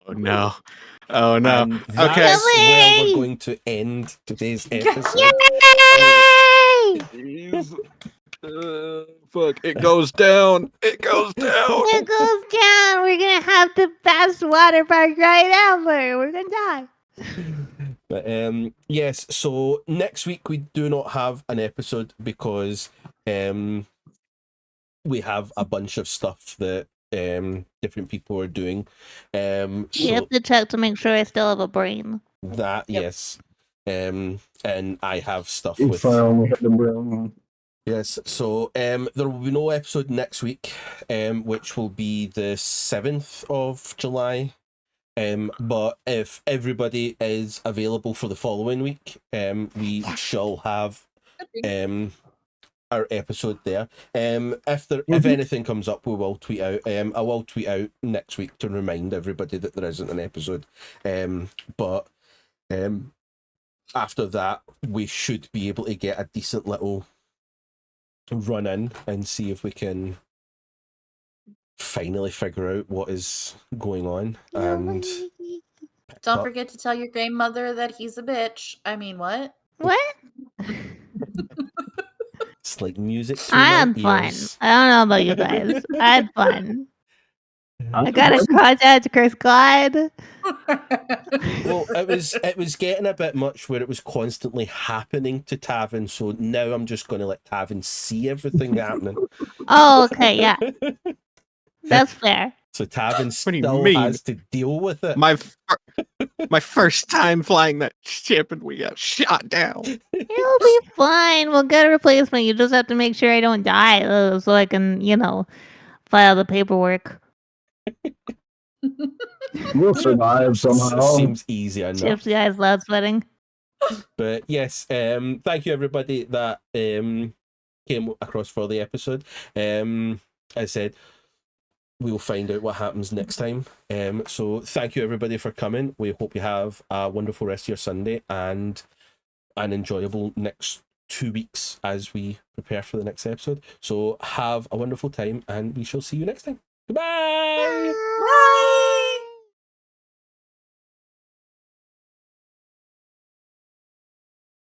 Oh no. Oh no. And that's Okay. where we're Yay! going to end today's Yay! episode. Yay! Jeez. Fuck. It goes down. It goes down. It goes down. We're gonna have the best water park ride ever. We're gonna die. But yes, so next week we do not have an episode because we have a bunch of stuff that different people are doing. You So have to check to make sure I still have a brain. that Yep. yes. And I have stuff If with I only had the brain. yes, so there will be no episode next week, which will be the 7th of July. But if everybody is available for the following week, we shall have our episode there. If anything comes up, we will tweet out. I will tweet out next week to remind everybody that there isn't an episode. But after that, we should be able to get a decent little run in and see if we can finally figure out what is going on. And Don't forget to tell your grandmother that he's a bitch. I mean, what? What? it's like music to I my had fun. ears. I don't know about you guys. I had fun. I got a contact to Chris God. Well, it was getting a bit much where it was constantly happening to Tavin, so now I'm just going to let Tavin see everything happening. Oh, okay, yeah. That's fair. So Tavin What do you still mean? has to deal with it. My first time flying that ship and we got shot down. It'll be fine. We'll get a replacement. You just have to make sure I don't die so I can, file the paperwork. We'll survive somehow. Seems easy enough. Chips guys loud sweating. But yes, thank you everybody that came across for the episode. As I said, we'll find out what happens next time. So thank you everybody for coming. We hope you have a wonderful rest of your Sunday and an enjoyable next 2 weeks as we prepare for the next episode. So have a wonderful time and we shall see you next time. Goodbye! Bye.